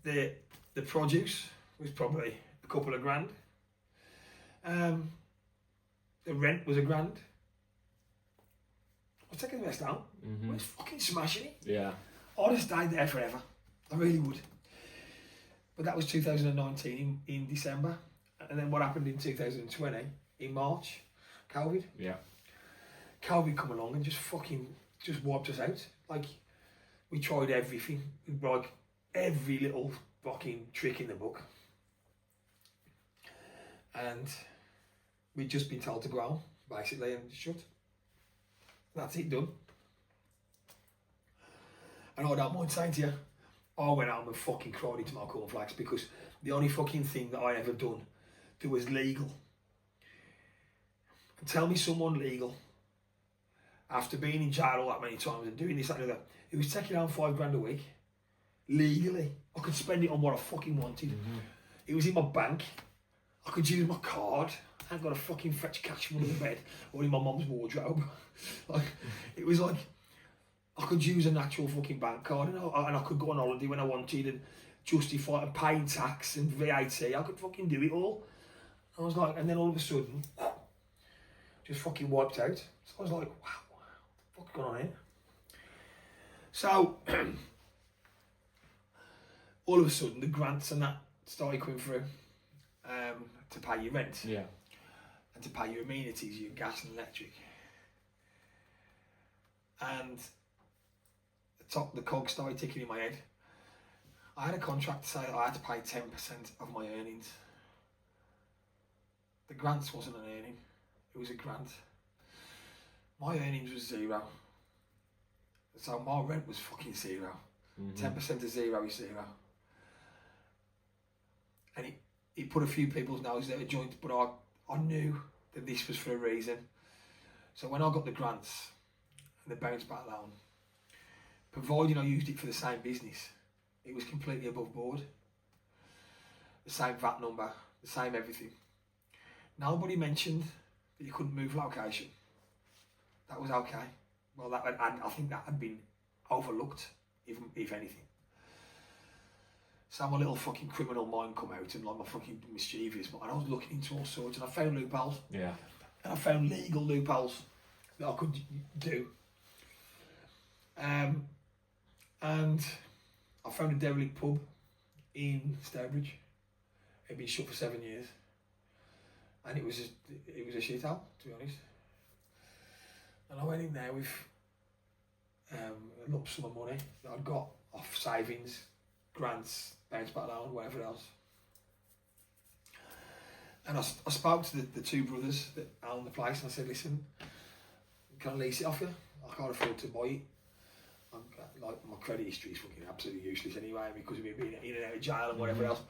The produce was probably a couple of grand. The rent was £1 grand. I was taking the rest out. I was fucking smashing it. Yeah. I'd have stayed there forever. I really would. But that was 2019 in December. And then what happened in 2020 in March? COVID. Yeah. COVID come along and just wiped us out. Like, we tried everything. Like, every little fucking trick in the book. And we'd just been told to go home, basically, and shut. That's it, done. And I don't mind saying to you, I went home and fucking cried into my cornflakes because the only fucking thing that I ever done that was legal. And tell me someone legal, after being in jail all that many times and doing this, that and the other, it was taking home $5 a week, legally. I could spend it on what I fucking wanted. It was in my bank. I could use my card. I ain't got to fucking fetch cash from under the bed or in my mum's wardrobe. Like, it was like, I could use an actual fucking bank card and I could go on holiday when I wanted and justify and paying tax and VAT. I could fucking do it all. I was like, and then all of a sudden, just fucking wiped out. So I was like, wow, what's going on here? So, all of a sudden, the grants and that started coming through to pay your rent. Yeah. And to pay your amenities, your gas and electric. And the cogs started ticking in my head. I had a contract to say I had to pay 10% of my earnings. The grants wasn't an earning, it was a grant. My earnings was 0. So my rent was fucking 0. 10% of 0 is 0. And it put a few people's noses out of joint, but I knew that this was for a reason. So when I got the grants and the bounce back loan, providing I used it for the same business, it was completely above board. The same VAT number, the same everything. Nobody mentioned that you couldn't move location. That was okay. Well, I think that had been overlooked, if anything. So my little fucking criminal mind come out and like my fucking mischievous, and I was looking into all sorts and I found loopholes. Yeah. And I found legal loopholes that I could do. And I found a derelict pub in Stourbridge. It'd been shut for 7 years. And it was a shithole, to be honest. And I went in there with a lump sum of money that I'd got off savings, grants, bounce back loan, whatever else. And I spoke to the two brothers that own the place and I said, listen, can I lease it off you? I can't afford to buy it. Like my credit history is fucking absolutely useless anyway because of me being in and out of jail and whatever else.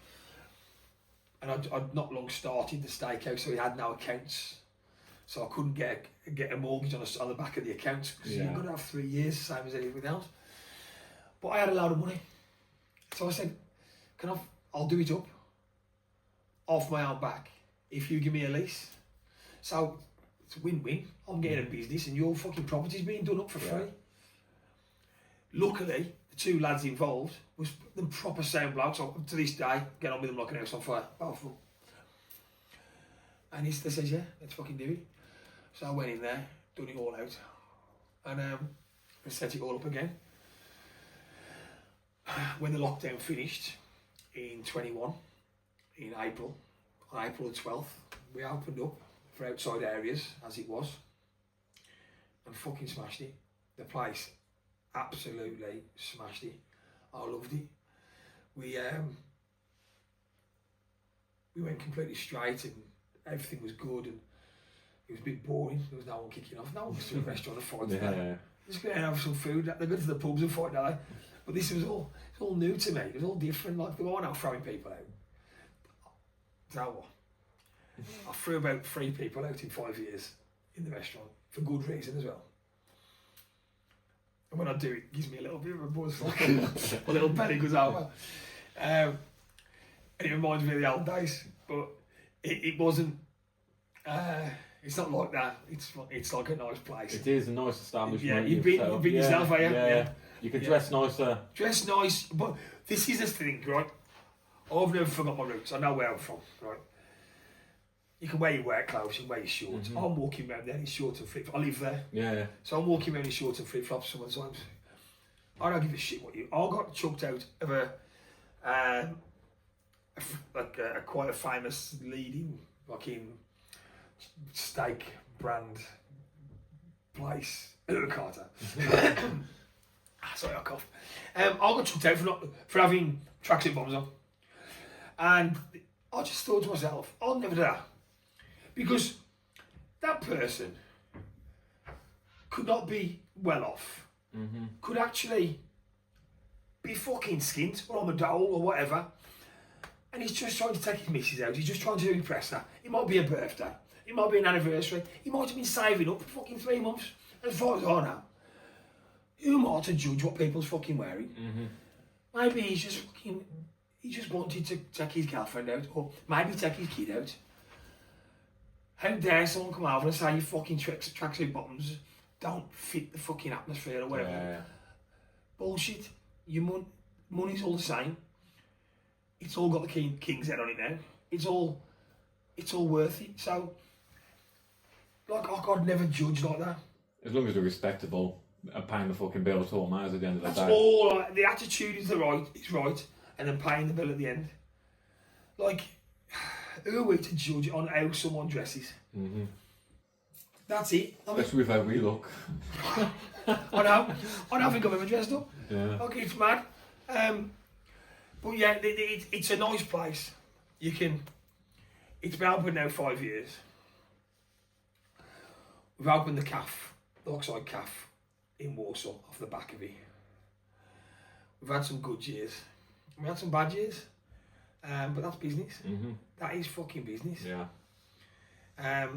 And I'd not long started the steakhouse, so we had no accounts. So I couldn't get a mortgage on the back of the accounts because you've got to have 3 years, same as anything else. But I had a load of money. So I said, I'll do it up off my own back if you give me a lease. So it's a win-win. I'm getting a business and your fucking property's being done up for free. Luckily, the two lads involved was the proper sound blokes. So to this day, get on with them like an house on fire. Both of them. And they says, yeah, let's fucking do it. So I went in there, done it all out, and we set it all up again. When the lockdown finished in 21, in April, on April the 12th, we opened up for outside areas as it was, and fucking smashed it. The place absolutely smashed it. I loved it. We went completely straight and everything was good and it was a bit boring. There was no one kicking off. No one was to a restaurant and fight today. Just go and have some food. They go to the pubs and fight today. But this was all new to me. It was all different. Like, they weren't out throwing people out. Do you know what? I threw about 3 people out in 5 years in the restaurant for good reason as well. And when I do, it gives me a little bit of a buzz. My little belly goes over. And it reminds me of the old days. But it wasn't. It's not like that. It's like a nice place. It is a nice establishment. Yeah, you've been yourself, are you? Yeah. You can dress nicer. Dress nice, but this is the thing, right? I've never forgot my roots. I know where I'm from, right? You can wear your work clothes, you can wear your shorts. I'm walking around there in shorts and flip-flops. I live there. Yeah. So I'm walking around in shorts and flip-flops sometimes. I don't give a shit what you... I got chucked out of a quite a famous leading fucking steak brand place. Carter. Sorry, I coughed. I got chucked out for having tracksuit bombs on. And I just thought to myself, I'll never do that. Because that person could not be well off. Could actually be fucking skint or on the dole or whatever. And he's just trying to take his missus out. He's just trying to impress her. It might be a birthday. It might be an anniversary. He might have been saving up for fucking 3 months. As far as I know, who am I to judge what people's fucking wearing? Maybe he just wanted to take his girlfriend out, or maybe take his kid out. How dare someone come over and say your fucking tracksuit bottoms don't fit the fucking atmosphere or whatever? Yeah. Bullshit. Your money's all the same. It's all got the king's head on it now. It's all worth it. So, like, I'd never judge like that. As long as they're respectable and paying the fucking bill, it's all matters at the end of the That's day. all. The attitude is right, and then paying the bill at the end. Like, who are we to judge on how someone dresses? That's it. Especially with how we look. I don't think I've ever dressed up. Yeah. Okay, it's mad. But yeah, it's a nice place. It's been open now 5 years. We've opened the calf, the Oxide Calf in Warsaw, off the back of it. We've had some good years. We had some bad years, but that's business. That is fucking business. Yeah.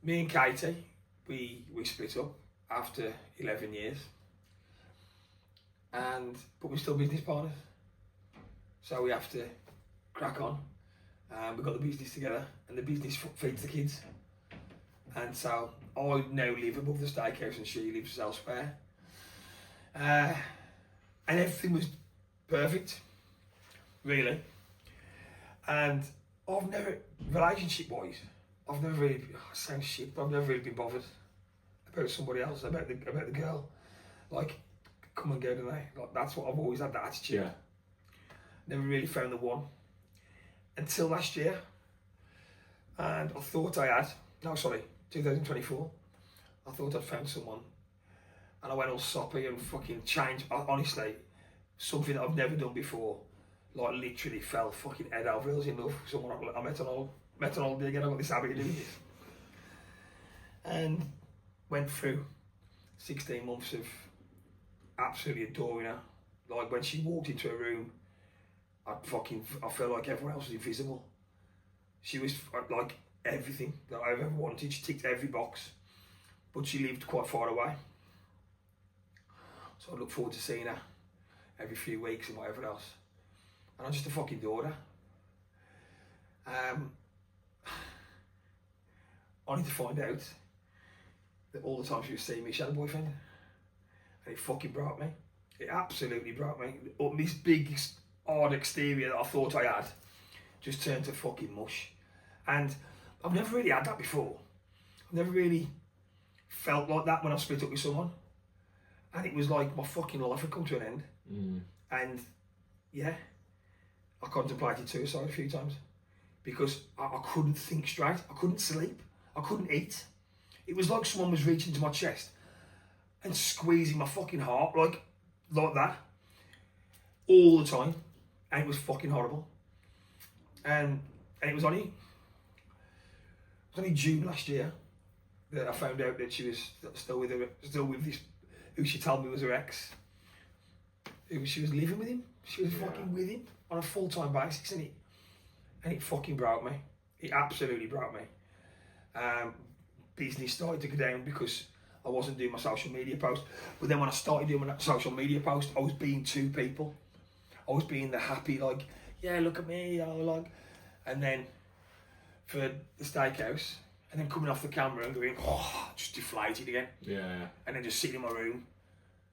Me and Katie, we split up after 11 years, but we're still business partners. So we have to crack on. We've got the business together, and the business feeds the kids. And so I now live above the steakhouse and she lives elsewhere. And everything was perfect, really. And I've never, relationship-wise, I've never really, sounds shit, but I've never really been bothered about somebody else, about the girl. Like, come and go tonight. Like, that's what I've always had, that attitude. Yeah. Never really found the one until last year. And I thought I had, 2024. I thought I'd found someone. And I went all soppy and fucking changed. Honestly, something that I've never done before. Like, literally fell fucking head over heels in love with someone I met on holiday again. I got this habit of doing this. And went through 16 months of absolutely adoring her. Like, when she walked into a room, I felt like everyone else was invisible. She was like everything that I've ever wanted. She ticked every box, but she lived quite far away. So I look forward to seeing her every few weeks and whatever else. And I just a fucking adored her. Only to find out that all the time she was seeing me, she had a boyfriend. And it fucking broke me. It absolutely broke me. This big, hard exterior that I thought I had just turned to fucking mush. And I've never really had that before. I've never really felt like that when I split up with someone. And it was like my fucking life had come to an end. And yeah, I contemplated suicide a few times because I couldn't think straight. I couldn't sleep. I couldn't eat. It was like someone was reaching to my chest and squeezing my fucking heart like that all the time. And it was fucking horrible. And it was only June last year that I found out that she was still with this, who she told me was her ex. She was living with him. She was fucking with him on a full-time basis, and it fucking broke me. It absolutely broke me. Business started to go down because I wasn't doing my social media post. But then when I started doing my social media post, I was being two people. I was being the happy, like, yeah, look at me, like, and then for the steakhouse, and then coming off the camera and going, oh, just deflated again. Yeah. And then just sitting in my room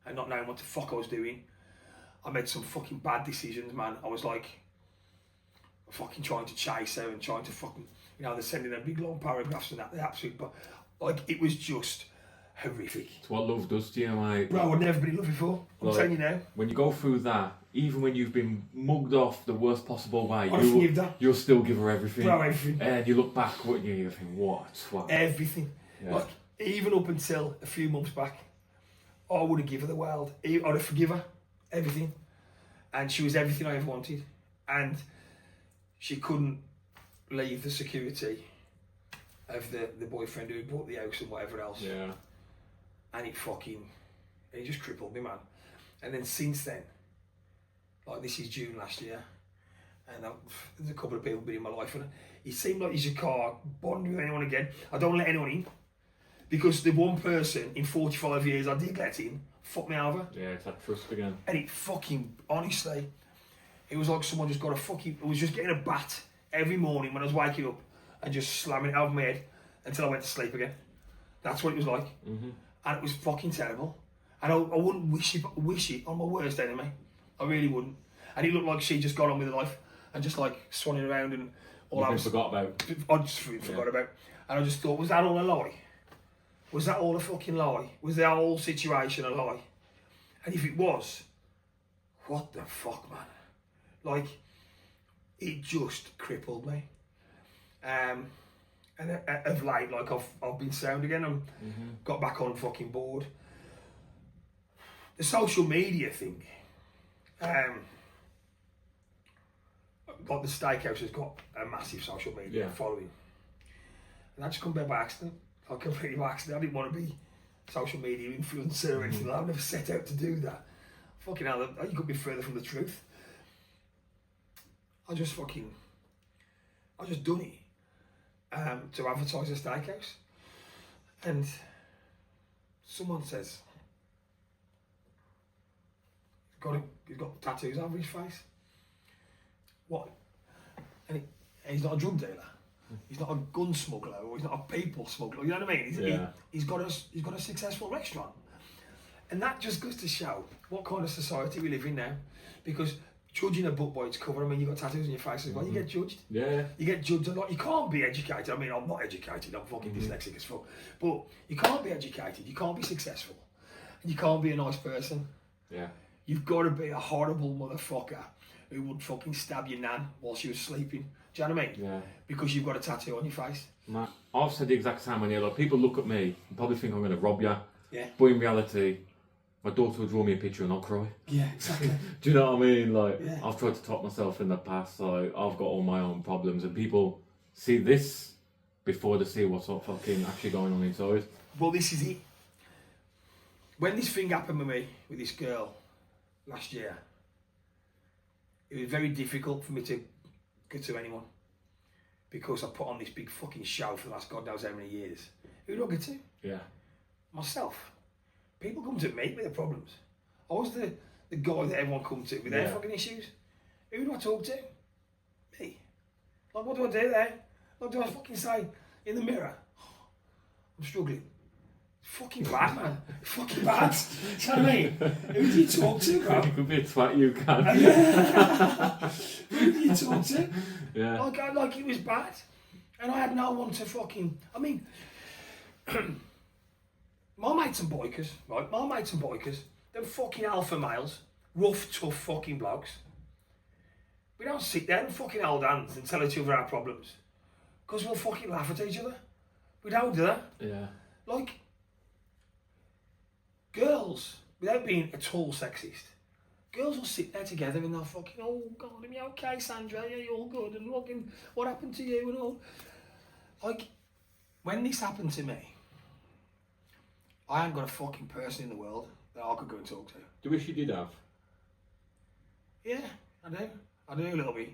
and not knowing what the fuck I was doing. I made some fucking bad decisions, man. I was like, fucking trying to chase her and trying to fucking, they're sending them big long paragraphs and that, the absolute, but like, it was just horrific. It's what love does to you, mate. Bro, I've never been in love before. I'm telling you now. When you go through that, even when you've been mugged off the worst possible way, you'll still give her everything. Bro, everything. And you look back, wouldn't you? You think, what? Everything. Yeah. Like, even up until a few months back, I would have given her the world. I'd have forgiven her everything. And she was everything I ever wanted. And she couldn't leave the security of the boyfriend who bought the house and whatever else. Yeah. And it just crippled me, man. And then since then, like this is June last year, and there's a couple of people been in my life, and it seemed like he's a car bond with anyone again. I don't let anyone in, because the one person in 45 years I did let in fucked me over. Yeah, it's that trust again. And it fucking, honestly, it was like someone just got a fucking, it was just getting a bat every morning when I was waking up and just slamming it over my head until I went to sleep again. That's what it was like. Mm-hmm. And it was fucking terrible. And I wouldn't wish it on my worst enemy. I really wouldn't. And it looked like she just got on with her life and just like swanning around and all I forgot about. I just forgot about. And I just thought, was that all a lie? Was that all a fucking lie? Was the whole situation a lie? And if it was, what the fuck, man? Like, it just crippled me. And of late, like I've been sound again. I'm got back on fucking board. The social media thing. Like the Steakhouse has got a massive social media following. And I just come back by accident. Like completely by accident. I didn't want to be social media influencer or anything like that. I've never set out to do that. Fucking hell, you couldn't be further from the truth. I just done it to advertise a Steakhouse. And someone says, he's got tattoos over his face. What? And he's not a drug dealer. He's not a gun smuggler, or he's not a people smuggler. You know what I mean? He's got a successful restaurant, and that just goes to show what kind of society we live in now. Because judging a book by its cover, I mean, you got tattoos on your face as well. You get judged. Yeah. You get judged a lot. You can't be educated. I mean, I'm not educated. I'm fucking dyslexic as fuck. But you can't be educated. You can't be successful, and you can't be a nice person. Yeah. You've got to be a horrible motherfucker who would fucking stab your nan while she was sleeping. Do you know what I mean? Yeah. Because you've got a tattoo on your face. Matt, I've said the exact same on here. Like, people look at me and probably think I'm going to rob you. Yeah. But in reality, my daughter will draw me a picture and I'll cry. Yeah, exactly. Do you know what I mean? Like, Yeah. I've tried to top myself in the past. So I've got all my own problems, and people see this before they see what's fucking actually going on inside. Well, this is it. When this thing happened with me, with this girl, last year, it was very difficult for me to go to anyone, because I put on this big fucking show for the last God knows how many years. Who do I go to? Yeah. Myself. People come to me with their problems. I was the guy that everyone comes to with their fucking issues. Who do I talk to? Me. Like, what do I do there? What do I fucking say in the mirror? I'm struggling. Fucking bad, man. Fucking bad. Do you know what I mean? Who do you talk to, bro? You could be a twat, you can. Who do you talk to? Yeah. Like it was bad. And I had no one to fucking... I mean... my mates and bikers, right? My mates and bikers, they're fucking alpha males. Rough, tough fucking blokes. We don't sit there and fucking hold hands and tell each other our problems. Because we'll fucking laugh at each other. We don't do that. Yeah. Like... girls, without being at all sexist, girls will sit there together and they'll fucking, oh God, are you okay, Sandra? Yeah, you're all good, and fucking, what happened to you and all? Like, when this happened to me, I ain't got a fucking person in the world that I could go and talk to. Do you wish you did have? Yeah, I do. I do a little bit.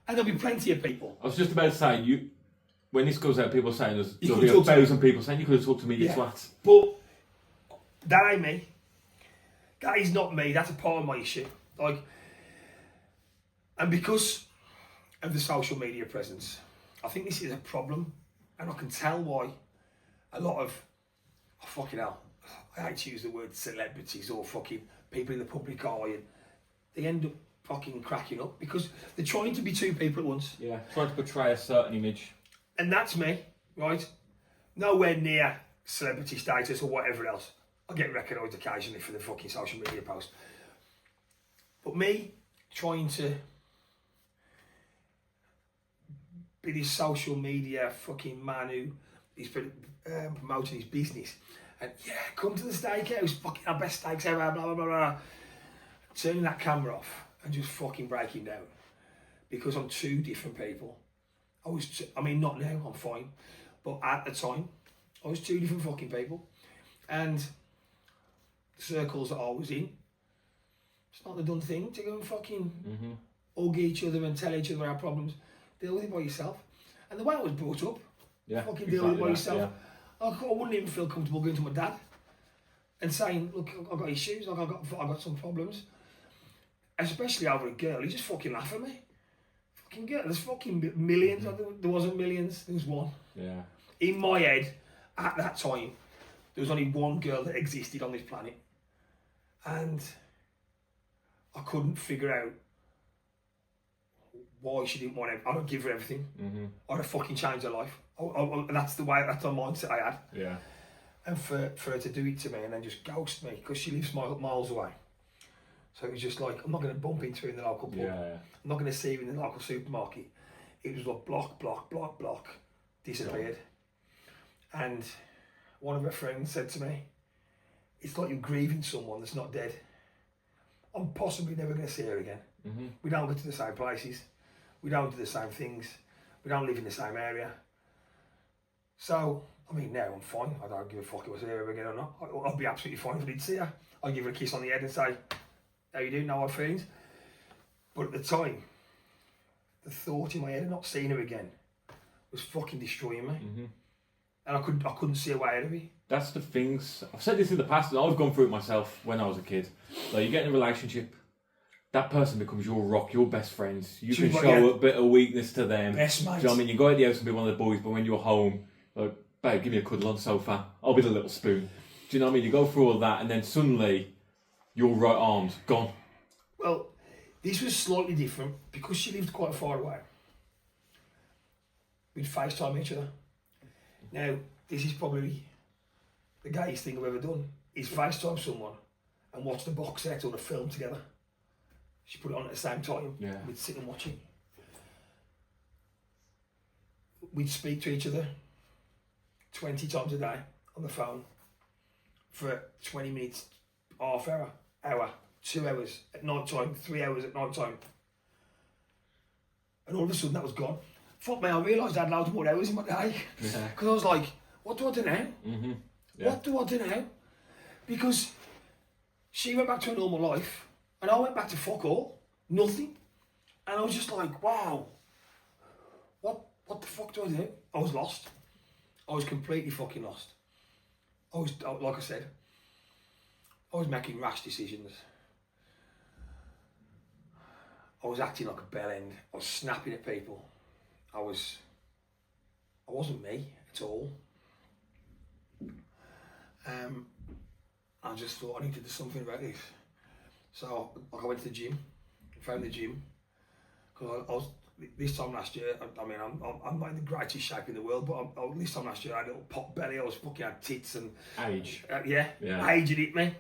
And there'll be plenty of people. I was just about to say, when this goes out, people saying there'll be could talk to 1,000 people saying you could have talked to me, you twat. But that ain't me. That is not me. That's a part of my issue. Like, and because of the social media presence, I think this is a problem, and I can tell why a lot of, oh, fucking hell, I hate to use the word celebrities or fucking people in the public eye, and they end up fucking cracking up because they're trying to be two people at once. Yeah, trying to portray a certain image. And that's me, right? Nowhere near celebrity status or whatever else. I get recognised occasionally for the fucking social media post. But me trying to be this social media fucking man who is promoting his business. And yeah, come to the steakhouse, fucking our best steaks ever, blah, blah, blah, blah. Turning that camera off and just fucking breaking down. Because I'm two different people. I mean, not now, I'm fine. But at the time, I was two different fucking people. And the circles that I was in It's not the done thing to go and fucking hug each other and tell each other our problems. Deal with it by yourself. And the way I was brought up, fucking deal with it by yourself. I wouldn't even feel comfortable going to my dad and saying, look, I've got issues, like I've got some problems. Especially over a girl, he just fucking laugh at me. Fucking girl, there's fucking millions, there wasn't millions, there was one. Yeah. In my head, at that time, there was only one girl that existed on this planet. And I couldn't figure out why she didn't want it. I'd give her everything. I'd have fucking changed her life. That's the mindset I had. Yeah. And for her to do it to me and then just ghost me, because she lives miles away. So it was just like, I'm not going to bump into her in the local pub. I'm not going to see her in the local supermarket. It was like block, disappeared. And one of her friends said to me, it's like you're grieving someone that's not dead. I'm possibly never going to see her again. We don't go to the same places. We don't do the same things. We don't live in the same area. So, I mean, now I'm fine. I don't give a fuck if I see her again or not. I'll be absolutely fine if I did see her. I'll give her a kiss on the head and say, how you doing? No hard feelings. But at the time, the thought in my head of not seeing her again was fucking destroying me. And I couldn't see a way out of it. That's the things. I've said this in the past, and I've gone through it myself when I was a kid. Like, you get in a relationship, that person becomes your rock, your best friends. You can show a bit of weakness to them. Best mate. Do you know what I mean? You go out the house and be one of the boys, but when you're home, like, babe, give me a cuddle on the sofa. I'll be the little spoon. Do you know what I mean? You go through all that, and then suddenly, your right arm's gone. Well, this was slightly different because she lived quite far away. We'd FaceTime each other. Now, this is probably the gayest thing I've ever done, is FaceTime someone and watch the box set or the film together. She put it on at the same time. We'd sit and watch it. We'd speak to each other 20 times a day on the phone for 20 minutes, half hour, 2 hours at night time, 3 hours at night time. And all of a sudden that was gone. Fuck me, I realised I had loads more hours in my day. Because I was like, what do I do now? What do I do now? Because she went back to her normal life and I went back to fuck all, nothing. And I was just like, wow, what the fuck do I do? I was lost. I was completely fucking lost. I was, like I said, I was making rash decisions. I was acting like a bellend. I was snapping at people. I wasn't me at all. I just thought I needed to do something about this. So I went to the gym, found the gym. Because I was, this time last year, I mean, I'm not in the greatest shape in the world, but this time last year I had a little pot belly, I was fucking had tits and... Age. Age had hit me.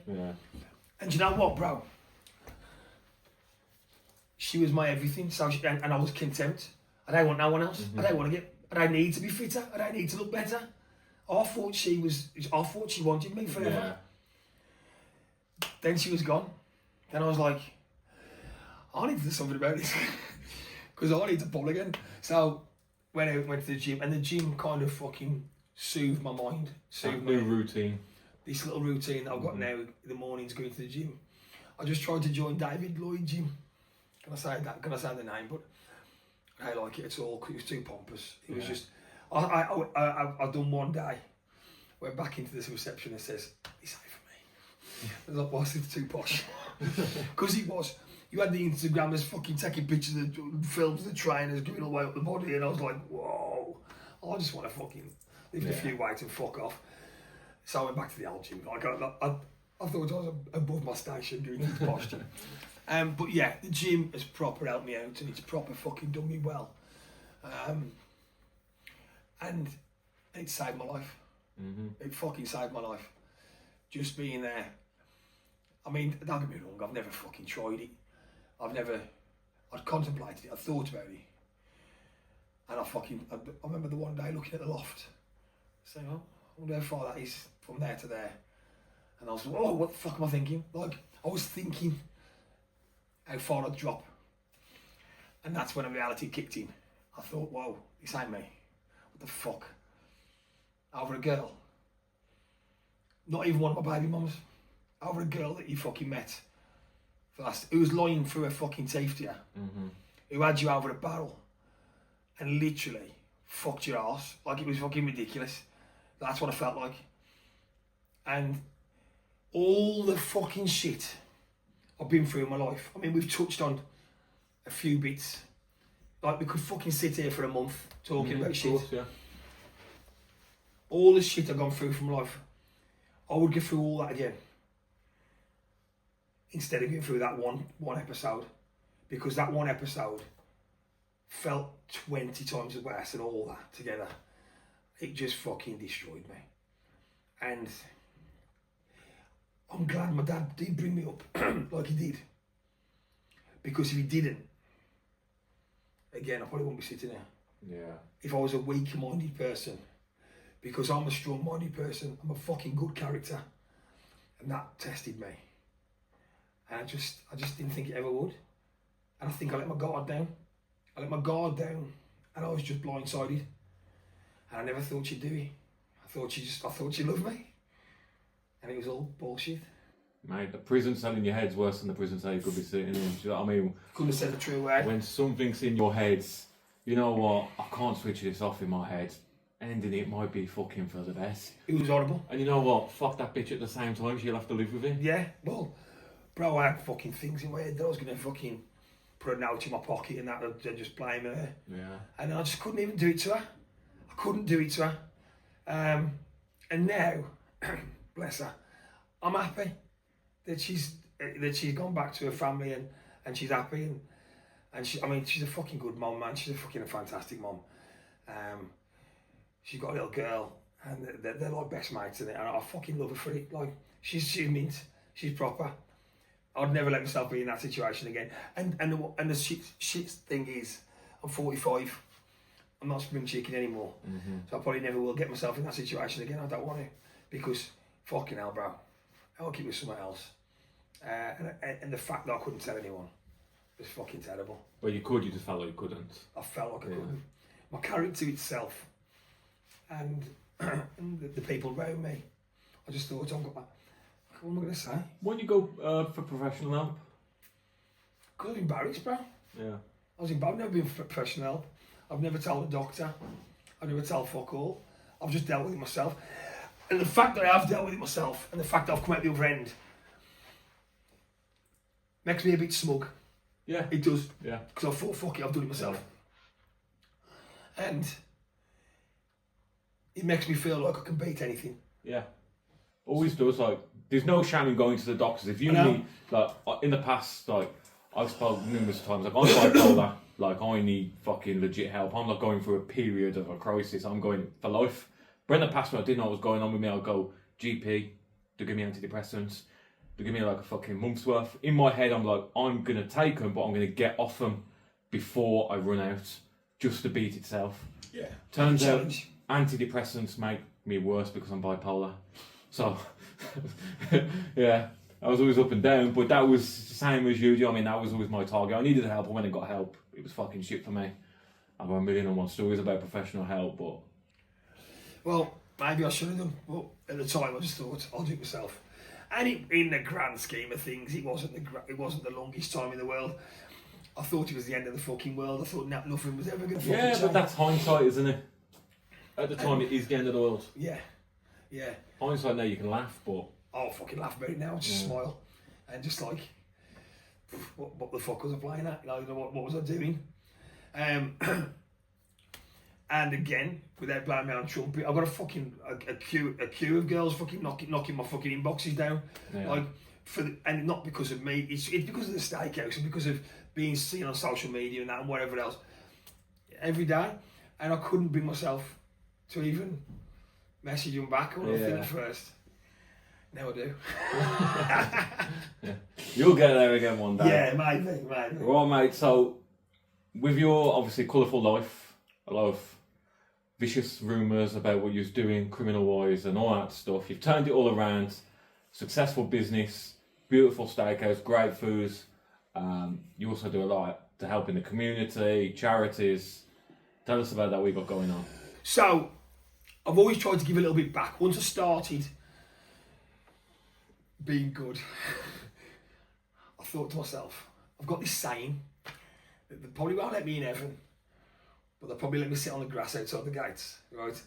And you know what, bro? She was my everything, so and I was content. I don't want no one else. I don't need to be fitter. I don't need to look better. I thought she wanted me forever. Then she was gone. Then I was like, I need to do something about this. Because I need to pull again. So went to the gym, and the gym kind of fucking soothed my mind. Soothed new routine. This little routine that I've got now in the mornings going to the gym. I just tried to join David Lloyd Gym. Can I say that? Can I say the name? But I don't like it at all because it was too pompous. It was just, I've done one day, went back into this reception and says, it's safe for me. I was like, what's it too posh? Because it was, you had the Instagrammers fucking taking pictures of films of the trainers going all the way up the body, and I was like, whoa, I just want to fucking lift a few weights and fuck off. So I went back to the old gym. Like, I thought I was above my station doing this posh gym. But yeah, the gym has proper helped me out, and it's proper fucking done me well. And it saved my life. It fucking saved my life. Just being there. I mean, don't get me wrong, I've never fucking tried it. I'd contemplated it, I'd thought about it. And I remember the one day looking at the loft, saying, oh, I wonder how far that is from there to there. And I was like, oh, what the fuck am I thinking? Like, I was thinking how far I'd drop. And that's when reality kicked in. I thought, whoa, this ain't me. What the fuck? Over a girl. Not even one of my baby mums. Over a girl that you fucking met who was lying through her fucking teeth to you, who had you over a barrel and literally fucked your ass. Like, it was fucking ridiculous. That's what I felt like. And all the fucking shit I've been through in my life. I mean, we've touched on a few bits. Like, we could fucking sit here for a month talking about shit. Course, yeah. All the shit I've gone through from life, I would go through all that again. Instead of going through that one episode. Because that one episode felt 20 times worse than all that together. It just fucking destroyed me. And I'm glad my dad did bring me up like he did. Because if he didn't, again, I probably wouldn't be sitting here. Yeah. If I was a weak-minded person, because I'm a strong-minded person, I'm a fucking good character, and that tested me. And I just didn't think it ever would. And I think I let my guard down. And I was just blindsided. And I never thought she'd do it. I thought she loved me. And it was all bullshit. Mate, the prison cell in your head's worse than the prison cell you could be sitting in. Do you know what I mean? Couldn't have said the true word. When something's in your head, you know what? I can't switch this off in my head. Ending it might be fucking for the best. It was horrible. And you know what? Fuck that bitch at the same time. She'll have to live with it. Yeah, well, bro, I had fucking things in my head that I was going to fucking put a note in my pocket and that I'd just blame her. Yeah. And I just couldn't even do it to her. I couldn't do it to her. And now, bless her, I'm happy that she's gone back to her family and she's happy and she's a fucking good mom, man. She's a fucking fantastic mom. She's got a little girl and they're like best mates in it, and I fucking love her for it. Like, she's mint, she's proper. I'd never let myself be in that situation again. And the shit thing is, I'm 45. I'm not spring chicken anymore. So I probably never will get myself in that situation again. I don't want to, because fucking hell, bro, I'll keep with someone else. And the fact that I couldn't tell anyone was fucking terrible. Well, you could, you just felt like you couldn't. I felt like I couldn't. My character itself and the people around me, I just thought, what am I going to say? Why don't you go for professional help? Because I was embarrassed, bro. Yeah. I was embarrassed. I've never been for professional help. I've never told a doctor. I've never told fuck all. I've just dealt with it myself. And the fact that I have dealt with it myself, and the fact that I've come out the other end, makes me a bit smug. Yeah. It does. Yeah. Because I thought, fuck it, I've done it myself. Yeah. And it makes me feel like I can beat anything. Yeah. Always does. Like, there's no shame in going to the doctors. If you need, like, in the past, like, I've spoken numerous times, like, I'm bipolar, like, I need fucking legit help. I'm not going through a period of a crisis. I'm going for life. But in the past, when I didn't know what was going on with me, I'd go, GP, they give me antidepressants. They give me like a fucking month's worth. In my head, I'm like, I'm going to take them, but I'm going to get off them before I run out, just to beat itself. Yeah. Turns out, antidepressants make me worse because I'm bipolar. So, yeah, I was always up and down, but that was the same as you do. I mean, that was always my target. I needed help, and when I got help, it was fucking shit for me. I've got 1,000,001 stories about professional help, but... Well, maybe I should have done, but at the time I just thought, I'll do it myself. And in the grand scheme of things, it wasn't the longest time in the world. I thought it was the end of the fucking world. I thought nothing was ever going to fucking change. Yeah, but that's hindsight, isn't it? At the time, it is the end of the world. Yeah, yeah. Hindsight now, you can laugh, but... I'll fucking laugh about it now, just smile. And just like, what the fuck was I playing at? You know, what was I doing? And again, without blowing my own trumpet, I've got a fucking a queue of girls fucking knocking my fucking inboxes down, like and not because of me. It's because of the steakhouse and because of being seen on social media and that and whatever else every day, and I couldn't bring myself to even message them back or nothing at first. Now I do. Yeah. You'll get there again one day. Yeah, maybe. Right, mate. So, with your obviously colourful life, a lot of vicious rumours about what you're doing criminal-wise and all that stuff. You've turned it all around. Successful business, beautiful steakhouse, great food. You also do a lot to help in the community, charities. Tell us about that we've got going on. So, I've always tried to give a little bit back. Once I started being good, I thought to myself, I've got this saying that they probably won't let me in heaven, but they'll probably let me sit on the grass outside the gates, right?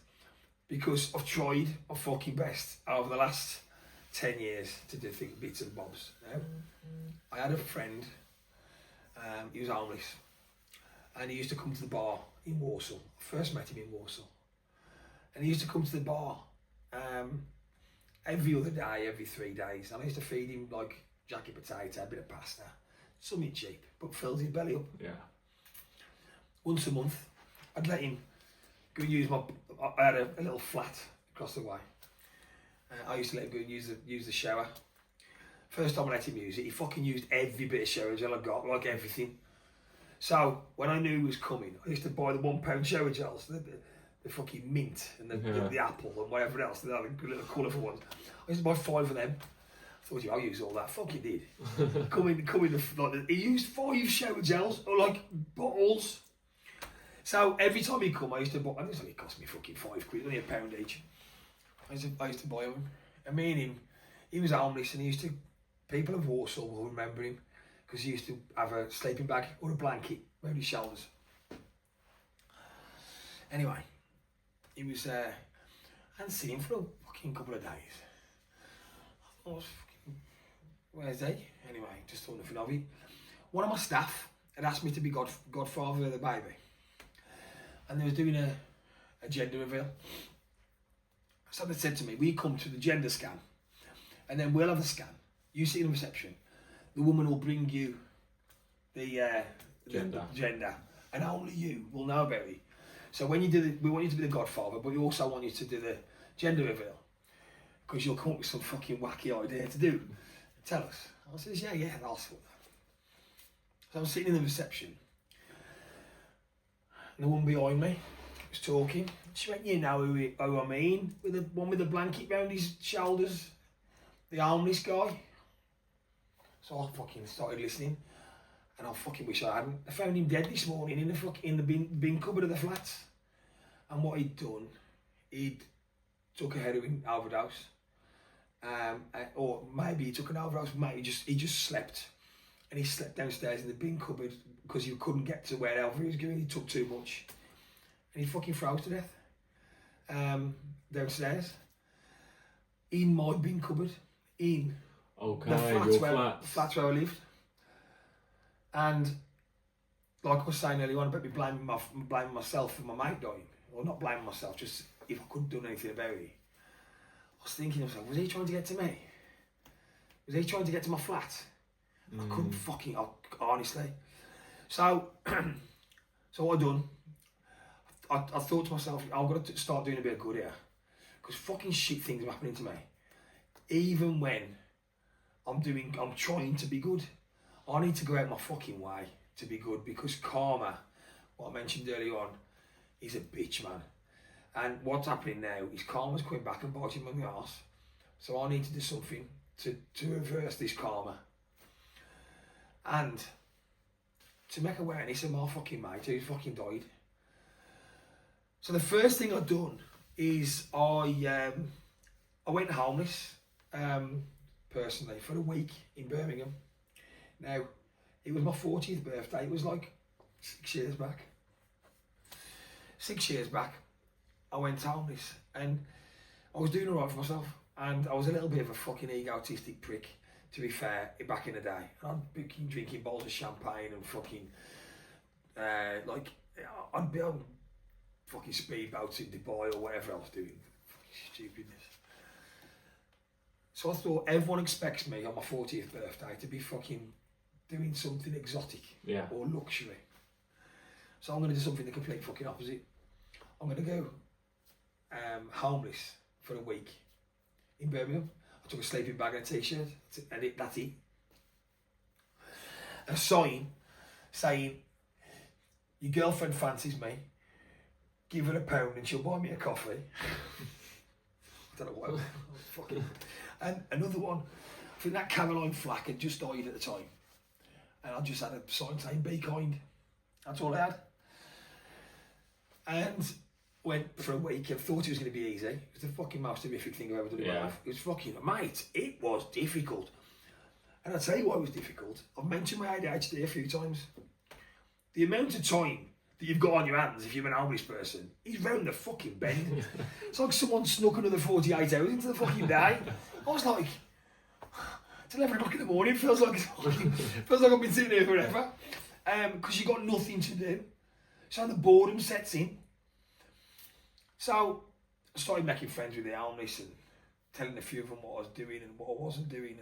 Because I've tried my fucking best over the last 10 years to do things, bits and bobs. Now, I had a friend, he was homeless, and he used to come to the bar in Warsaw. I first met him in Warsaw. And he used to come to the bar every other day, every 3 days. And I used to feed him like jacket potato, a bit of pasta, something cheap, but fills his belly up. Yeah. Once a month, I'd let him go and use I had a little flat across the way. I used to let him go and use the shower. First time I let him use it, he fucking used every bit of shower gel I got, like everything. So when I knew he was coming, I used to buy the £1 shower gels, the fucking mint and the apple and whatever else, the other little colourful ones. I used to buy 5 of them. I thought, I'll use all that. Fuck, he did. He used 5 shower gels, or like bottles. So every time he'd come, I used to buy, and this only cost me fucking £5, only £1 each. I used to buy them. And me and him, he was homeless, and people of Warsaw will remember him because he used to have a sleeping bag or a blanket around his shoulders. Anyway, he was, I hadn't seen him for a fucking couple of days. I was fucking, where's he? Anyway, just thought nothing of it. One of my staff had asked me to be godfather of the baby. And they was doing a gender reveal. So they said to me, we come to the gender scan, and then we'll have a scan. You sit in the reception. The woman will bring you the gender, and only you will know about it. So when you do we want you to be the godfather, but we also want you to do the gender reveal, because you'll come up with some fucking wacky idea to do. Tell us. I says, yeah, I'll sort that. So I'm sitting in the reception, and the woman behind me was talking. She went, you know who I mean, with the one with the blanket round his shoulders, the homeless guy. So I fucking started listening, and I fucking wish I hadn't. I found him dead this morning in the bin cupboard of the flats. And what he'd done, he'd took a heroin overdose, or maybe he took an overdose. Maybe he just slept, and he slept downstairs in the bin cupboard because he couldn't get to wherever he was going. He took too much, and he fucking froze to death downstairs in my bin cupboard in. Okay, the flats where I lived. And like I was saying earlier on about me blaming myself for my mate dying, or not blaming myself, just if I couldn't do anything about it. I was thinking to myself, was he trying to get to me? Was he trying to get to my flat? I couldn't fucking, honestly. So what I done, I thought to myself, I've got to start doing a bit of good here, because fucking shit things are happening to me. Even when I'm trying to be good. I need to go out my fucking way to be good, because karma, what I mentioned earlier on, is a bitch, man. And what's happening now is karma's coming back and biting me on the arse. So I need to do something to reverse this karma. And to make awareness of my fucking mate who's fucking died. So the first thing I've done is I went homeless. Personally, for a week in Birmingham. Now, it was my 40th birthday. It was like 6 years back. 6 years back, I went homeless, and I was doing alright for myself, and I was a little bit of a fucking egotistic prick, to be fair, back in the day. And I'd be drinking bottles of champagne and fucking, I'd be on fucking speedboats in Dubai or whatever I was doing. Fucking stupidness. So I thought, everyone expects me on my 40th birthday to be fucking doing something exotic or luxury. So I'm going to do something the complete fucking opposite. I'm going to go homeless for a week in Birmingham. I took a sleeping bag and a t-shirt, and that's it. A sign saying, your girlfriend fancies me, give her £1 and she'll buy me a coffee. I don't know what. Fucking. And another one, I think that Caroline Flack had just died at the time. And I just had a sign saying, be kind. That's all I had. And went for a week and thought it was going to be easy. It was the fucking most horrific thing I've ever done in my life. It was fucking, mate, it was difficult. And I'll tell you why it was difficult. I've mentioned my ADHD a few times. The amount of time that you've got on your hands if you're an homeless person is round the fucking bend. It's like someone snuck another 48 hours into the fucking day. I was like, it's 11 o'clock in the morning, feels like I've been sitting here forever. Because you've got nothing to do. So the boredom sets in. So I started making friends with the homeless and telling a few of them what I was doing and what I wasn't doing.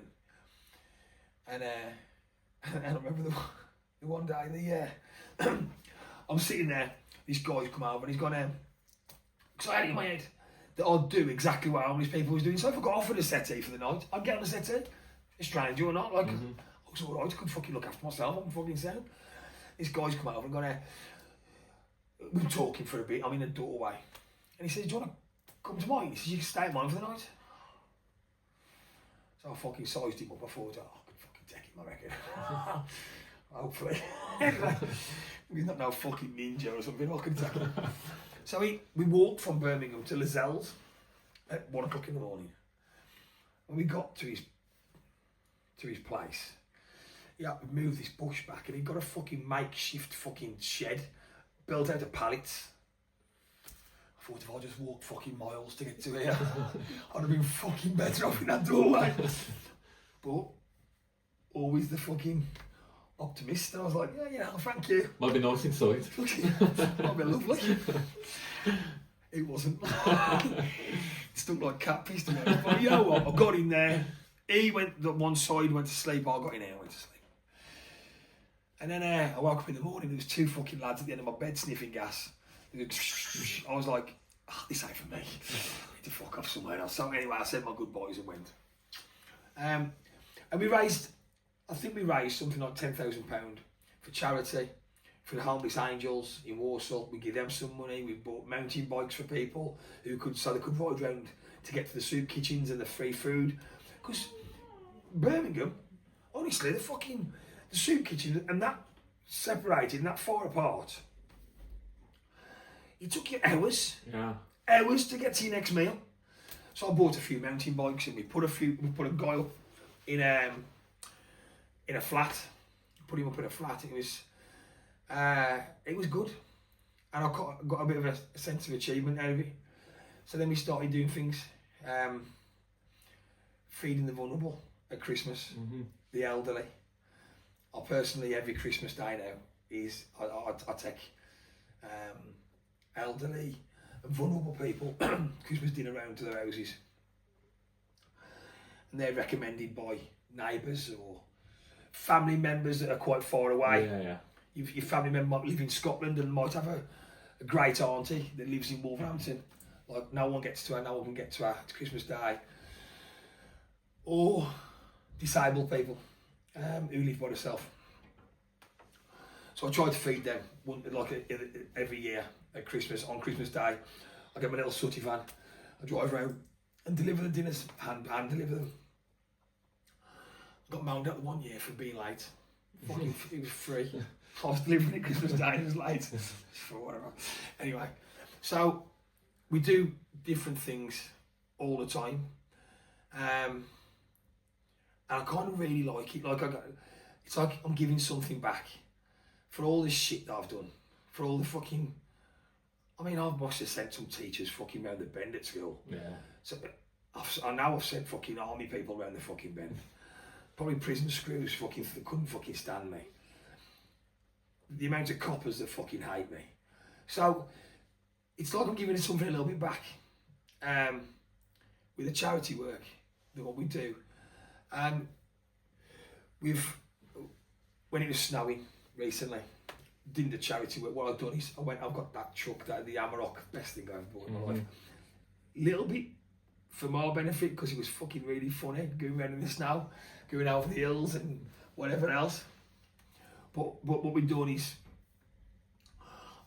And I remember the one day, I'm sitting there, this guy's come over and he's gone, because I had it in my head that I'd do exactly what homeless people was doing. So if I got offered a settee for the night, I'd get on a settee, a stranger or not. Like, I was alright, I could fucking look after myself, I'm fucking sound. This guy's come over and gone, we were talking for a bit, I'm in the doorway. And he says, do you want to come to mine? He says, you can stay at mine for the night. So I fucking sized him up, I thought, I could fucking take him, I reckon. Hopefully. Anyway, he's not no fucking ninja or something, I can take him. So we walked from Birmingham to Lazells at 1 o'clock in the morning. When we got to his place, he had to move this bush back and he'd got a fucking makeshift fucking shed built out of pallets. I thought if I just walked fucking miles to get to here, I'd have been fucking better off in that doorway. But always the fucking optimist. I was like, yeah, thank you. Might be nice inside. Might be lovely. It wasn't. It stunk like cat piss to me. But you know what? I got in there. He went to one side, went to sleep. I got in there, went to sleep. And then I woke up in the morning. There was 2 fucking lads at the end of my bed sniffing gas. I was like, this ain't for me. I need to fuck off somewhere else. So anyway, I said my goodbyes and went. And I think we raised something like £10,000 for charity, for the Homeless Angels in Warsaw. We give them some money. We bought mountain bikes for people so they could ride around to get to the soup kitchens and the free food. Because Birmingham, honestly, the soup kitchen and that separated and that far apart, it took you hours to get to your next meal. So I bought a few mountain bikes and we put a guy up in a flat, put him up in a flat. It was good, and I got a bit of a sense of achievement out of it. So then we started doing things, feeding the vulnerable at Christmas, the elderly. I personally, every Christmas day now, I take elderly and vulnerable people Christmas dinner round to their houses, and they're recommended by neighbours or family members that are quite far away. Yeah. Your family member might live in Scotland and might have a great auntie that lives in Wolverhampton. Like no one can get to her. It's Christmas Day. Or disabled people who live by themselves. So I try to feed them every year at Christmas. On Christmas Day, I get my little sooty van. I drive around and deliver the dinners, hand deliver them. I got moaned at 1 year for being late. Fucking, it was free. I was delivering it Christmas Day and it was late. For whatever. Anyway, so we do different things all the time. And I kind of really like it. It's like I'm giving something back for all this shit that I've done. For all the fucking... I must have sent some teachers fucking round the bend at school. Yeah. So I know I've sent fucking army people round the fucking bend. Probably prison screws couldn't fucking stand me. The amount of coppers that fucking hate me. So it's like I'm giving it something a little bit back. With the charity work, what we do. When it was snowing recently, doing the charity work, what I've done is I've got that truck, the Amarok, best thing I've bought in my life. Little bit for my benefit because it was fucking really funny going around in the snow, going over the hills and whatever else. But what we've done is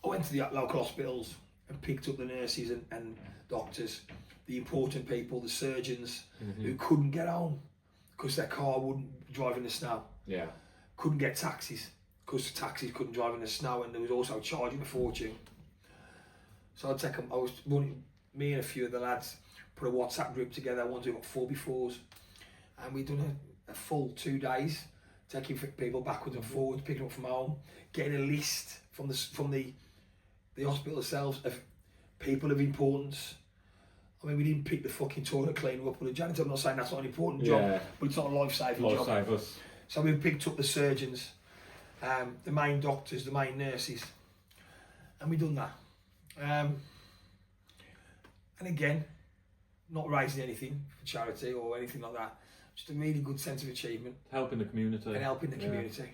I went to the local hospitals and picked up the nurses and doctors, the important people, the surgeons who couldn't get home because their car wouldn't drive in the snow. Yeah. Couldn't get taxis because the taxis couldn't drive in the snow and there was also charging a fortune. So I'd take them, me and a few of the lads put a WhatsApp group together, ones who got 4x4s, and we'd done a full 2 days, taking people backwards and forwards, picking up from home, getting a list from the hospital themselves of people of importance. I mean, we didn't pick the fucking toilet cleaner up or the janitor. I'm not saying that's not an important job, but it's not a life-saving job. Lifesavers. So we picked up the surgeons, the main doctors, the main nurses, and we done that. And again, not raising anything for charity or anything like that. Just a really good sense of achievement. Helping the community. And helping the community.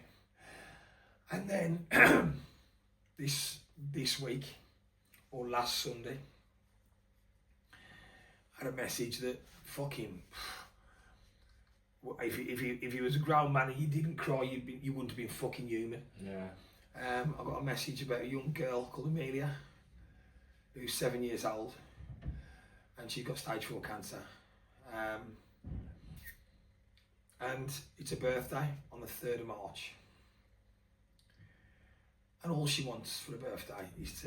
And then this week, or last Sunday, I had a message that fucking, if you was a grown man and you didn't cry, you wouldn't have been fucking human. Yeah. I got a message about a young girl called Amelia, who's 7 years old, and she's got stage 4 cancer. And it's her birthday on the 3rd of March. And all she wants for her birthday is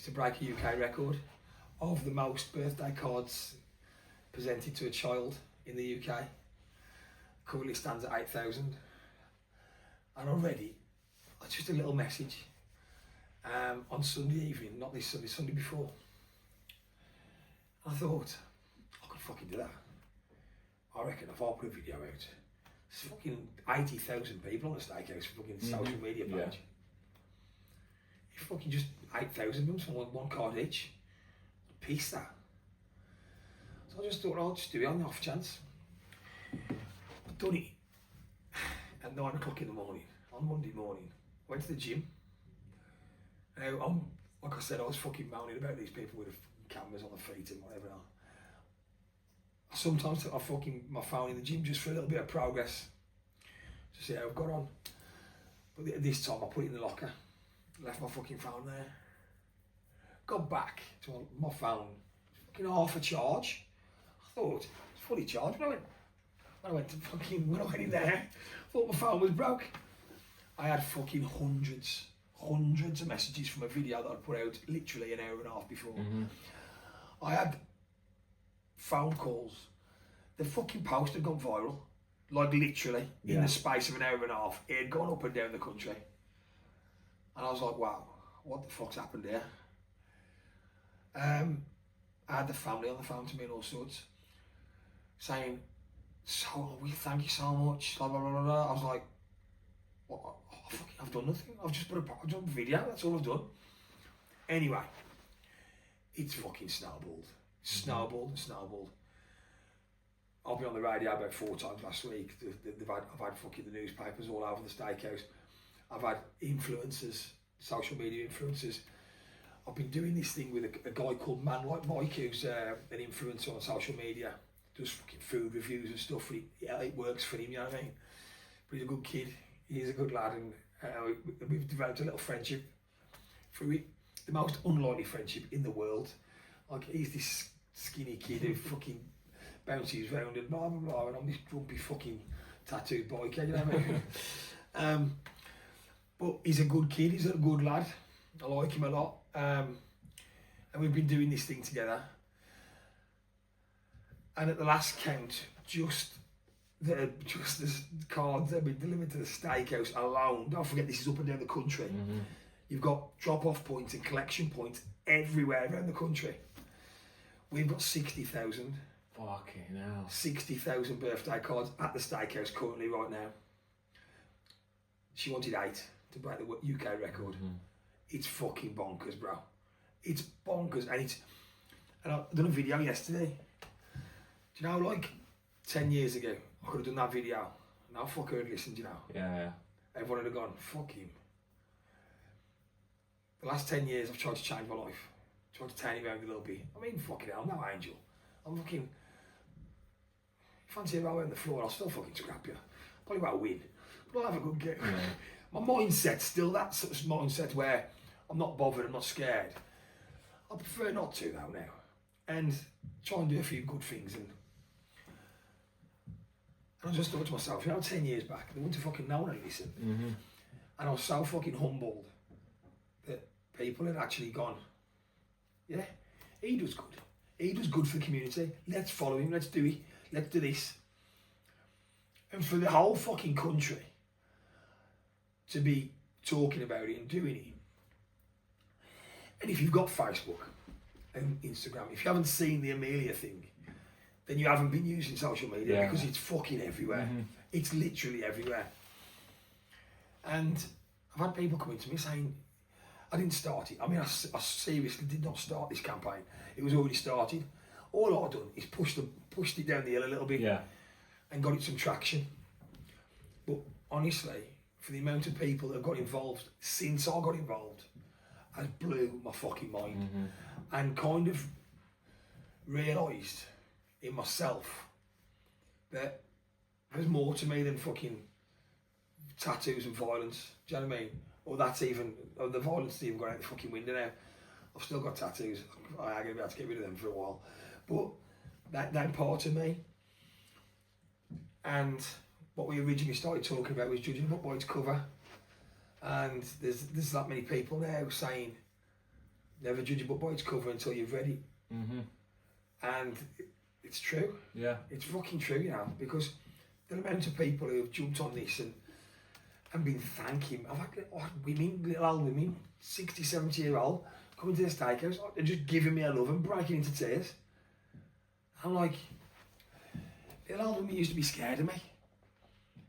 to break a UK record of the most birthday cards presented to a child in the UK. Currently stands at 8,000. And already, just a little message on Sunday evening, not this Sunday, Sunday before. I thought, I could fucking do that. I reckon if I put a video out, there's fucking 80,000 people on the Steakhouse fucking social media page. Yeah. If fucking just 8,000 of them from one card each, piece that. So I just thought I'll just do it on the off chance. I've done it at 9 o'clock in the morning, on Monday morning. Went to the gym. Now, like I said, I was fucking moaning about these people with the cameras on their feet and whatever. I sometimes take my phone in the gym just for a little bit of progress, to see how I've got on. But this time I put it in the locker, left my fucking phone there. Got back to my phone, fucking half a charge. I thought, it's fully charged. When I went in there, I thought my phone was broke. I had fucking hundreds of messages from a video that I'd put out literally an hour and a half before. I had phone calls. The fucking post had gone viral, like literally in the space of an hour and a half. It had gone up and down the country, and I was like, "Wow, what the fuck's happened here?" I had the family on the phone to me and all sorts, saying, "So we thank you so much." Blah blah blah blah. Blah. I was like, "What? I've done nothing. I've done a video. That's all I've done." Anyway, it's fucking snowballed. Snowballed. I've been on the radio about 4 times last week. I've had fucking the newspapers all over the Steakhouse. I've had influencers, social media influencers. I've been doing this thing with a guy called Man Like Mike, who's an influencer on social media. Does fucking food reviews and stuff. It works for him, you know what I mean? But he's a good kid. He's a good lad, and we've developed a little friendship through it. The most unlikely friendship in the world. Like, he's this skinny kid who fucking bounces around and blah blah blah, and I'm this grumpy fucking tattooed biker, you know what I mean? But he's a good kid, he's a good lad. I like him a lot. And we've been doing this thing together. And at the last count, just the cards that have been delivered to the Steakhouse alone, don't forget this is up and down the country. You've got drop-off points and collection points everywhere around the country. We've got 60,000. Fucking hell. 60,000 birthday cards at the Steakhouse currently right now. She wanted 8 to break the UK record. It's fucking bonkers, bro. It's bonkers. And I done a video yesterday. Do you know, like 10 years ago, I could have done that video. Now fuck her and listened, you know. Yeah. Everyone would have gone, fuck him. The last 10 years I've tried to change my life. Tried to turn it around a little bit. I mean, fucking hell, I'm no angel. I'm fucking... Fancy if I went on the floor, I'll still fucking scrap you. Probably won't win, but I'll have a good game. My mindset's still that sort of mindset where I'm not bothered, I'm not scared. I prefer not to though now. And try and do a few good things. And I just thought to myself, 10 years back, they wouldn't have fucking known any listen. And I was so fucking humbled that people had actually gone, yeah, he does good. He does good for the community. Let's follow him, let's do it. Let's do this. And for the whole fucking country to be talking about it and doing it. And if you've got Facebook and Instagram, if you haven't seen the Amelia thing, then you haven't been using social media because it's fucking everywhere. It's literally everywhere. And I've had people coming to me saying, I didn't start it. I mean, I seriously did not start this campaign. It was already started. All I've done is pushed it down the hill a little bit and got it some traction. But honestly, for the amount of people that have got involved since I got involved, has blew my fucking mind. And kind of realised in myself that there's more to me than fucking tattoos and violence. Do you know what I mean? Or the violence is even going out the fucking window now. I've still got tattoos. I'm going to be able to get rid of them for a while. But that part of me. And what we originally started talking about was judging a book by its cover. And there's that many people now saying, never judge a book by its cover until you've read it. And it's true. Yeah. It's fucking true, you know, because the amount of people who have jumped on this and been thanking. I've had little old women, 60, 70-year-old, coming to the steakhouse and just giving me a love and breaking into tears. I'm like, little old women used to be scared of me.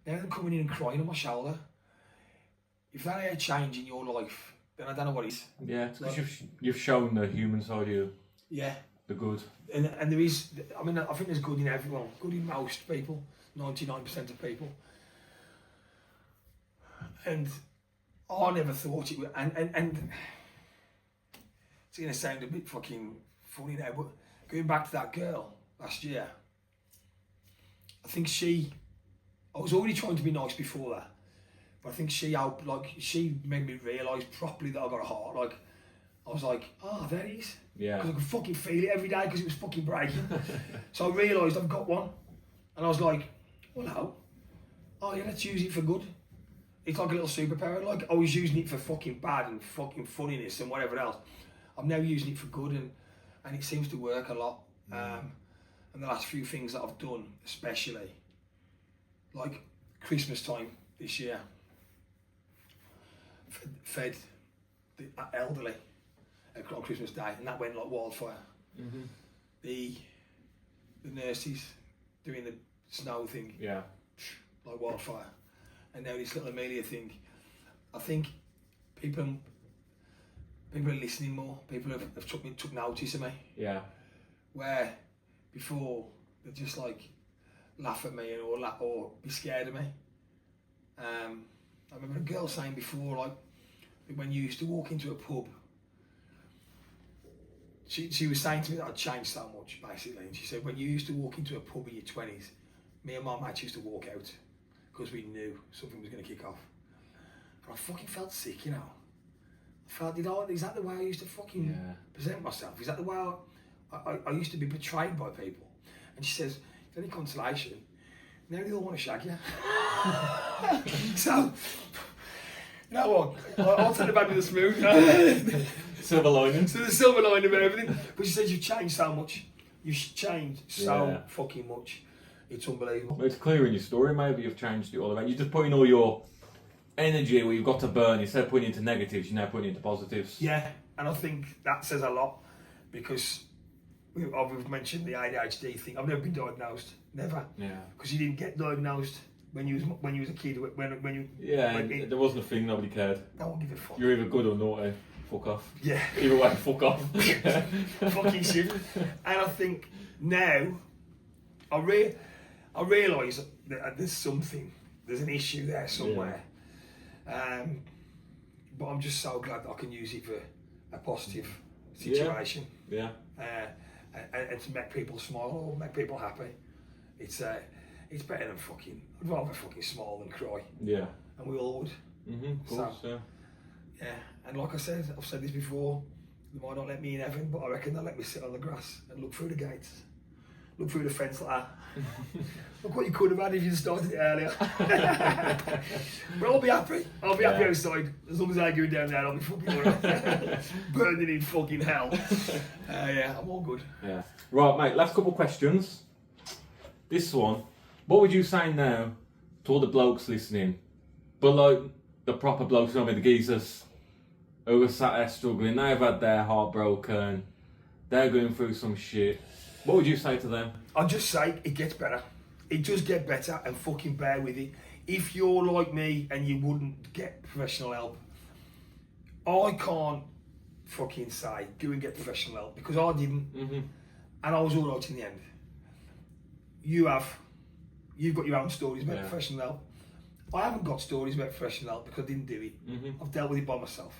Now they're coming in and crying on my shoulder. If that ain't a change in your life, then I don't know what is. Yeah, it's because you've shown the human side of you. Yeah. The good. And there is, I mean, I think there's good in everyone, good in most people, 99% of people. And I never thought it would, and it's going to sound a bit fucking funny now, but going back to that girl last year, I think I was already trying to be nice before that, but I think she made me realise properly that I got a heart. Like, I was like, oh, there it is. Yeah. Because I could fucking feel it every day because it was fucking breaking. So I realised I've got one. And I was like, well, no. Oh, yeah, let's use it for good. It's like a little superpower. Like, I was using it for fucking bad and fucking funniness and whatever else. I'm now using it for good, and it seems to work a lot. And the last few things that I've done, especially, like Christmas time this year, fed the elderly on Christmas Day, and that went like wildfire. The nurses doing the snow thing, like wildfire. And now this little Amelia thing. I think people are listening more. People have took notice of me. Yeah. Where before they just like laugh at me or be scared of me. I remember a girl saying before, like, when you used to walk into a pub, she was saying to me that I'd changed so much, basically. And she said, when you used to walk into a pub in your 20s, me and my mates used to walk out because we knew something was going to kick off. And I fucking felt sick, you know. I felt, is that the way I used to fucking present myself? Is that the way I used to be betrayed by people? And she says, if any consolation, now they all want to shag you. So, you know what? I'll tell the bad with the smooth. Silver lining. So the silver lining of everything. But she says, you've changed so much. You've changed so fucking much. It's unbelievable. It's clear in your story, maybe you've changed it all around. You're just putting all your energy where you've got to burn. Instead of putting it into negatives, you're now putting it into positives. Yeah, and I think that says a lot because we've mentioned the ADHD thing. I've never been diagnosed, never. Yeah. Because you didn't get diagnosed when you was a kid. When you. Yeah, there wasn't a thing. Nobody cared. No one give a fuck. You're either good or naughty. Fuck off. Yeah. Either way, fuck off. Fucking shit. And I think now, I realise that there's an issue there somewhere. Yeah. But I'm just so glad that I can use it for a positive situation. Yeah. And to make people smile or make people happy. It's better than fucking. I'd rather fucking smile than cry. Yeah. And we all would. Of course. So, yeah. And like I said, I've said this before. They might not let me in heaven, but I reckon they'll let me sit on the grass and look through the gates. Look through the fence like that. Look what you could have had if you'd started it earlier. But I'll be happy. I'll be happy outside. As long as I go down there, I'll be fucking alright. Burning in fucking hell. Yeah, I'm all good. Yeah. Right, mate, last couple of questions. This one, what would you say now to all the blokes listening, but like the proper blokes, you know what I mean, the geezers who are sat there struggling, they've had their heart broken, they're going through some shit. What would you say to them? I'll just say it gets better. It does get better, and fucking bear with it. If you're like me and you wouldn't get professional help, I can't fucking say go and get professional help because I didn't, and I was all right in the end. You've got your own stories about professional help. I haven't got stories about professional help because I didn't do it. I've dealt with it by myself,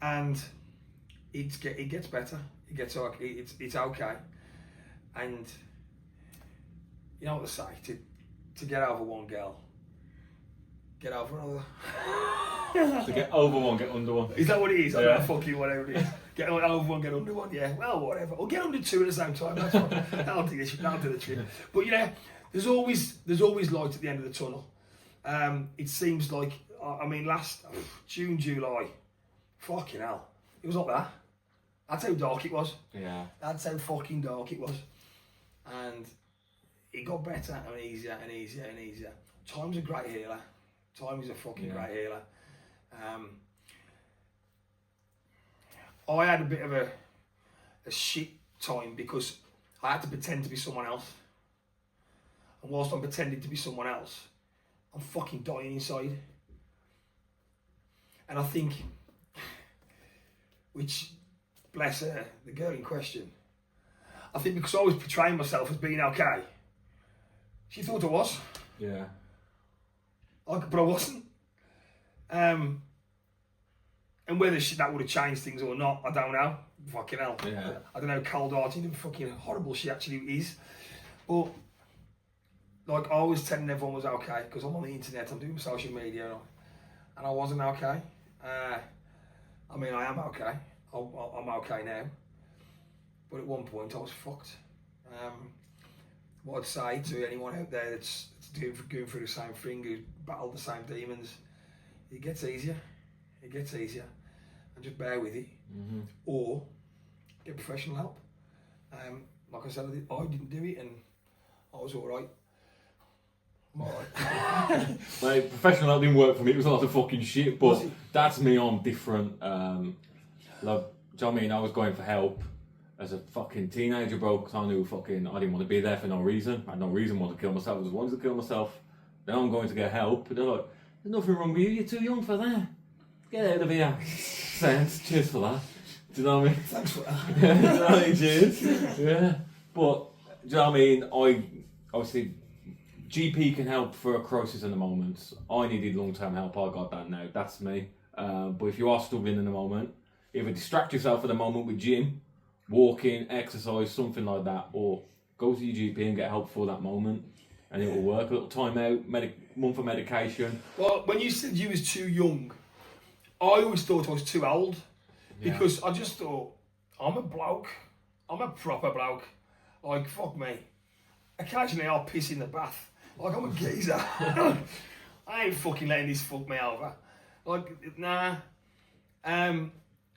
and it gets better. It gets it's okay, and you know what they say, to get over one girl, get over another. To get over one, get under one. Is that what it is? I don't know, fucking whatever it is. Get over one, get under one, yeah. Well, whatever. Or get under two at the same time. That's fine. That'll do the trick. But you know, there's always light at the end of the tunnel. It seems like, I mean, last June, July, fucking hell, it was like that. That's how dark it was. Yeah. That's how fucking dark it was. And it got better and easier and easier and easier. Time's a great healer. Time is a fucking great healer. I had a bit of a shit time because I had to pretend to be someone else. And whilst I'm pretending to be someone else, I'm fucking dying inside. And I think, which, bless her, the girl in question, I think because I was portraying myself as being okay, she thought I was. Yeah. But I wasn't. And whether that would have changed things or not, I don't know. Fucking hell. Yeah. I don't know how cold-hearted and fucking horrible she actually is. But, like, I was telling everyone was okay, because I'm on the internet, I'm doing social media, and I wasn't okay. I mean, I am okay. I'm okay now. But at one point, I was fucked. What I'd say to anyone out there that's going through the same thing, who's battled the same demons, it gets easier. It gets easier. And just bear with it. Or get professional help. Like I said, I didn't do it, and I was alright. I'm alright. Like, professional help didn't work for me, it was a lot of fucking shit, but that's me on different, like, do you know what I mean? I was going for help as a fucking teenager, bro, because I knew I didn't want to be there for no reason. I had no reason to kill myself, I just wanted to kill myself. Now I'm going to get help, and they're like, there's nothing wrong with you, you're too young for that. Get out of here. Thanks, cheers for that. Do you know what I mean? Thanks for that. Do you know what I mean, cheers? Yeah. But, do you know what I mean? Obviously, GP can help for a crisis in the moment. I needed long-term help, I got that now, that's me. But if you are struggling in the moment, either distract yourself for the moment with gym, walking, exercise, something like that, or go to your GP and get help for that moment, and it will work. A little time out, month of medication. Well, when you said you was too young, I always thought I was too old, because I just thought, I'm a bloke, I'm a proper bloke, like, fuck me. Occasionally I'll piss in the bath, like I'm a geezer. I ain't fucking letting this fuck me over. Like, nah. And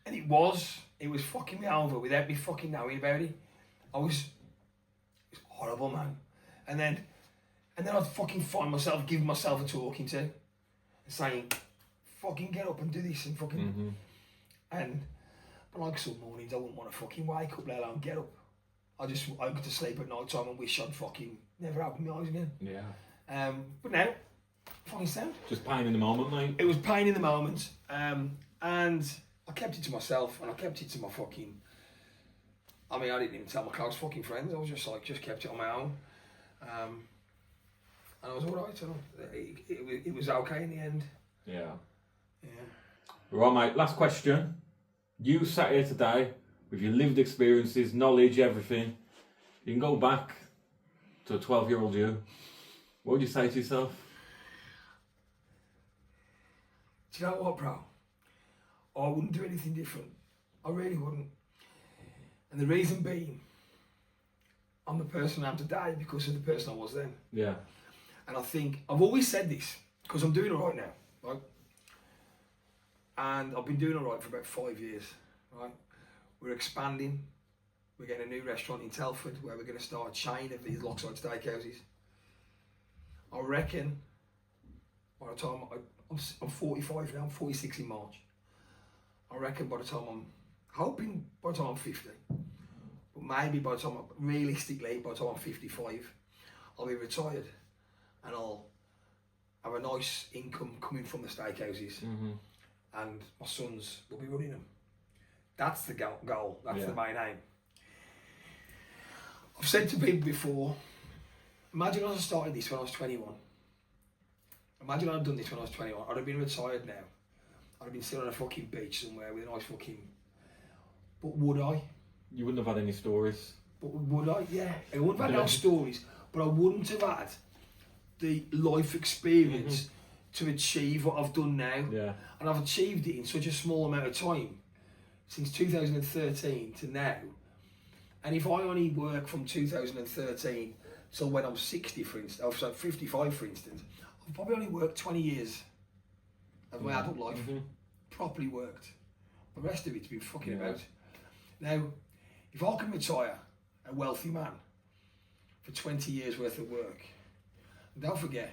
it was fucking me over without me fucking knowing about it. It was horrible, man. And then I'd fucking find myself giving myself a talking to, and saying, fucking get up and do this and fucking, but like some mornings I wouldn't want to fucking wake up, let alone get up. I go to sleep at night time and wish I'd fucking never opened my eyes again. Yeah. But now, fucking sound. Just pain in the moment, mate. It was pain in the moment, and I kept it to myself, and I kept it to my fucking, I mean, I didn't even tell my close fucking friends, I was just kept it on my own. And I was alright, so it was okay in the end. Yeah. Yeah. Right, mate, last question. You sat here today with your lived experiences, knowledge, everything. You can go back to a 12-year-old you. What would you say to yourself? Do you know what, bro? I wouldn't do anything different. I really wouldn't. And the reason being, I'm the person I am today because of the person I was then. Yeah. And I think, I've always said this, because I'm doing all right now, right? And I've been doing all right for about 5 years, right? We're expanding. We're getting a new restaurant in Telford where we're going to start a chain of these Lockside steakhouses. I reckon by the time I'm 45 now, I'm 46 in March. I reckon by the time I'm hoping by the time I'm 50, but maybe by the time realistically by the time I'm 55, I'll be retired and I'll have a nice income coming from the steakhouses, and my sons will be running them. That's the goal. That's the main aim. I've said to people before, imagine I started this when I was 21. Imagine I'd done this when I was 21. I'd have been retired now. I'd have been sitting on a fucking beach somewhere with a nice fucking... But would I? You wouldn't have had any stories. But would I? Yeah. I wouldn't have had no stories, but I wouldn't have had the life experience to achieve what I've done now. Yeah. And I've achieved it in such a small amount of time, since 2013 to now. And if I only work from 2013 till when I'm 60, for instance, or so 55, for instance, I've probably only worked 20 years of my adult life, properly worked. The rest of it's been fucking about. Now, if I can retire a wealthy man for 20 years worth of work, and don't forget,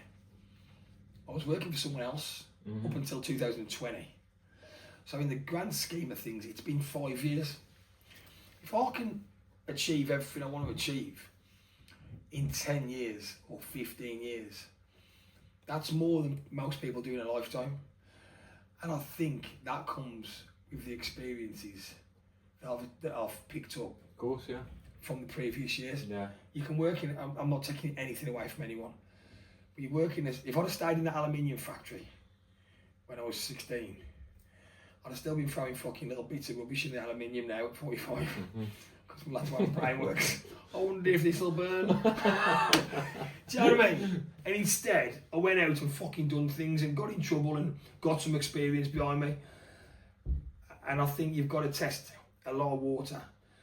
I was working for someone else up until 2020. So in the grand scheme of things, it's been 5 years. If I can achieve everything I want to achieve in 10 years or 15 years, that's more than most people do in a lifetime. And I think that comes with the experiences that I've picked up. Of course, yeah. From the previous years. Yeah. You can work in, I'm not taking anything away from anyone, but you're working as, if I'd have stayed in that aluminium factory when I was 16, I'd have still been throwing fucking little bits of rubbish in the aluminium now at 45. Because that's why my brain works. I wonder if this will burn. Do you know what I mean? And instead, I went out and fucking done things and got in trouble and got some experience behind me. And I think you've got to test a lot of water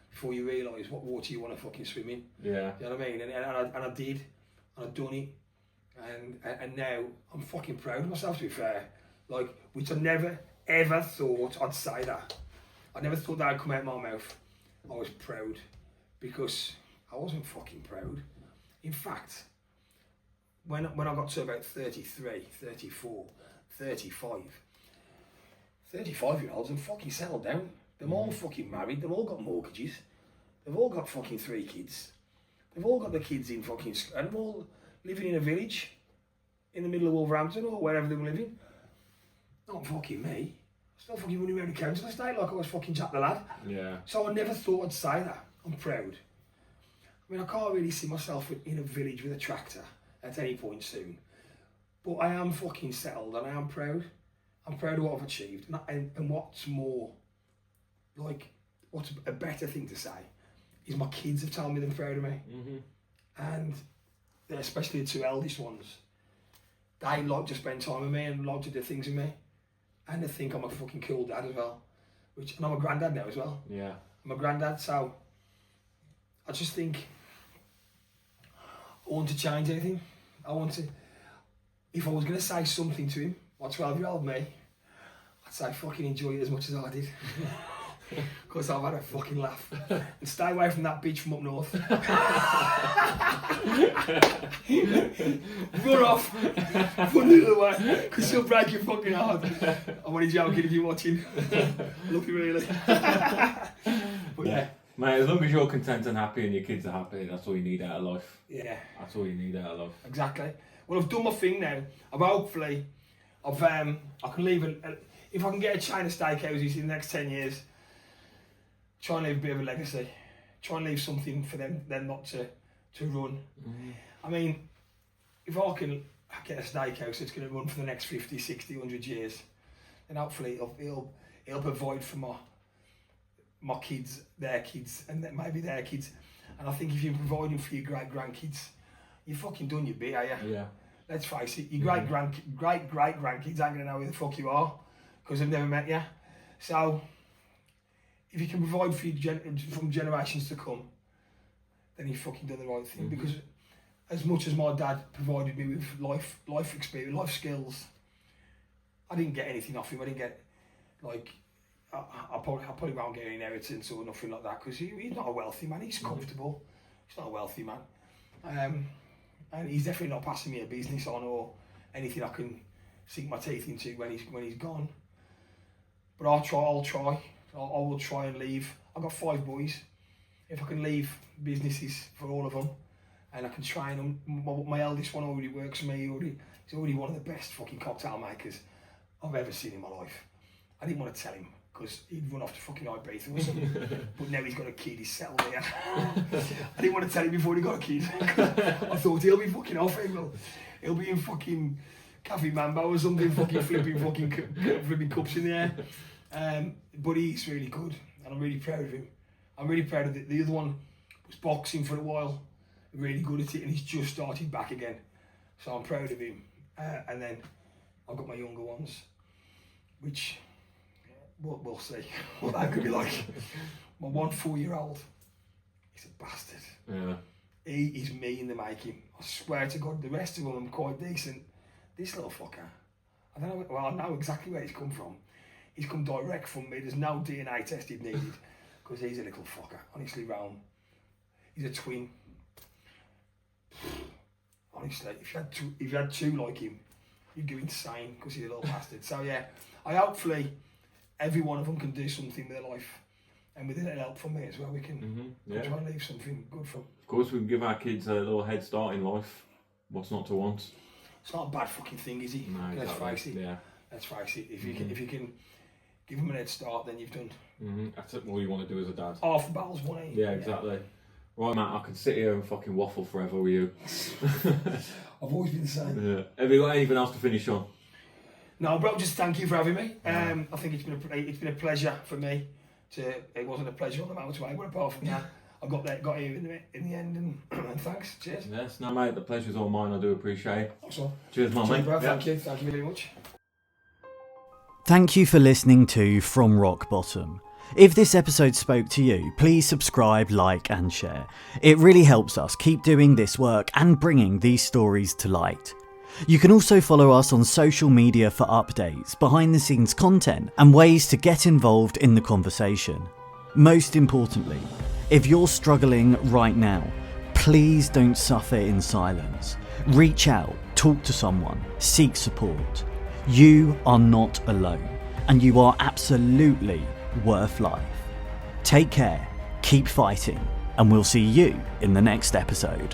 before you realise what water you want to fucking swim in. Yeah. Do you know what I mean? And I did. And I've done it. And now I'm fucking proud of myself, to be fair. Like, which I never, ever thought I'd say that. I never thought that would come out of my mouth. I was proud. Because I wasn't fucking proud. In fact, when I got to about 33, 34, 35, 35-year-olds are fucking settled down. They're all fucking married, they've all got mortgages, they've all got fucking 3 kids, they've all got the kids in fucking, and they're all living in a village in the middle of Wolverhampton or wherever they were living. Not fucking me. Still fucking running around the council estate like I was fucking Jack the Lad. Yeah. So I never thought I'd say that. I'm proud. I mean, I can't really see myself in a village with a tractor at any point soon. But I am fucking settled and I am proud. I'm proud of what I've achieved. And what's more, like, what's a better thing to say is my kids have told me they're proud of me. And especially the 2 eldest ones, they like to spend time with me and like to do things with me. And they think I'm a fucking cool dad as well. And I'm a granddad now as well. Yeah. I'm a granddad, so I just think I want to change anything. I want to, if I was going to say something to him, my 12-year-old me, I'd say fucking enjoy it as much as I did. Because I've had a fucking laugh. And stay away from that bitch from up north. Run off. Run the other way. Because she'll break your fucking heart. I'm only joking if you're watching. Love you really. But yeah. Mate, as long as you're content and happy and your kids are happy, that's all you need out of life. Yeah. That's all you need out of life. Exactly. Well, I've done my thing now. I can leave if I can get a chain of steakhouses in the next 10 years, try and leave a bit of a legacy. Try and leave something for them not to run. I mean, if I can get a steakhouse that's going to run for the next 50, 60, 100 years, then hopefully it'll provide for my kids, their kids, and then maybe their kids. And I think if you're providing for your great-grandkids, you've fucking done your bit, are you? Yeah. Let's face it, your great-grandkids ain't going to know who the fuck you are because they've never met you. So, if you can provide for from generations to come, then you've fucking done the right thing. Because as much as my dad provided me with life experience, life skills, I didn't get anything off him. I didn't get, like, I probably won't get any inheritance or nothing like that because he's not a wealthy man. He's comfortable. He's not a wealthy man. and he's definitely not passing me a business on or anything I can sink my teeth into when he's gone. But I'll try. I will try and leave. I've got 5 boys. If I can leave businesses for all of them, and I can train them. My eldest one already works for me. He's already one of the best fucking cocktail makers I've ever seen in my life. I didn't want to tell him because he'd run off to fucking Ibiza or something. But now he's got a kid, he's settled here. I didn't want to tell him before he got a kid. I thought he'll be fucking off it. He'll be in fucking Cafe Mambo or something, fucking flipping cups in the air. But he's really good, and I'm really proud of him. I'm really proud of the other one. Was boxing for a while, really good at it, and he's just started back again. So I'm proud of him. And then I've got my younger ones, which we'll see what that could be like. My 1 4-year-old, he's a bastard. Yeah. He is me in the making. I swear to God, the rest of them are quite decent. This little fucker, I don't know. Well, I know exactly where he's come from. He's come direct from me. There's no DNA tested needed because he's a little fucker. Honestly, Rome. He's a twin. Honestly, if you had two like him, you'd go insane because he's a little bastard. So yeah, hopefully every one of them can do something with their life, and with a little help from me as well, we can try and leave something good for them. Of course, we can give our kids a little head start in life. What's not to want? It's not a bad fucking thing, is it? No, Let's exactly. face it. Yeah. Let's face it. If you can give them a head start, then you've done. That's all you want to do as a dad. Half the battle's won, eh? Yeah, exactly. Right, Matt, I can sit here and fucking waffle forever with you. I've always been the same. Yeah. Have you got anything else to finish on? No, bro, just thank you for having me. I think it's been a pleasure for me. It wasn't a pleasure on the motorway, but apart from that, I got here in the end, and thanks. Cheers. Yes, no, mate, the pleasure's all mine. I do appreciate it. Awesome. Cheers, mate. Bro, thank you very much. Thank you for listening to From Rock Bottom. If this episode spoke to you, please subscribe, like and share. It really helps us keep doing this work and bringing these stories to light. You can also follow us on social media for updates, behind the scenes content and ways to get involved in the conversation. Most importantly, if you're struggling right now, please don't suffer in silence. Reach out, talk to someone, seek support. You are not alone, and you are absolutely worth life. Take care, keep fighting, and we'll see you in the next episode.